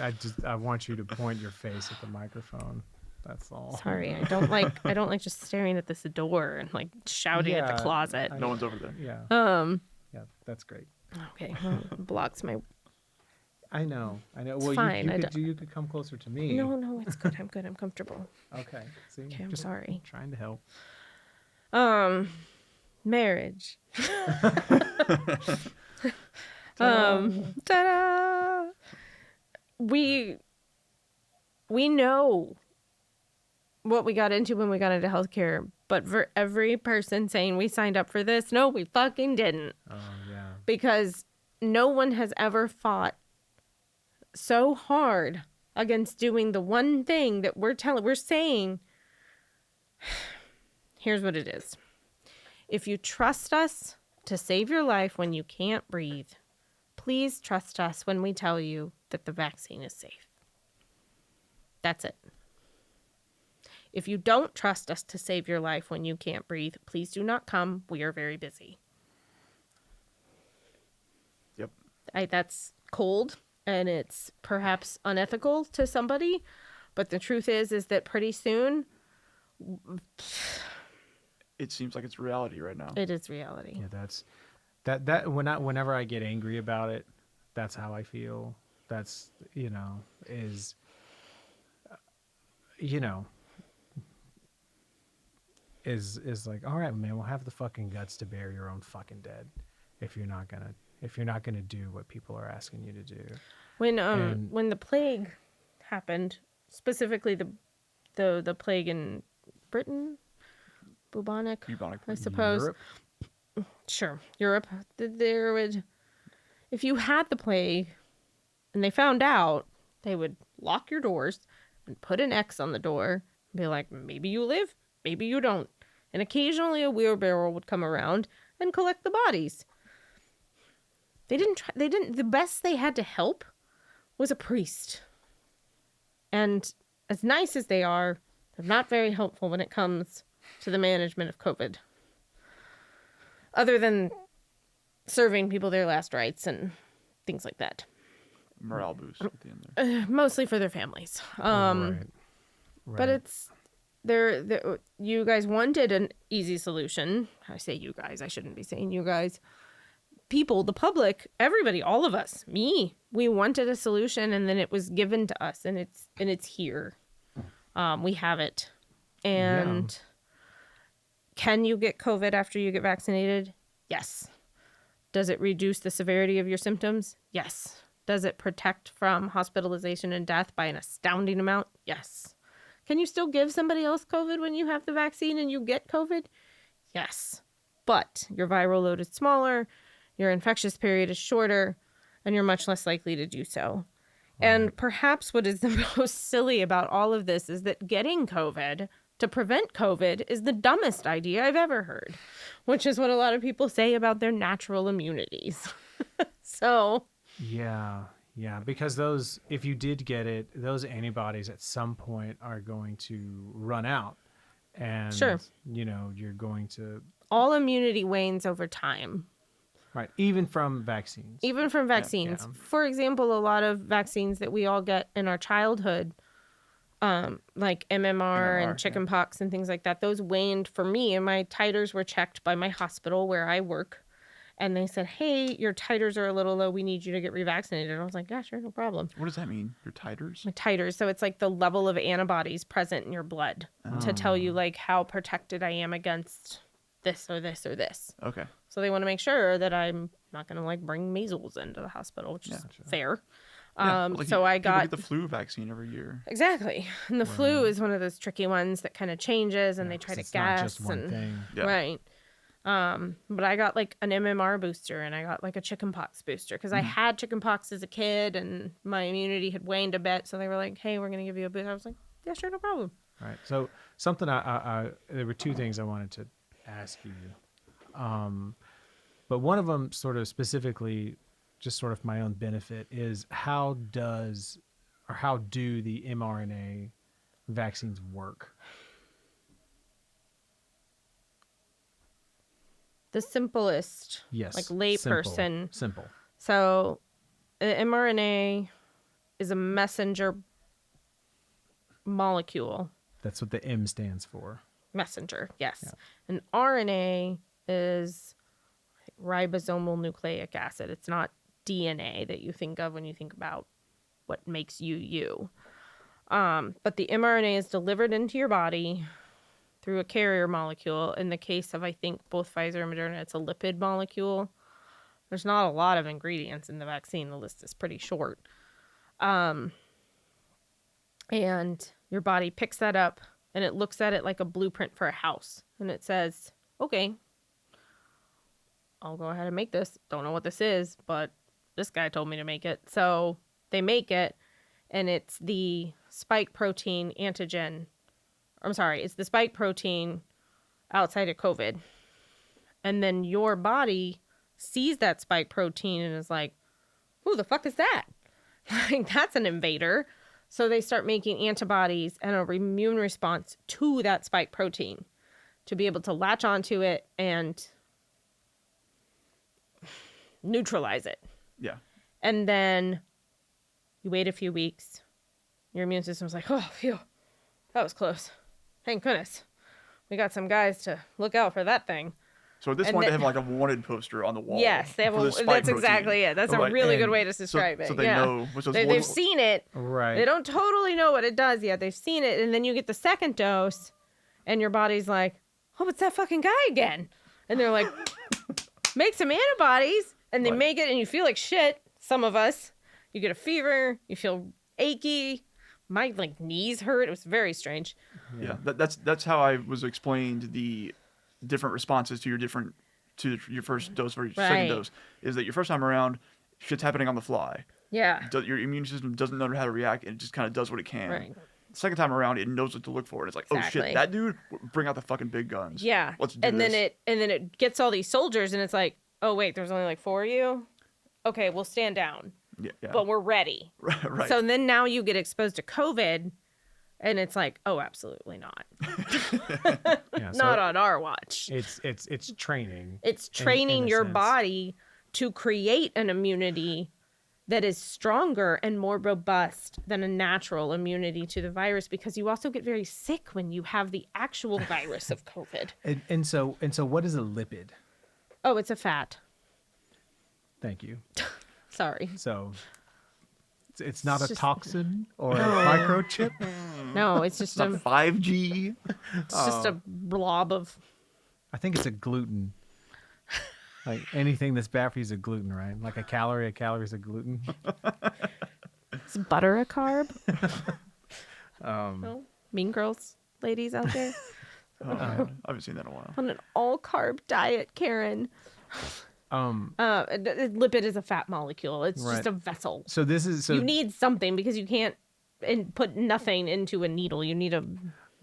I want you to point your face at the microphone. That's all. Sorry, I don't like just staring at this door and like shouting at Yeah, the closet. No one's over there. Yeah. Yeah, that's great. Okay, well, it blocks my. I know. Well, fine, you could come closer to me. No, it's good. I'm good. I'm comfortable. Okay. See, Okay, I'm just sorry. trying to help. Marriage. Ta-da! We know what we got into when we got into healthcare, but for every person saying we signed up for this, no, we fucking didn't. Oh yeah. Because no one has ever fought so hard against doing the one thing that we're saying. Here's what it is. If you trust us to save your life when you can't breathe, please trust us when we tell you that the vaccine is safe. That's it. If you don't trust us to save your life when you can't breathe, please do not come. We are very busy. Yep. That's cold, and it's perhaps unethical to somebody, but the truth is that pretty soon It seems like it's reality right now. it is reality. Yeah, that's that whenever I get angry about it, that's how I feel. That's is like, all right, man, we'll have the fucking guts to bury your own fucking dead if you're not gonna do what people are asking you to do. When the plague happened, specifically the plague in Britain, bubonic, I suppose. Europe? Sure, Europe. If you had the plague and they found out, they would lock your doors and put an X on the door and be like, maybe you live, maybe you don't. And occasionally a wheelbarrow would come around and collect the bodies. The best they had to help was a priest. And as nice as they are, they're not very helpful when it comes to the management of COVID. Other than serving people their last rites and things like that. Morale boost at the end there. Mostly for their families. Right. But it's you guys wanted an easy solution. I say you guys, I shouldn't be saying you guys. People, the public, everybody, all of us, me, we wanted a solution, and then it was given to us, and it's here. We have it. And can you get COVID after you get vaccinated? Yes. Does it reduce the severity of your symptoms? Yes. Does it protect from hospitalization and death by an astounding amount? Yes. Can you still give somebody else COVID when you have the vaccine and you get COVID? Yes. But your viral load is smaller, your infectious period is shorter, and you're much less likely to do so. Right. And perhaps what is the most silly about all of this is that getting COVID to prevent COVID is the dumbest idea I've ever heard, which is what a lot of people say about their natural immunities. So... Yeah, because those, if you did get it, those antibodies at some point are going to run out. And, sure. You're going to... All immunity wanes over time. Right, even from vaccines. Even from vaccines. Yeah. For example, a lot of vaccines that we all get in our childhood, like MMR and chickenpox and things like that, those waned for me, and my titers were checked by my hospital where I work. And they said, hey, your titers are a little low. We need you to get revaccinated. And I was like, yeah, sure, no problem. What does that mean? Your titers? My titers. So it's like the level of antibodies present in your blood to tell you like how protected I am against this or this or this. Okay. So they want to make sure that I'm not going to like bring measles into the hospital, which is fair. So I got get the flu vaccine every year. Exactly. And the flu is one of those tricky ones that kind of changes and they try to guess. Not just one thing. Yeah. Right. But I got like an MMR booster and I got like a chickenpox booster because I had chickenpox as a kid and my immunity had waned a bit. So they were like, hey, we're going to give you a booster. I was like, yeah, sure, no problem. Right. So something there were two things I wanted to ask you. But one of them sort of specifically, just sort of my own benefit, is how do the mRNA vaccines work? The simplest, yes, like layperson. Simple. So, mRNA is a messenger molecule. That's what the M stands for. Messenger, yes. Yeah. And RNA is ribosomal nucleic acid. It's not DNA that you think of when you think about what makes you you. But the mRNA is delivered into your body through a carrier molecule. In the case of, I think, both Pfizer and Moderna, it's a lipid molecule. There's not a lot of ingredients in the vaccine. The list is pretty short. And your body picks that up, and it looks at it like a blueprint for a house. And it says, okay, I'll go ahead and make this. Don't know what this is, but this guy told me to make it. So they make it, and it's the spike protein antigen. It's the spike protein outside of COVID. And then your body sees that spike protein and is like, who the fuck is that? Like, that's an invader. So they start making antibodies and an immune response to that spike protein to be able to latch onto it and neutralize it. Yeah. And then you wait a few weeks. Your immune system's like, oh, phew, that was close. Thank goodness. We got some guys to look out for that thing. So at this point, they have like a wanted poster on the wall. Yes, they have. That's exactly it. That's a really good way to describe it. So they know. They've seen it. Right. They don't totally know what it does yet. They've seen it, and then you get the second dose, and your body's like, "Oh, it's that fucking guy again," and they're like, "Make some antibodies," and they make it, and you feel like shit. Some of us, you get a fever, you feel achy. My knees hurt. It was very strange. Yeah, that's how I was explained the different responses to your first dose or your second dose. Is that your first time around, shit's happening on the fly. Yeah. Your immune system doesn't know how to react, and it just kind of does what it can. Right. Second time around, it knows what to look for. And it's like, oh shit, that dude, bring out the fucking big guns. Yeah. Let's do this. And then it gets all these soldiers, and it's like, oh wait, there's only like 4 of you. Okay, we'll stand down. Yeah. but we're ready. Right. So then now you get exposed to COVID, and it's like, oh, absolutely not. Yeah, Not on our watch. It's training. It's in training a your sense. body to create an immunity that is stronger and more robust than a natural immunity to the virus, because you also get very sick when you have the actual virus of COVID. And so what is a lipid? Oh, it's a fat. Thank you. Sorry. So it's not a just- toxin or a microchip. No, it's just It's not 5G. it's just a blob of. I think it's a gluten. Like anything that's bad for you is a gluten, right? Like a calorie is a gluten. Is butter a carb? Um, No? Mean Girls ladies out there? Oh, man. I haven't seen that in a while. On an all carb diet, Karen. um, Lipid is a fat molecule. It's Right. just a vessel. so this is You need something because you can't put nothing into a needle. You need a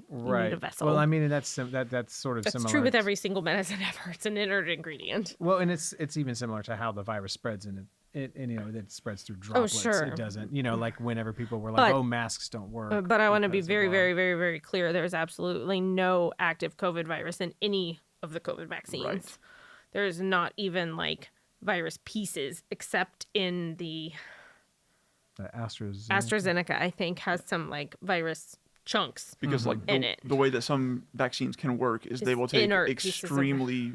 right. a vessel. Well, I mean, that's sort of That's similar. true with every single medicine ever. It's an inert ingredient. Well, and it's even similar to how the virus spreads, and it spreads through droplets. sure. It doesn't, like whenever people were like, But- "Oh, masks don't work." But I want to be because of very, blah. very, very, very clear. There's absolutely no active COVID virus in any of the COVID vaccines. Right. There's not even like virus pieces, except in the AstraZeneca, I think, has some like virus chunks. Because like In the, it. the way that some vaccines can work is they It's will take inert pieces of- extremely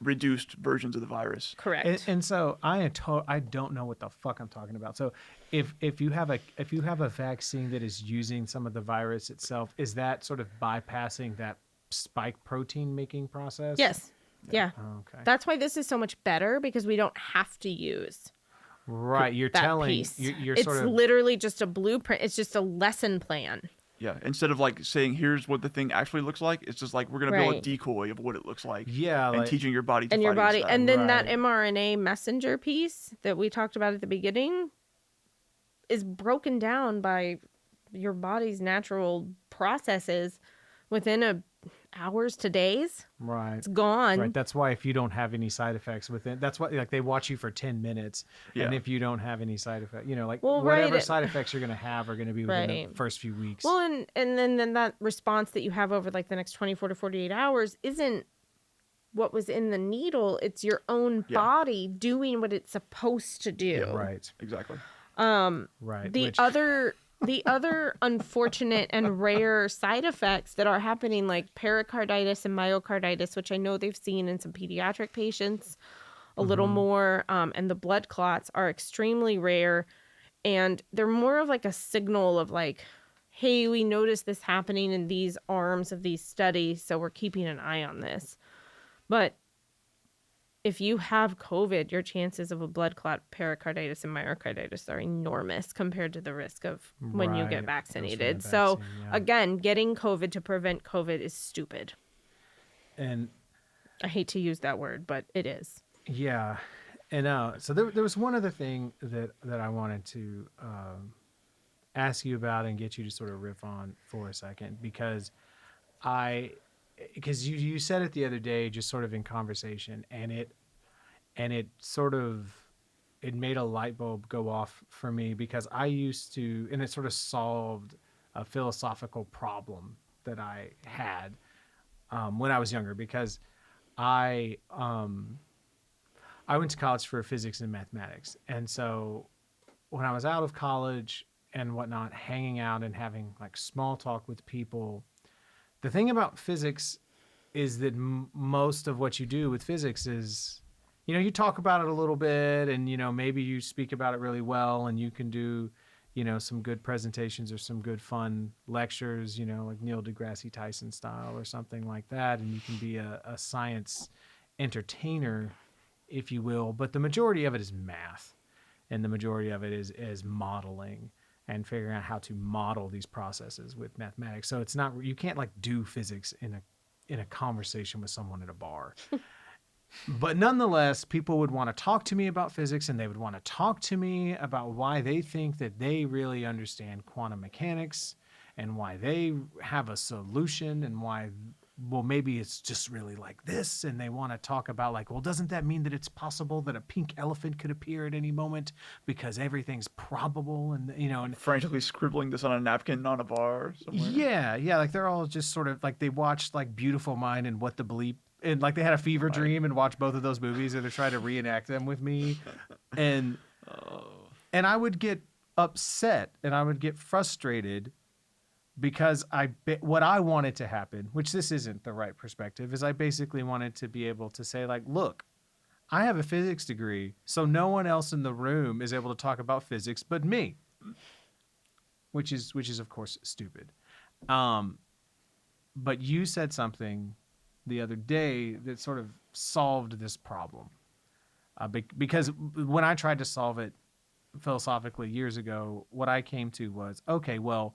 reduced versions of the virus. Correct. And so I don't know what the fuck I'm talking about. So if you have a vaccine that is using some of the virus itself, is that sort of bypassing that spike protein making process? Yes. Yeah. Oh, okay. That's why this is so much better, because we don't have to use Right. You're that telling piece. you're It's sort of literally just a blueprint. It's just a lesson plan. Yeah. Instead of like saying here's what the thing actually looks like, it's just like we're gonna build a Right. decoy of what it looks like. yeah, And like, teaching your body to And your fight body, against that. and then that Right. mRNA messenger piece that we talked about at the beginning is broken down by your body's natural processes within hours to days. right. It's gone. Right. That's why if you don't have any side effects with it, that's why like they watch you for 10 minutes. And Yeah. if you don't have any side effects, like Well, whatever right. side effects you're going to have are going to be within the Right. first few weeks. Well, and then that response that you have over like the next 24 to 48 hours isn't what was in the needle. It's your own Yeah. body doing what it's supposed to do. right. Exactly. Right. The which, other unfortunate and rare side effects that are happening, like pericarditis and myocarditis, which I know they've seen in some pediatric patients a little more, and the blood clots are extremely rare, and they're more of like a signal of like, hey, we noticed this happening in these arms of these studies, so we're keeping an eye on this. But if you have COVID, your chances of a blood clot, pericarditis, and myocarditis are enormous compared to the risk of when you Right, get from the vaccinated. So vaccine, yeah. again, getting COVID to prevent COVID is stupid. and I hate to use that word, but it is. yeah. And so there was one other thing that I wanted to ask you about and get you to sort of riff on for a second, because you said it the other day, just sort of in conversation, and it sort of, it made a light bulb go off for me, because I used to, and it sort of solved a philosophical problem that I had when I was younger, because I went to college for physics and mathematics, and so when I was out of college and whatnot, hanging out and having like small talk with people, the thing about physics is that most of what you do with physics is, you talk about it a little bit, and maybe you speak about it really well, and you can do some good presentations or some good fun lectures, like Neil deGrasse Tyson style or something like that, and you can be a science entertainer, if you will. But the majority of it is math, and the majority of it is modeling and figuring out how to model these processes with mathematics. So it's not, you can't like do physics in a conversation with someone at a bar. But nonetheless, people would want to talk to me about physics, and they would want to talk to me about why they think that they really understand quantum mechanics, and why they have a solution, and why well, maybe it's just really like this, and they want to talk about like, well, doesn't that mean that it's possible that a pink elephant could appear at any moment because everything's probable, and and Frantically scribbling this on a napkin on a bar somewhere. yeah, like they're all just sort of like they watched like Beautiful Mind and What the Bleep, and like they had a fever dream and watched both of those movies, and they're trying to reenact them with me, and I would get upset and I would get frustrated because what I wanted to happen, which this isn't the right perspective, is I basically wanted to be able to say like, look, I have a physics degree, so no one else in the room is able to talk about physics but me, which is of course stupid. But you said something the other day that sort of solved this problem, because when I tried to solve it philosophically years ago, what I came to was, okay, well,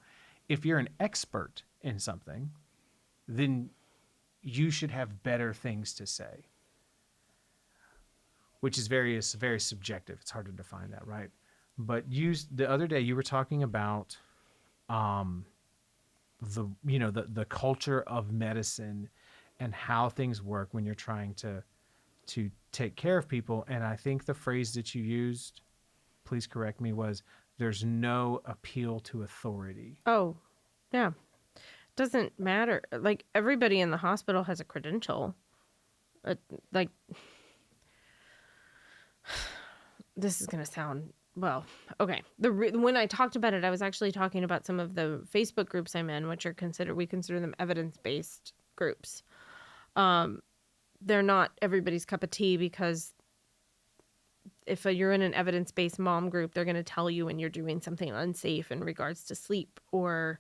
if you're an expert in something, then you should have better things to say, which is very subjective. It's hard to define that, right? But the other day you were talking about the culture of medicine and how things work when you're trying to take care of people, and I think the phrase that you used, please correct me, was there's no appeal to authority. Oh, yeah. Doesn't matter. Like, everybody in the hospital has a credential. Like, this is going to sound, well, okay. When I talked about it, I was actually talking about some of the Facebook groups I'm in, which are we consider them evidence-based groups. They're not everybody's cup of tea, because if you're in an evidence-based mom group, they're going to tell you when you're doing something unsafe in regards to sleep, or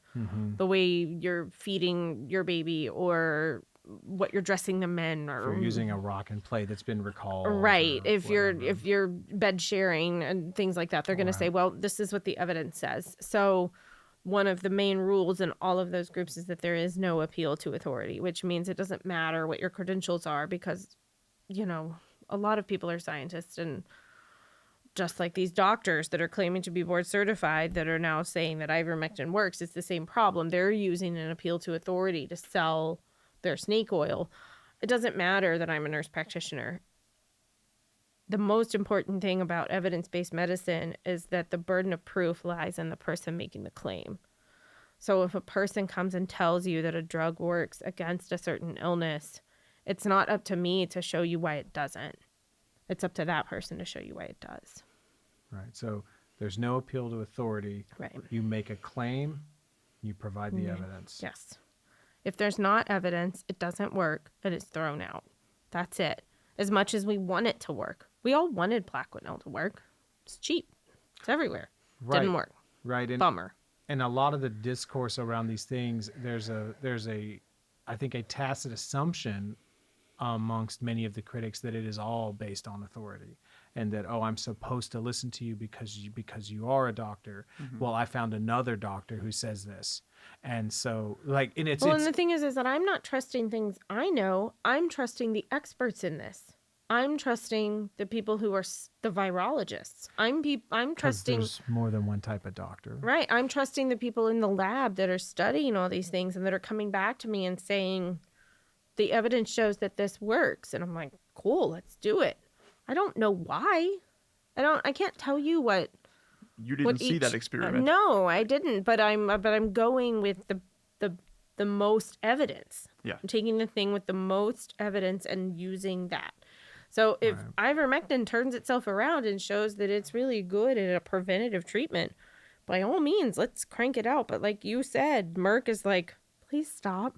the way you're feeding your baby, or what you're dressing them in, or if you're using a rock and play that's been recalled, right? If you're bed sharing and things like that, they're going to say, well, this is what the evidence says. So one of the main rules in all of those groups is that there is no appeal to authority, which means it doesn't matter what your credentials are, because a lot of people are scientists, and just like these doctors that are claiming to be board certified that are now saying that ivermectin works, it's the same problem. They're using an appeal to authority to sell their snake oil. It doesn't matter that I'm a nurse practitioner. The most important thing about evidence-based medicine is that the burden of proof lies in the person making the claim. So if a person comes and tells you that a drug works against a certain illness, it's not up to me to show you why it doesn't. It's up to that person to show you why it does. Right. So there's no appeal to authority. Right. You make a claim, you provide the evidence. Yes. If there's not evidence, it doesn't work, and it's thrown out. That's it. As much as we want it to work. We all wanted Plaquenil to work. It's cheap. It's everywhere. Right. Didn't work. Right. And, Bummer. And a lot of the discourse around these things, there's I think a tacit assumption amongst many of the critics that it is all based on authority, and that, oh, I'm supposed to listen to you because you are a doctor. Mm-hmm. Well, I found another doctor who says this, and so and the thing is that I'm not trusting things I know. I'm trusting the experts in this. I'm trusting the people who are the virologists. I'm trusting. There's more than one type of doctor, right? I'm trusting the people in the lab that are studying all these things and that are coming back to me and saying, the evidence shows that this works. And I'm like, cool, let's do it. I don't know why. I can't tell you what. You didn't see that experiment. No, I didn't. But I'm going with the most evidence. Yeah. I'm taking the thing with the most evidence and using that. So if ivermectin turns itself around and shows that it's really good at a preventative treatment, by all means, let's crank it out. But like you said, Merck is like, please stop.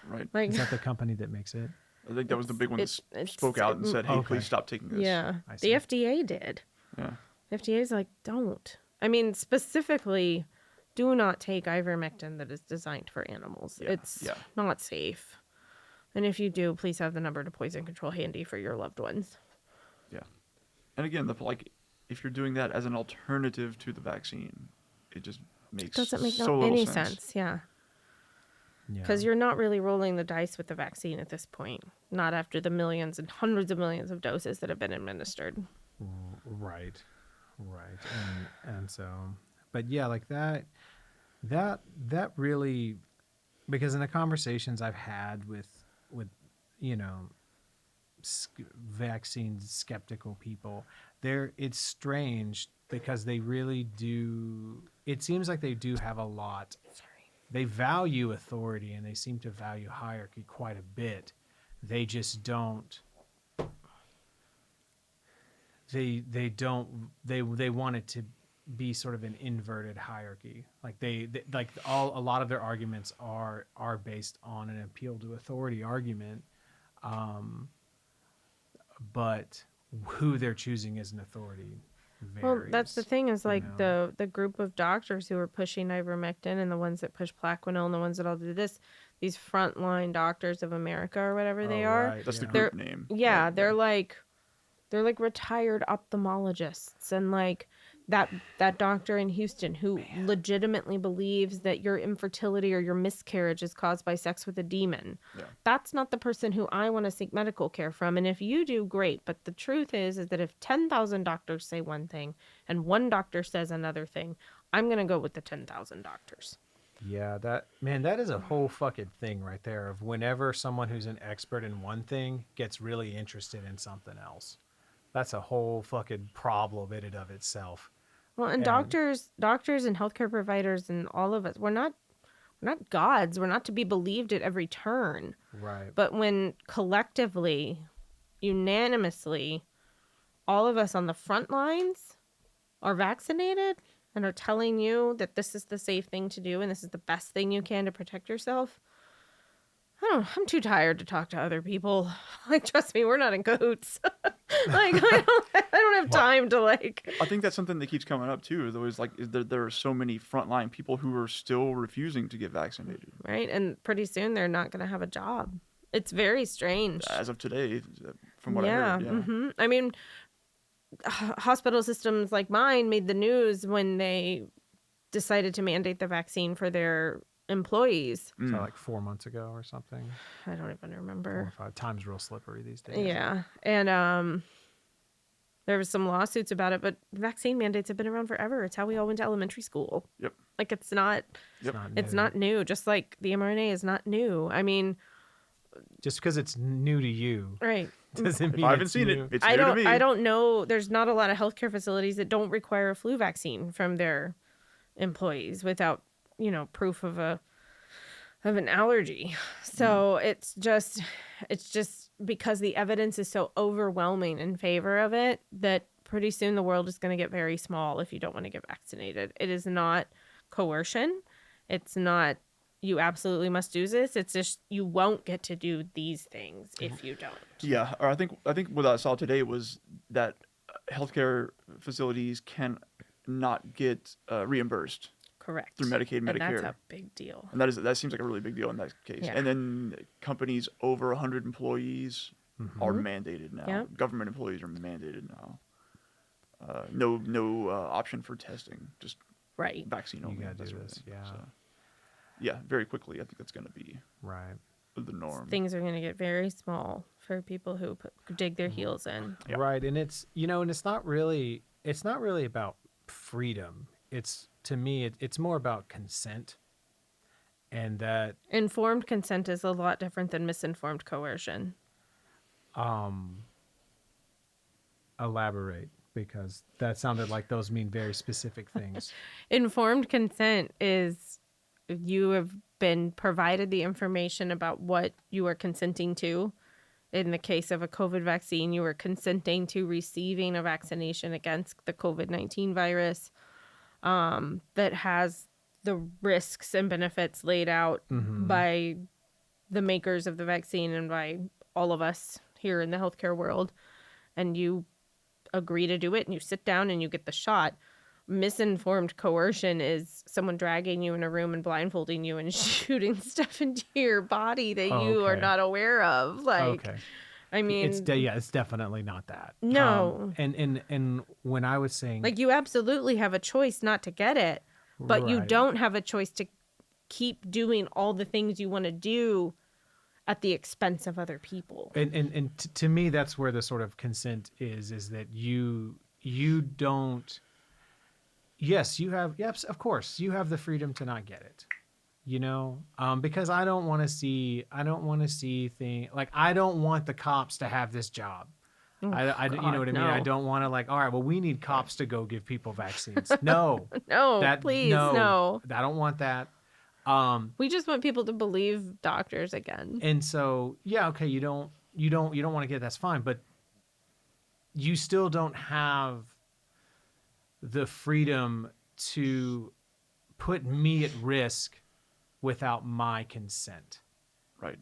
Right. Like, is that the company that makes it? I think that was the big one that spoke out and said, hey, please stop taking this. Yeah. The FDA did. Yeah. The FDA is like, don't. I mean, specifically, do not take ivermectin that is designed for animals. Yeah. It's not safe. And if you do, please have the number to poison control handy for your loved ones. Yeah. And again, if you're doing that as an alternative to the vaccine, it just makes doesn't make so any little sense. Yeah. Because you're not really rolling the dice with the vaccine at this point. Not after the millions and hundreds of millions of doses that have been administered. Right. And so, but yeah, like that really because in the conversations I've had with you know, vaccine skeptical people, it's strange because they really do. It seems like they do have a lot. They value authority and they seem to value hierarchy quite a bit. They just don't. They want it to be sort of an inverted hierarchy. Like they like a lot of their arguments are based on an appeal to authority argument, but who they're choosing as an authority varies. Well, that's the thing is like you know? the group of doctors who are pushing ivermectin and the ones that push Plaquenil and the ones that all do this, these frontline doctors of America or whatever they Oh, are. right, That's the yeah. group name. Yeah, Right, they're like retired ophthalmologists and like that doctor in Houston who legitimately believes that your infertility or your miscarriage is caused by sex with a demon. Yeah. That's not the person who I want to seek medical care from. And if you do, great. But the truth is that if 10,000 doctors say one thing and one doctor says another thing, I'm going to go with the 10,000 doctors. Yeah, that is a whole fucking thing right there of whenever someone who's an expert in one thing gets really interested in something else. That's a whole fucking problem in and of itself. Well, and And- doctors and healthcare providers and all of us, we're not gods. We're not to be believed at every turn. Right. But when collectively, unanimously, all of us on the front lines are vaccinated and are telling you that this is the safe thing to do and this is the best thing you can to protect yourself, I'm too tired to talk to other people. Like, trust me, we're not in cahoots. Like, I don't have time to like. I think that's something that keeps coming up too. Though, is like there are so many frontline people who are still refusing to get vaccinated. Right, and pretty soon they're not going to have a job. It's very strange. As of today, from what I heard. Yeah. Mm-hmm. I mean, hospital systems like mine made the news when they decided to mandate the vaccine for their employees. So like 4 months ago or something. I don't even 4 remember. or 5 times real slippery these days. Yeah, and there was some lawsuits about it, but vaccine mandates have been around forever. It's how we all went to elementary school. Yep. Like it's not Yep. not new. Just like the mRNA is not new. I mean, Just because it's new to you right. doesn't If mean I haven't it's seen new. it, it's I new to me. don't know. There's not a lot of healthcare facilities that don't require a flu vaccine from their employees without, proof of an allergy. So it's just because the evidence is so overwhelming in favor of it that pretty soon the world is going to get very small if you don't want to get vaccinated. It is not coercion. It's not you absolutely must do this. It's just you won't get to do these things if you don't. Yeah, or I think what I saw today was that healthcare facilities can not get reimbursed Correct. through Medicaid, And Medicare. that's a big deal. And that seems like a really big deal in that case. Yeah. And then companies over 100 employees are mandated now. Yep. Government employees are mandated now. No option for testing, just Right. vaccine only. gotta that do sort of this, thing. yeah. So, yeah, very quickly. I think that's going to be Right. the norm. Things are going to get very small for people who dig their heels in. Yeah. Right. And it's not really about freedom. To me, it's more about consent. And that, Informed consent is a lot different than misinformed coercion. elaborate, because that sounded like those mean very specific things. Informed consent is you have been provided the information about what you are consenting to. In the case of a COVID vaccine, you are consenting to receiving a vaccination against the COVID-19 virus that has the risks and benefits laid out by the makers of the vaccine and by all of us here in the healthcare world. And you agree to do it and you sit down and you get the shot. Misinformed coercion is someone dragging you in a room and blindfolding you and shooting stuff into your body that you are Okay. not aware of. Like, Okay. I mean, It's definitely not that. No. And when I was saying, like you absolutely have a choice not to get it, but you Right. don't have a choice to keep doing all the things you want to do at the expense of other people. and to me, that's where the sort of consent is that you don't. Yes, you have. Yes, of course, you have the freedom to not get it. you know, because I don't want to see things like, I don't want the cops to have this job. Oh, You know what I mean? I no. don't want to like, all right, well, we need cops to go give people vaccines. No, No, please, no. I don't want that. We just want people to believe doctors again. And so, yeah, okay, you don't want to get, that's fine, but you still don't have the freedom to put me at risk without my consent. Right.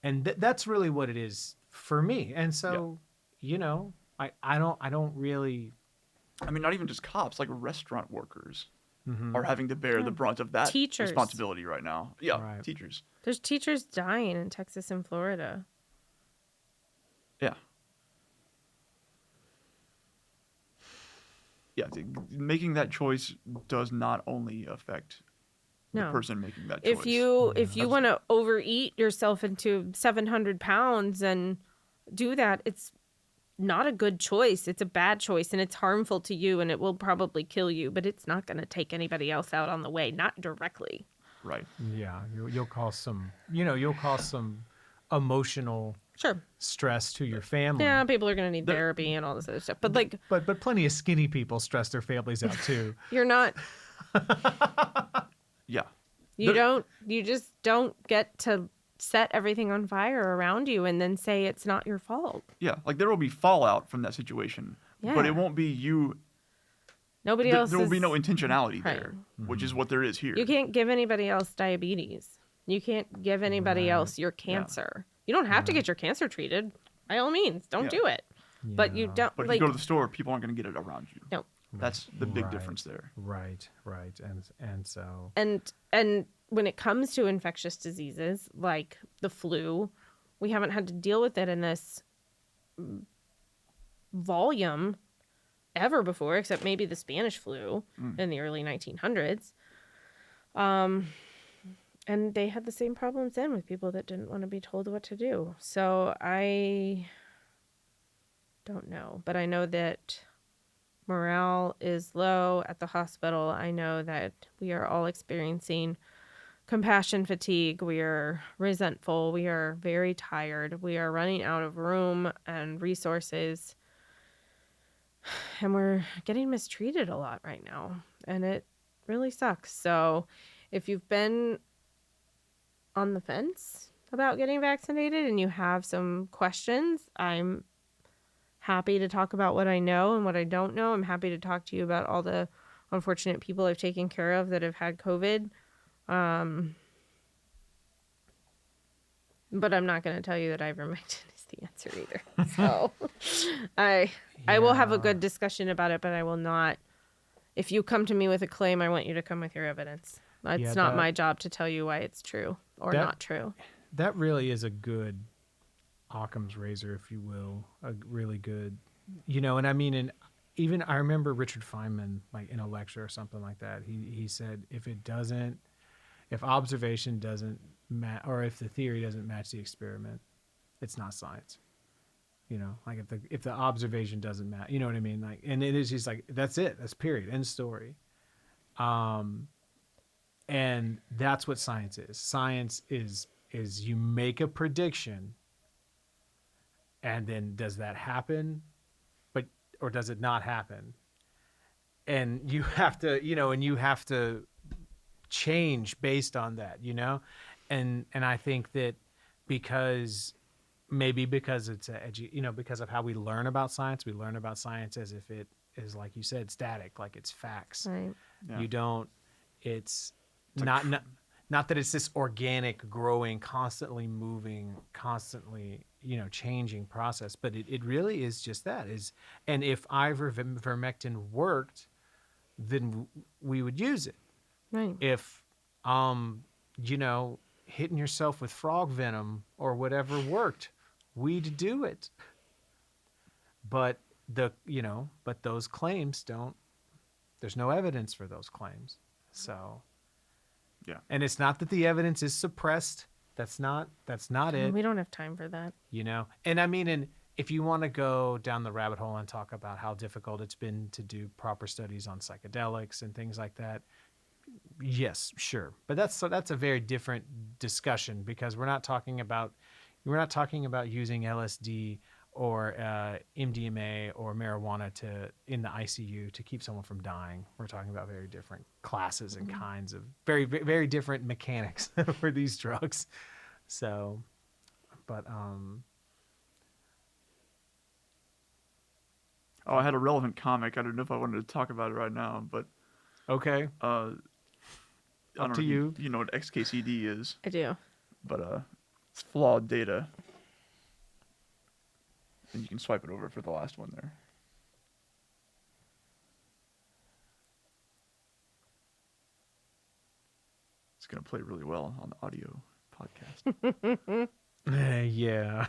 And that's really what it is for me. And so, you know, I don't really. I mean, not even just cops, like restaurant workers Mhm. are having to bear the brunt of that Teachers. responsibility right now. Yeah, Right. teachers. There's teachers dying in Texas and Florida. Yeah. Yeah, making that choice does not only affect the No. person making that choice. If you That's- want to overeat yourself into 700 pounds and do that, it's not a good choice. It's a bad choice, and it's harmful to you, and it will probably kill you, but it's not going to take anybody else out on the way, not directly. Right. Yeah, you'll cause some, you know, emotional Sure. stress to your family. Yeah, people are going to need therapy and all this other stuff. But like, But plenty of skinny people stress their families out too. you're not, Yeah. you just don't get to set everything on fire around you and then say it's not your fault. Yeah. Like there will be fallout from that situation, but Yeah. it won't be you. Nobody else There will be is- no intentionality Right. there, which is what there is here. You can't give anybody else diabetes. You can't give anybody Right. else your cancer. You don't have to get your cancer treated. By all means, don't Yeah. do it. But you Yeah. don't But if like you go to the store, people aren't going to get it around you. no. That's the big Right. difference there. Right. And so And when it comes to infectious diseases like the flu, we haven't had to deal with it in this volume ever before, except maybe the Spanish flu in the early 1900s. And they had the same problems then with people that didn't want to be told what to do. So I don't know, but I know that morale is low at the hospital. I know that we are all experiencing compassion fatigue. We are resentful. We are very tired. We are running out of room and resources. And we're getting mistreated a lot right now. And it really sucks. So if you've been on the fence about getting vaccinated and you have some questions, I'm happy to talk about what I know and what I don't know. I'm happy to talk to you about all the unfortunate people I've taken care of that have had COVID. But I'm not going to tell you that ivermectin is the answer either. So I will have a good discussion about it, but I will not. If you come to me with a claim, I want you to come with your evidence. It's Yeah, not that- my job to tell you why it's true or That- not true. that really is a good Occam's razor, if you will, a really good, you know. And I mean, and even I remember Richard Feynman, like in a lecture or something like that, he said, if observation doesn't match, or if the theory doesn't match the experiment, it's not science. You know, like if the observation doesn't match, you know what I mean? Like, and it is just like, that's it, that's period, end story. And that's what science is. Science is you make a prediction, and then does that happen, or does it not happen? And you have to, you know, and you have to change based on that, you know. And I think that because it's because of how we learn about science as if it is, like you said, static, like it's facts. Right. Yeah. It's not that it's this organic, growing, constantly moving, constantly, you know, changing process, but it really is just that is. And if ivermectin worked, then we would use it. Right. If you know, hitting yourself with frog venom or whatever worked, we'd do it. But those claims don't, there's no evidence for those claims. So Yeah. and it's not that the evidence is suppressed. That's not it. We don't have time for that. You know, and I mean, and if you want to go down the rabbit hole and talk about how difficult it's been to do proper studies on psychedelics and things like that, Yes, sure, but that's a very different discussion because we're not talking about using LSD or MDMA or marijuana in the ICU to keep someone from dying. We're talking about very different classes and kinds of very very different mechanics for these drugs. So, but Oh, I had a relevant comic. I don't know if I wanted to talk about it right now, but okay, I don't up know to if you. You know what XKCD is, I do. but it's flawed data. And you can swipe it over for the last one there. It's going to play really well on the audio podcast. Yeah.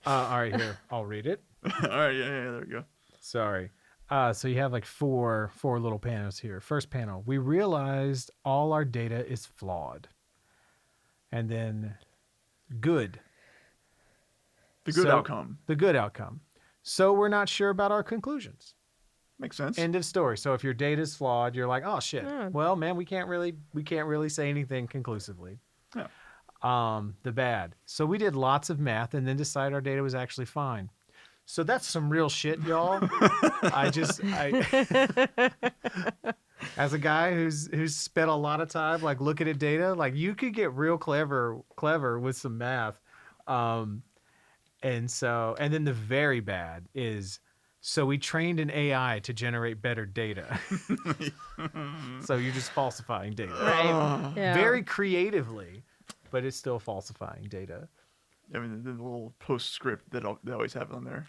All right, here I'll read it. All right, yeah, there we go. Sorry. So you have like four little panels here. First panel, we realized all our data is flawed. And then good. The good outcome. The good outcome. So we're not sure about our conclusions. Makes sense. End of story. So if your data is flawed, you're like, oh shit. Yeah. Well, man, we can't really say anything conclusively. Yeah. The bad. So we did lots of math and then decided our data was actually fine. So that's some real shit, y'all. As a guy who's spent a lot of time like looking at data, like you could get real clever with some math. And then the very bad is, so we trained an AI to generate better data. So you're just falsifying data. Right. Yeah. Very creatively, but it's still falsifying data. I mean, the little postscript that they always have on there.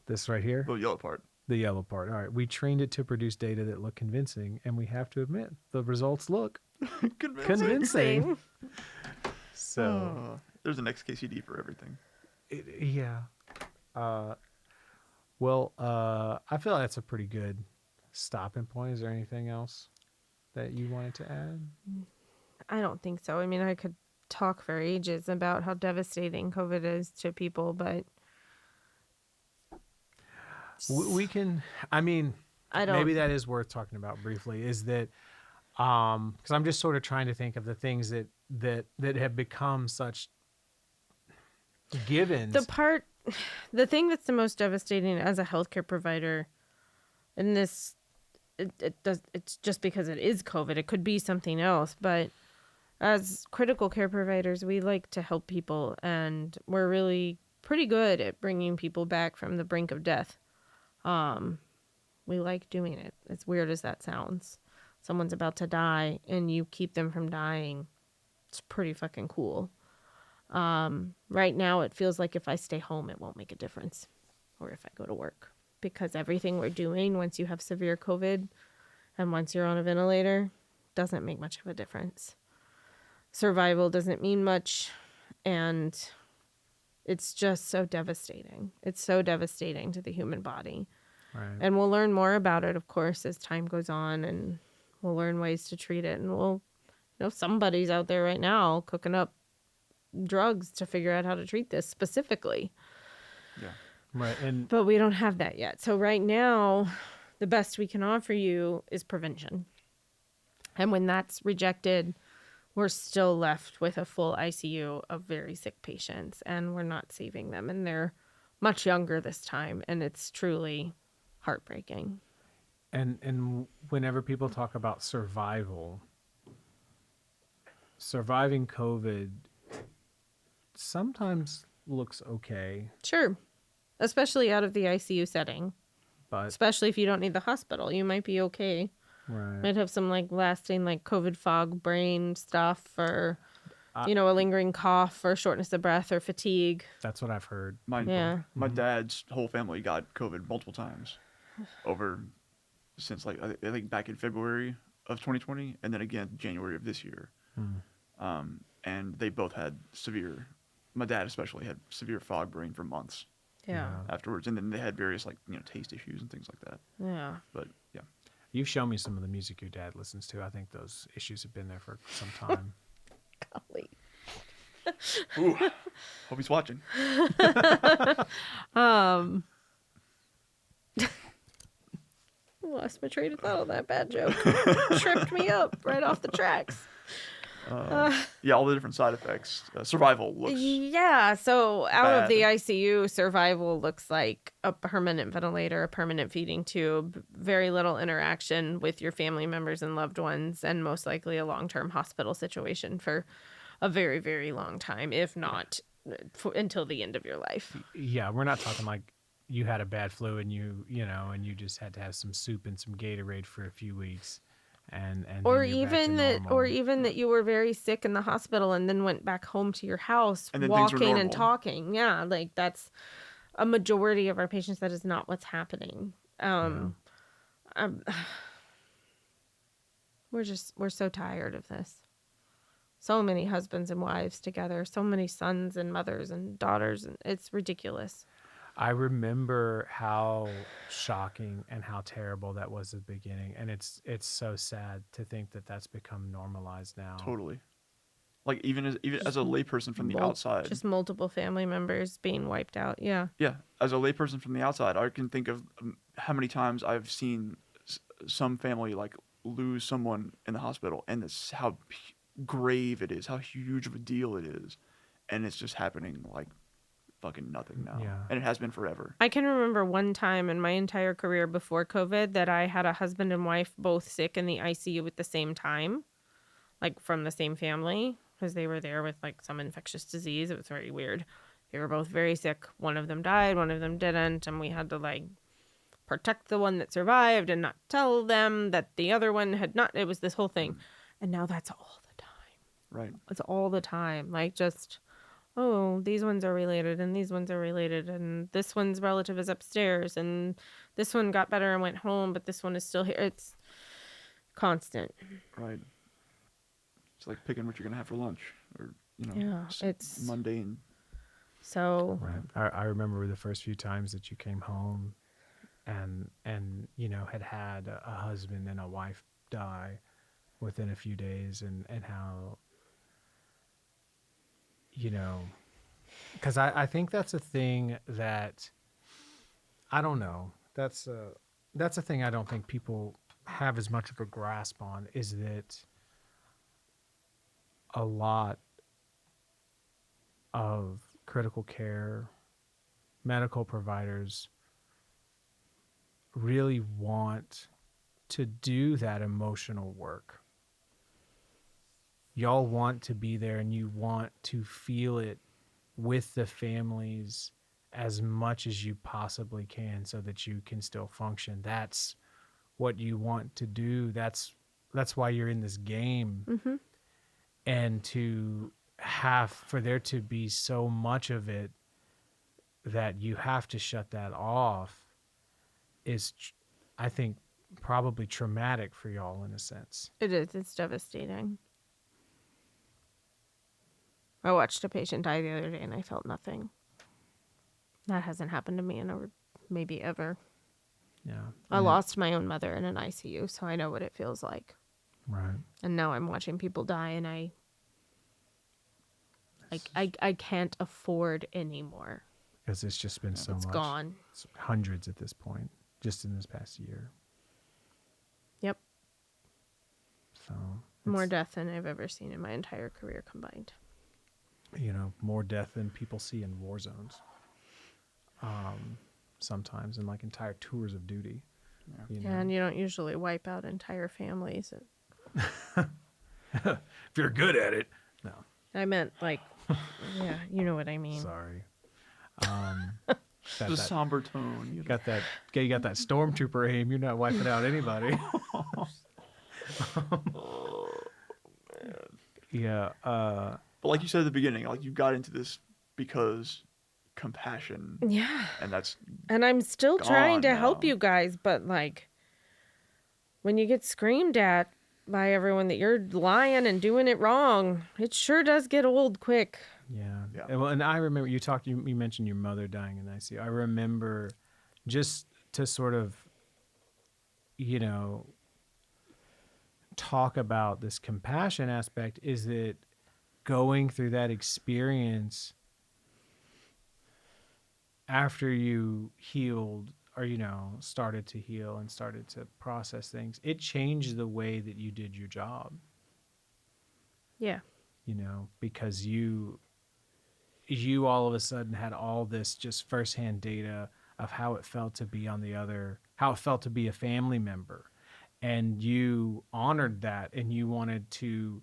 This right here, The yellow part. the yellow part. All right. We trained it to produce data that look convincing, and we have to admit the results look convincing. So There's an XKCD for everything. yeah. I feel like that's a pretty good stopping point. Is there anything else that you wanted to add? I don't think so. I mean, I could talk for ages about how devastating COVID is to people, but We can, I mean, I don't. maybe that is worth talking about briefly, is that, because I'm just sort of trying to think of the things that have become such givens. The thing that's the most devastating as a healthcare provider, and it's just because it is COVID, it could be something else, but as critical care providers, we like to help people, and we're really pretty good at bringing people back from the brink of death. We like doing it. As weird as that sounds. Someone's about to die and you keep them from dying. It's pretty fucking cool. Right now it feels like if I stay home, it won't make a difference. Or if I go to work. Because everything we're doing once you have severe COVID and once you're on a ventilator doesn't make much of a difference. Survival doesn't mean much, and it's just so devastating. It's so devastating to the human body. Right. And we'll learn more about it, of course, as time goes on, and we'll learn ways to treat it. And somebody's out there right now cooking up drugs to figure out how to treat this specifically. Yeah. Right. But we don't have that yet. So right now, the best we can offer you is prevention. And when that's rejected, we're still left with a full ICU of very sick patients, and we're not saving them. And they're much younger this time, and it's truly heartbreaking. And whenever people talk about surviving COVID sometimes looks okay, Sure. Especially out of the ICU setting. but Especially if you don't need the hospital. You might be okay. right. Might have some lasting COVID fog brain stuff, or a lingering cough, or shortness of breath, or fatigue. That's what I've heard. My Mm-hmm. dad's whole family got COVID multiple times since I think back in February of 2020, and then again January of this year. And they both had my dad especially had severe fog brain for months Yeah. afterwards, and then they had various taste issues and things like that. Yeah. But yeah, You've shown me some of the music your dad listens to. I think those issues have been there for some time. Golly. ooh, hope he's watching. lost my train of thought on that bad joke. Tripped me up right off the tracks. Yeah, all the different side effects. Survival looks. Yeah, so out of the bad. ICU, survival looks like a permanent ventilator, a permanent feeding tube, very little interaction with your family members and loved ones, and most likely a long-term hospital situation for a very, very long time, if not until the end of your life. Yeah, we're not talking like you had a bad flu and you just had to have some soup and some Gatorade for a few weeks. And Or then you're back to even that, normal. or even that you were very sick in the hospital and then went back home to your house, And then things were walking and normal. talking. Yeah, like that's a majority of our patients. That is not what's happening. Um, we're so tired of this. So many husbands and wives together, so many sons and mothers and daughters, and it's ridiculous. I remember how shocking and how terrible that was at the beginning, and it's so sad to think that that's become normalized now. Totally. Like even as a layperson from the outside. Just multiple family members being wiped out. Yeah. Yeah, as a layperson from the outside, I can think of how many times I've seen some family like lose someone in the hospital, and it's how grave it is, how huge of a deal it is, and it's just happening like fucking nothing now. Yeah. And it has been forever. I can remember one time in my entire career before COVID that I had a husband and wife both sick in the ICU at the same time, like from the same family, because they were there with like some infectious disease. It was very weird. They were both very sick. One of them died, one of them didn't, and we had to like protect the one that survived and not tell them that the other one had not. It was this whole thing. And now that's all the time. Right. It's all the time. Like just, oh, these ones are related and these ones are related and this one's relative is upstairs and this one got better and went home, but this one is still here. It's constant. Right. It's like picking what you're gonna have for lunch, or Yeah, just it's mundane. so. Right. I remember the first few times that you came home, and had a husband and a wife die within a few days, and how because I think that's a thing that I don't know. That's a thing I don't think people have as much of a grasp on, is that a lot of critical care medical providers really want to do that emotional work. Y'all want to be there and you want to feel it with the families as much as you possibly can so that you can still function. That's what you want to do. That's why you're in this game. Mm-hmm. And for there to be so much of it that you have to shut that off is, I think, probably traumatic for y'all in a sense. It is. It's devastating. I watched a patient die the other day and I felt nothing. That hasn't happened to me in maybe ever. Yeah. I lost my own mother in an ICU, so I know what it feels like. Right. And now I'm watching people die and I can't afford anymore. Because it's just been so It's much. gone. It's hundreds at this point, just in this past year. Yep. So More it's, death than I've ever seen in my entire career combined. more death than people see in war zones. Sometimes in like entire tours of duty. Yeah, and you don't usually wipe out entire families. If you're good at it. No. I meant like, yeah, you know what I mean. Sorry. The somber tone. You got that stormtrooper aim. You're not wiping out anybody. Yeah. But like you said at the beginning, like you got into this because compassion. Yeah. And that's And I'm still trying to gone help now. you guys, but like when you get screamed at by everyone that you're lying and doing it wrong, it sure does get old quick. Yeah. Yeah. Well, and I remember you mentioned your mother dying in ICU. I remember, just to sort of, talk about this compassion aspect, is that going through that experience after you healed or started to heal and started to process things, it changed the way that you did your job. Yeah. Because you all of a sudden had all this just firsthand data of how it felt to be how it felt to be a family member, and you honored that, and you wanted to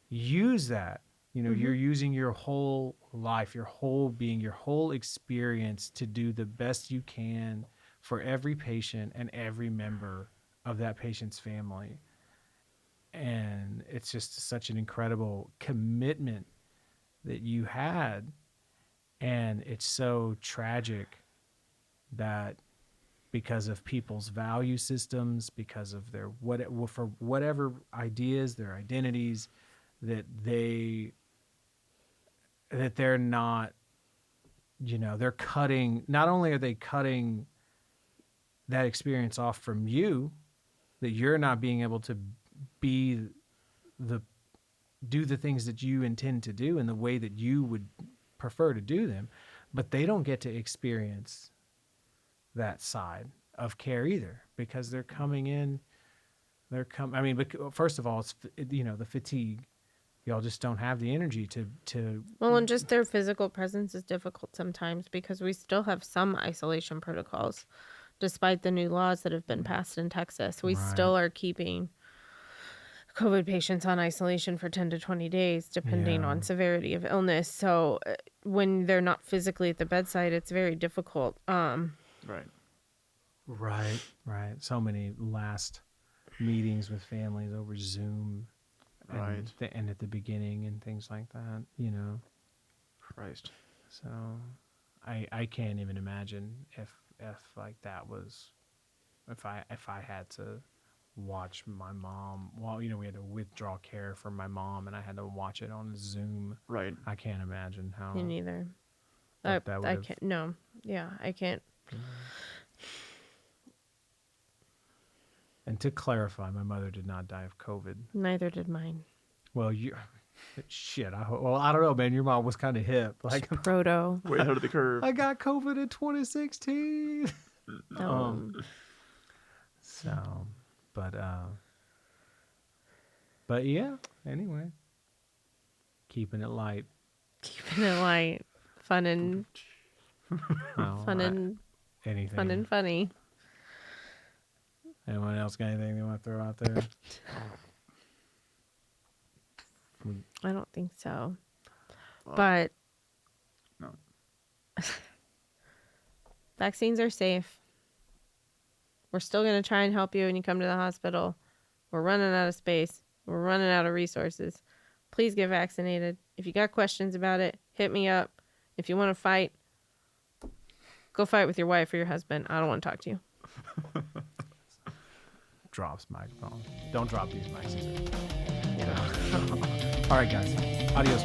use that. You're using your whole life, your whole being, your whole experience to do the best you can for every patient and every member of that patient's family. And it's just such an incredible commitment that you had. And it's so tragic that because of people's value systems, because of their for whatever ideas, their identities, that they're not, they're cutting, not only are they cutting that experience off from you, that you're not being able to do the things that you intend to do in the way that you would prefer to do them, but they don't get to experience that side of care either, because they're coming in, first of all, it's, the fatigue. Y'all just don't have the energy to Well, and just their physical presence is difficult sometimes because we still have some isolation protocols. Despite the new laws that have been passed in Texas, we still are keeping COVID patients on isolation for 10 to 20 days, depending on severity of illness. So when they're not physically at the bedside, it's very difficult. Right. So many last meetings with families over Zoom. Right. And at the beginning and things like that, Christ. So I can't even imagine if like that was, if I had to watch my mom, we had to withdraw care from my mom and I had to watch it on Zoom. Right. I can't imagine how. Me neither. That I can't. No. Yeah, I can't. And to clarify, my mother did not die of COVID. Neither did mine. Well, shit. I don't know, man. Your mom was kind of hip. Like Proto. Way ahead of the curve. I got COVID in 2016. So, but yeah. Anyway, keeping it light. Keeping it light, fun and anything. fun and funny. Anyone else got anything they want to throw out there? I don't think so. But no. Vaccines are safe. We're still going to try and help you when you come to the hospital. We're running out of space. We're running out of resources. Please get vaccinated. If you got questions about it, hit me up. If you want to fight, go fight with your wife or your husband. I don't want to talk to you. Drops microphone. Don't drop these mics. All right, guys. Adios.